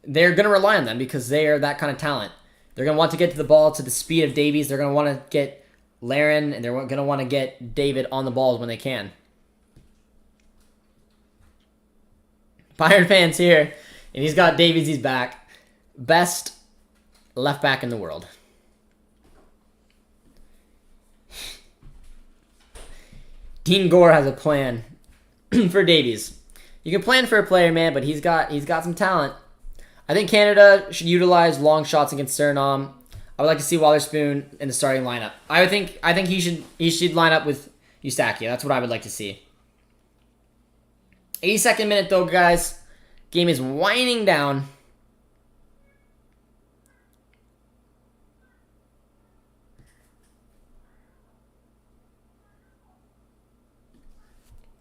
they're going to rely on them because they are that kind of talent. They're going to want to get to the ball to the speed of Davies. They're going to want to get Laren, and they're going to want to get David on the balls when they can. Bayern fans here, and he's got Davies. He's back. Best left back in the world. Dean Gore has a plan for Davies. You can plan for a player, man, but he's got some talent. I think Canada should utilize long shots against Suriname. I would like to see Witherspoon in the starting lineup. I think he should line up with Eustaquio. That's what I would like to see. 82nd minute though, guys. Game is winding down.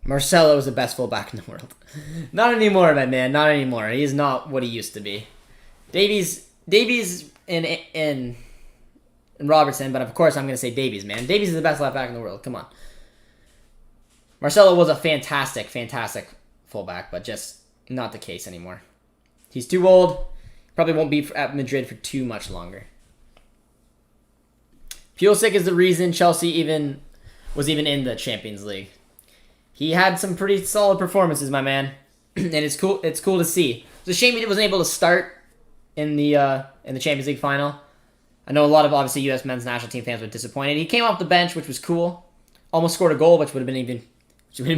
Marcelo is the best fullback in the world. Not anymore, my man. Not anymore. He is not what he used to be. Davies and Robertson, but of course I'm going to say Davies, man. Davies is the best left back in the world. Come on. Marcelo was a fantastic fullback, but just not the case anymore. He's too old. Probably won't be at Madrid for too much longer. Pulisic is the reason Chelsea was even in the Champions League. He had some pretty solid performances, my man, and it's cool. It's cool to see. It's a shame he wasn't able to start in the Champions League final. I know a lot of obviously U.S. men's national team fans were disappointed. He came off the bench, which was cool. Almost scored a goal, which would have been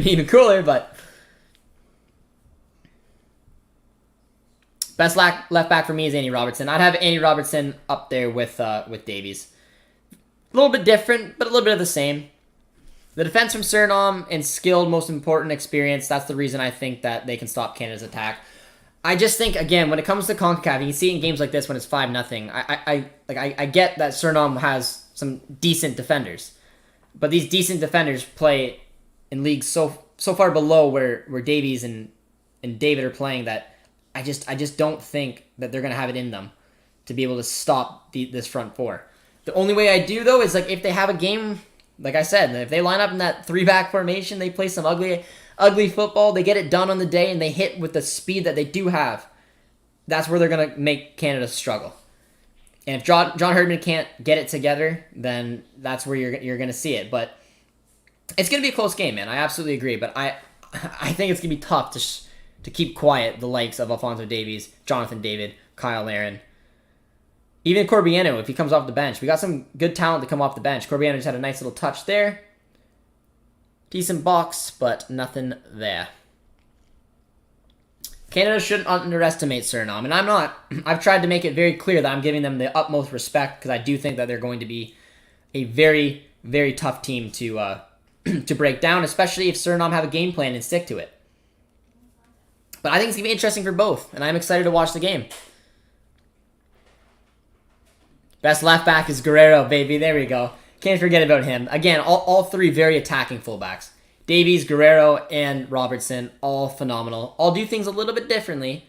even cooler. But best left back for me is Andy Robertson. I'd have Andy Robertson up there with Davies. A little bit different, but a little bit of the same. The defense from Suriname and skilled, most important experience. That's the reason I think that they can stop Canada's attack. I just think, again, when it comes to CONCACAF, you can see in games like this when it's 5-0. I get that Suriname has some decent defenders, but these decent defenders play in leagues so far below where Davies and David are playing that I just don't think that they're gonna have it in them to be able to stop this front four. The only way I do though is like if they have a game. Like I said, if they line up in that 3-back formation, they play some ugly football, they get it done on the day, and they hit with the speed that they do have, that's where they're going to make Canada struggle. And if John Herdman can't get it together, then that's where you're going to see it. But it's going to be a close game, man. I absolutely agree. But I think it's going to be tough to keep quiet the likes of Alphonso Davies, Jonathan David, Kyle Larin. Even Corbiano, if he comes off the bench. We got some good talent to come off the bench. Corbiano just had a nice little touch there. Decent box, but nothing there. Canada shouldn't underestimate Suriname, and I'm not. I've tried to make it very clear that I'm giving them the utmost respect because I do think that they're going to be a very, very tough team to break down, especially if Suriname have a game plan and stick to it. But I think it's going to be interesting for both, and I'm excited to watch the game. Best left back is Guerrero, baby. There we go. Can't forget about him. Again, all three very attacking fullbacks. Davies, Guerrero, and Robertson, all phenomenal. All do things a little bit differently.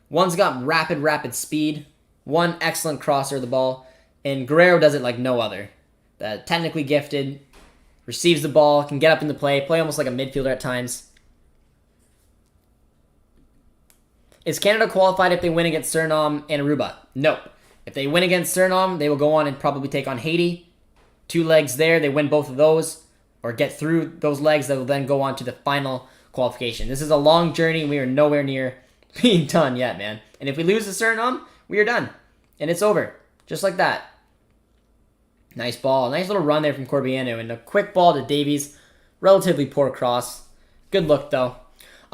One's got rapid speed. One excellent crosser of the ball. And Guerrero does it like no other. Technically gifted. Receives the ball. Can get up into play almost like a midfielder at times. Is Canada qualified if they win against Suriname and Aruba? Nope. If they win against Suriname, they will go on and probably take on Haiti. 2 legs there. They win both of those or get through those legs. They will then go on to the final qualification. This is a long journey. We are nowhere near being done yet, man. And if we lose to Suriname, we are done. And it's over. Just like that. Nice ball. Nice little run there from Corbiano. And a quick ball to Davies. Relatively poor cross. Good look, though.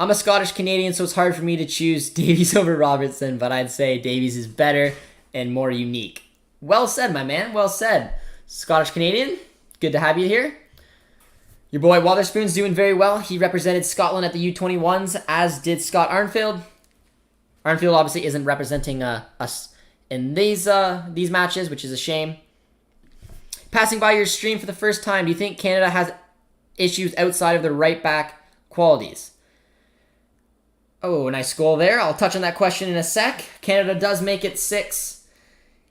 I'm a Scottish Canadian, so it's hard for me to choose Davies over Robertson, but I'd say Davies is better and more unique. Well said, my man. Well said. Scottish Canadian, good to have you here. Your boy Witherspoon's doing very well. He represented Scotland at the U21s, as did Scott Arnfield. Arnfield obviously isn't representing us in these matches, which is a shame. Passing by your stream for the first time, do you think Canada has issues outside of their right back qualities? Oh, nice goal there. I'll touch on that question in a sec. Canada does make it 6.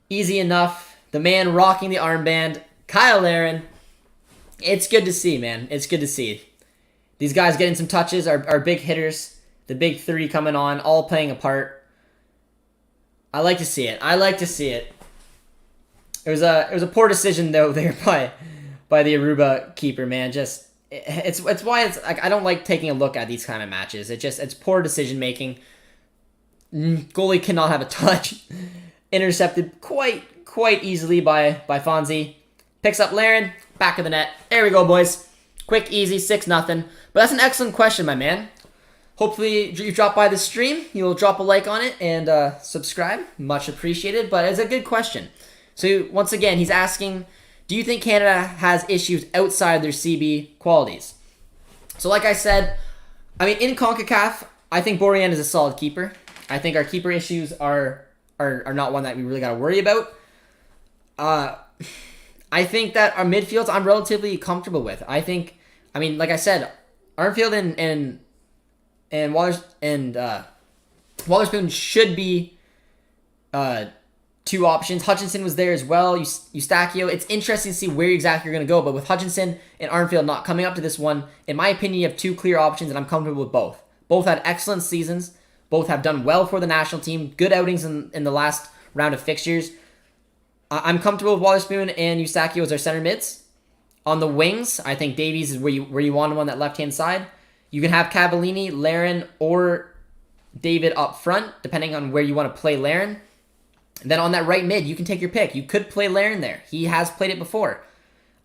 Easy enough. The man rocking the armband, Kyle Larin. It's good to see, man. It's good to see. These guys getting some touches, are big hitters. The big 3 coming on, all playing a part. I like to see it. I like to see it. It was a poor decision though there by the Aruba keeper, man. Just it's why it's like I don't like taking a look at these kind of matches. It's poor decision making. Goalie cannot have a touch. Intercepted quite easily by Fonzie. Picks up Larin, back of the net. There we go, boys. Quick, easy, 6-0. But that's an excellent question, my man. Hopefully you drop by the stream. You'll drop a like on it and subscribe. Much appreciated. But it's a good question. So once again, he's asking, do you think Canada has issues outside their CB qualities? So like I said, I mean, in CONCACAF, I think Borjan is a solid keeper. I think our keeper issues are not one that we really got to worry about. I think that our midfields I'm relatively comfortable with. I mean, like I said, Armfield and Waterspoon should be two options. Hutchinson was there as well. Eustachio. It's interesting to see where exactly you're going to go. But with Hutchinson and Armfield not coming up to this one, in my opinion, you have two clear options, and I'm comfortable with both. Both had excellent seasons. Both have done well for the national team. Good outings in the last round of fixtures. I'm comfortable with Waterspoon and Eustachio as our center mids. On the wings, I think Davies is where you want him on that left-hand side. You can have Cavallini, Larin, or David up front, depending on where you want to play Larin. And then on that right mid, you can take your pick. You could play Larin there. He has played it before.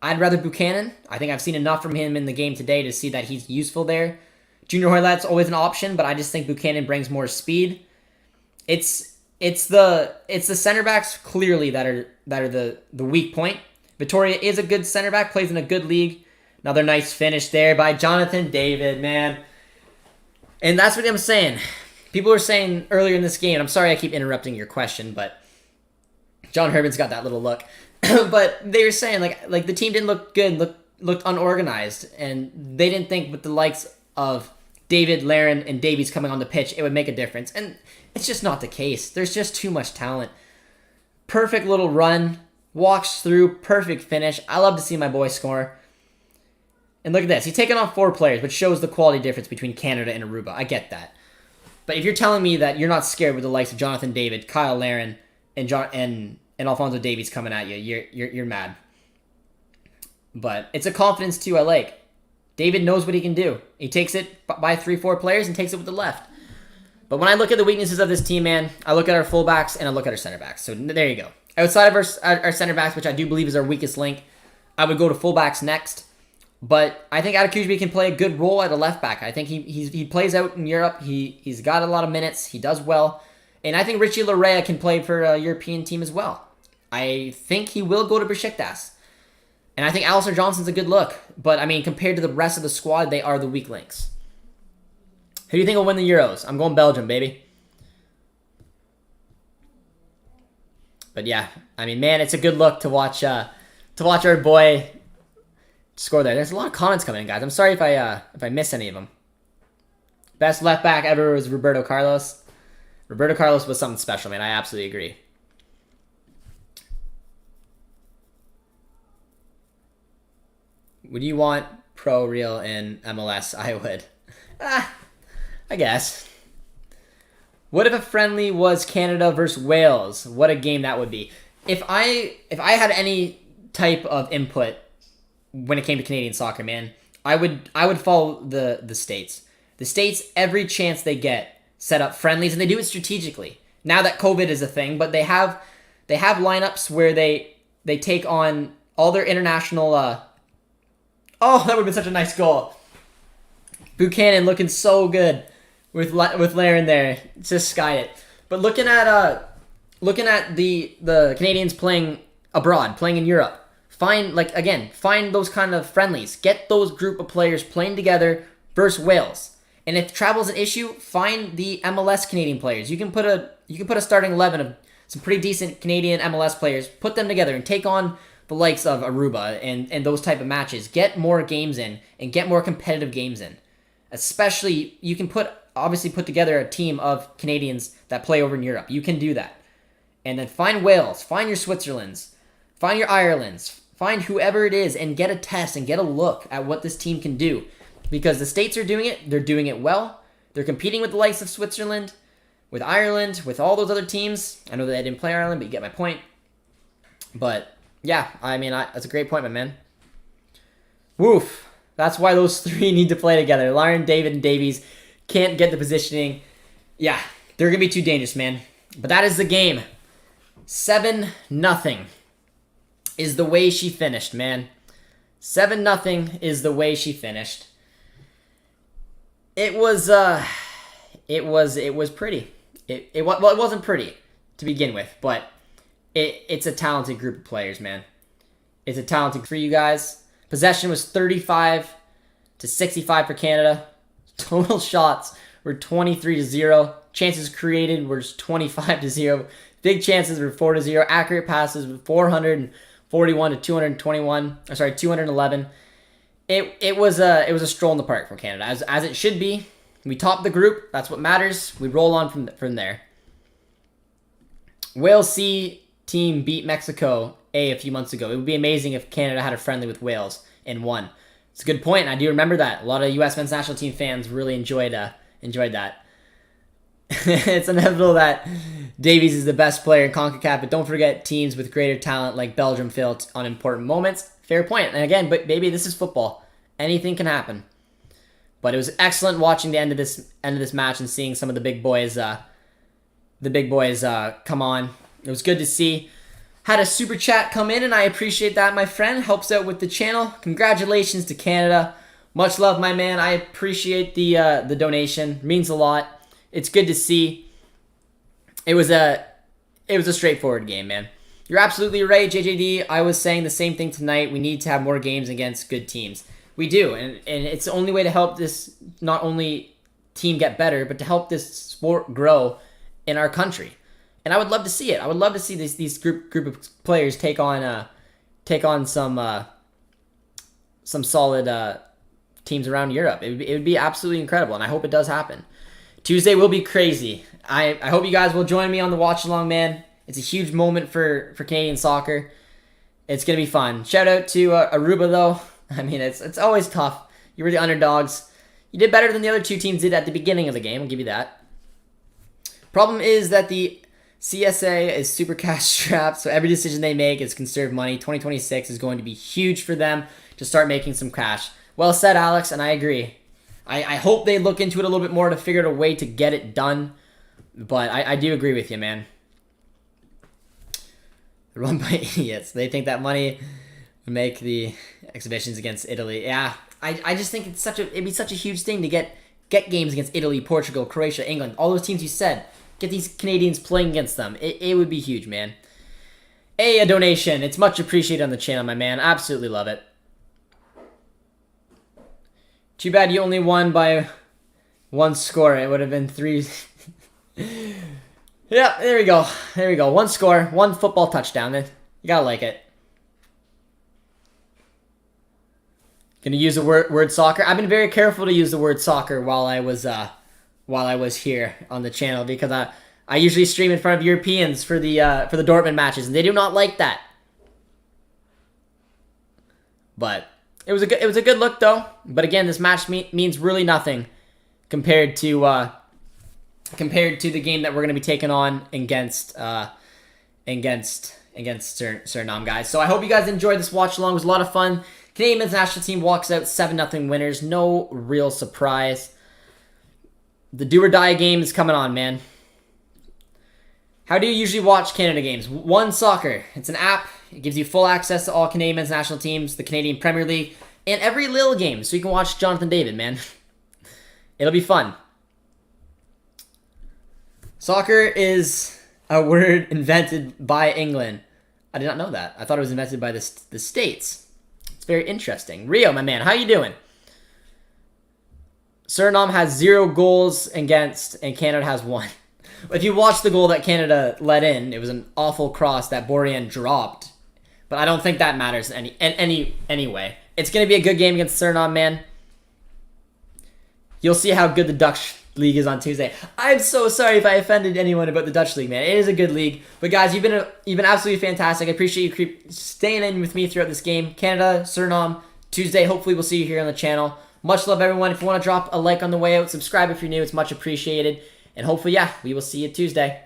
I'd rather Buchanan. I think I've seen enough from him in the game today to see that he's useful there. Junior Hoylett's always an option, but I just think Buchanan brings more speed. It's the center backs clearly that are the weak point. Vittoria is a good center back, plays in a good league. Another nice finish there by Jonathan David, man. And that's what I'm saying. People were saying earlier in this game, and I'm sorry I keep interrupting your question, but John Herman's got that little look. But they were saying like the team didn't look good, looked unorganized, and they didn't think with the likes of David, Larin, and Davies coming on the pitch, it would make a difference. And it's just not the case. There's just too much talent. Perfect little run, walks through, perfect finish. I love to see my boy score. And look at this. He's taken on 4 players, which shows the quality difference between Canada and Aruba. I get that. But if you're telling me that you're not scared with the likes of Jonathan David, Kyle Larin, and Alphonso Davies coming at you, you're mad. But it's a confidence too I like. David knows what he can do. He takes it by 3-4 players and takes it with the left. But when I look at the weaknesses of this team, man, I look at our fullbacks and I look at our center backs. So there you go. Outside of our center backs, which I do believe is our weakest link, I would go to fullbacks next. But I think Adekuzbi can play a good role at a left back. I think he plays out in Europe. He's got a lot of minutes. He does well. And I think Richie Larea can play for a European team as well. I think he will go to Besiktas. And I think Alistair Johnson's a good look. But, I mean, compared to the rest of the squad, they are the weak links. Who do you think will win the Euros? I'm going Belgium, baby. But, yeah. I mean, man, it's a good look to watch our boy score there. There's a lot of comments coming in, guys. I'm sorry if I miss any of them. Best left back ever was Roberto Carlos. Roberto Carlos was something special, man. I absolutely agree. Would you want Pro, Real, and MLS? I would. I guess. What if a friendly was Canada versus Wales? What a game that would be. If I had any type of input when it came to Canadian soccer, man, I would follow the States. The States, every chance they get, set up friendlies, and they do it strategically. Now that COVID is a thing, but they have lineups where they take on all their international. Oh, that would have been such a nice goal. Buchanan looking so good with Larin there, just sky it. But looking at the Canadians playing abroad, playing in Europe. Find those kind of friendlies. Get those group of players playing together versus Wales. And if travel's an issue, find the MLS Canadian players. You can put a starting 11 of some pretty decent Canadian MLS players, put them together and take on the likes of Aruba and those type of matches. Get more games in and get more competitive games in. Especially, you can put together a team of Canadians that play over in Europe. You can do that. And then find Wales, find your Switzerlands, find your Irelands, find whoever it is and get a test and get a look at what this team can do. Because the States are doing it. They're doing it well. They're competing with the likes of Switzerland, with Ireland, with all those other teams. I know that I didn't play Ireland, but you get my point. But, yeah, I mean, that's a great point, my man. Woof. That's why those 3 need to play together. Larin, David, and Davies can't get the positioning. Yeah, they're going to be too dangerous, man. But that is the game. 7-0 is the way she finished, man. 7-0 is the way she finished. It was it was pretty. It wasn't pretty to begin with, but it's a talented group of players, man. It's a talented for you guys. Possession was 35 to 65 for Canada. Total shots were 23-0. Chances created were 25-0. Big chances were 4-0. Accurate passes were 441 to 221. Sorry, 211. It was a stroll in the park for Canada, as it should be. We topped the group. That's what matters. We roll on from there. Wales C team beat Mexico a few months ago. It would be amazing if Canada had a friendly with Wales and won. It's a good point, and I do remember that. A lot of U.S. men's national team fans really enjoyed that. It's inevitable that Davies is the best player in CONCACAF, but don't forget teams with greater talent like Belgium fail on important moments. Fair point. And again, but baby, this is football. Anything can happen. But it was excellent watching the end of this match and seeing some of the big boys come on. It was good to see. Had a super chat come in, and I appreciate that, my friend. Helps out with the channel. Congratulations to Canada. Much love, my man. I appreciate the donation. Means a lot. It's good to see. It was a straightforward game, man. You're absolutely right, JJD. I was saying the same thing tonight. We need to have more games against good teams. We do, and it's the only way to help this not only team get better, but to help this sport grow in our country. And I would love to see it. I would love to see these group of players take on some solid teams around Europe. It would be absolutely incredible, and I hope it does happen. Tuesday will be crazy. I hope you guys will join me on the watch along, man. It's a huge moment for Canadian soccer. It's gonna be fun. Shout out to Aruba though. I mean, it's always tough. You were the underdogs. You did better than the other two teams did at the beginning of the game. I'll give you that. Problem is that the CSA is super cash strapped, so every decision they make is conserve money. 2026 is going to be huge for them to start making some cash. Well said, Alex, and I agree. I hope they look into it a little bit more to figure out a way to get it done, but I do agree with you, man. Run by idiots. They think that money would make the exhibitions against Italy. Yeah, I just think it'd be such a huge thing to get games against Italy, Portugal, Croatia, England, all those teams you said. Get these Canadians playing against them. It would be huge, man. A donation. It's much appreciated on the channel, my man. Absolutely love it. Too bad you only won by one score. It would have been 3. Yeah, there we go. There we go. One score, one football touchdown. You gotta like it. Gonna use the word soccer. I've been very careful to use the word soccer while I was here on the channel because I usually stream in front of Europeans for the Dortmund matches, and they do not like that. But it was a good look though. But again, this match means really nothing compared to the game that we're gonna be taking on against Suriname, guys. So I hope you guys enjoyed this watch along. It was a lot of fun. Canadian men's national team walks out 7-0 winners. No real surprise. The do or die game is coming on, man. How do you usually watch Canada games? One Soccer. It's an app. It gives you full access to all Canadian men's national teams, the Canadian Premier League, and every Lille game, so you can watch Jonathan David, man. It'll be fun. Soccer is a word invented by England. I did not know that. I thought it was invented by the States. It's very interesting. Rio, my man, how you doing? Suriname has 0 goals against, and Canada has 1. If you watch the goal that Canada let in, it was an awful cross that Borjan dropped. But I don't think that matters anyway. It's going to be a good game against Suriname, man. You'll see how good the Dutch league is on Tuesday. I'm so sorry if I offended anyone about the Dutch league, man. It is a good league. But guys, you've been absolutely fantastic. I appreciate you staying in with me throughout this game. Canada, Suriname, Tuesday. Hopefully we'll see you here on the channel. Much love, everyone. If you want to drop a like on the way out, subscribe if you're new. It's much appreciated. And hopefully, yeah, we will see you Tuesday.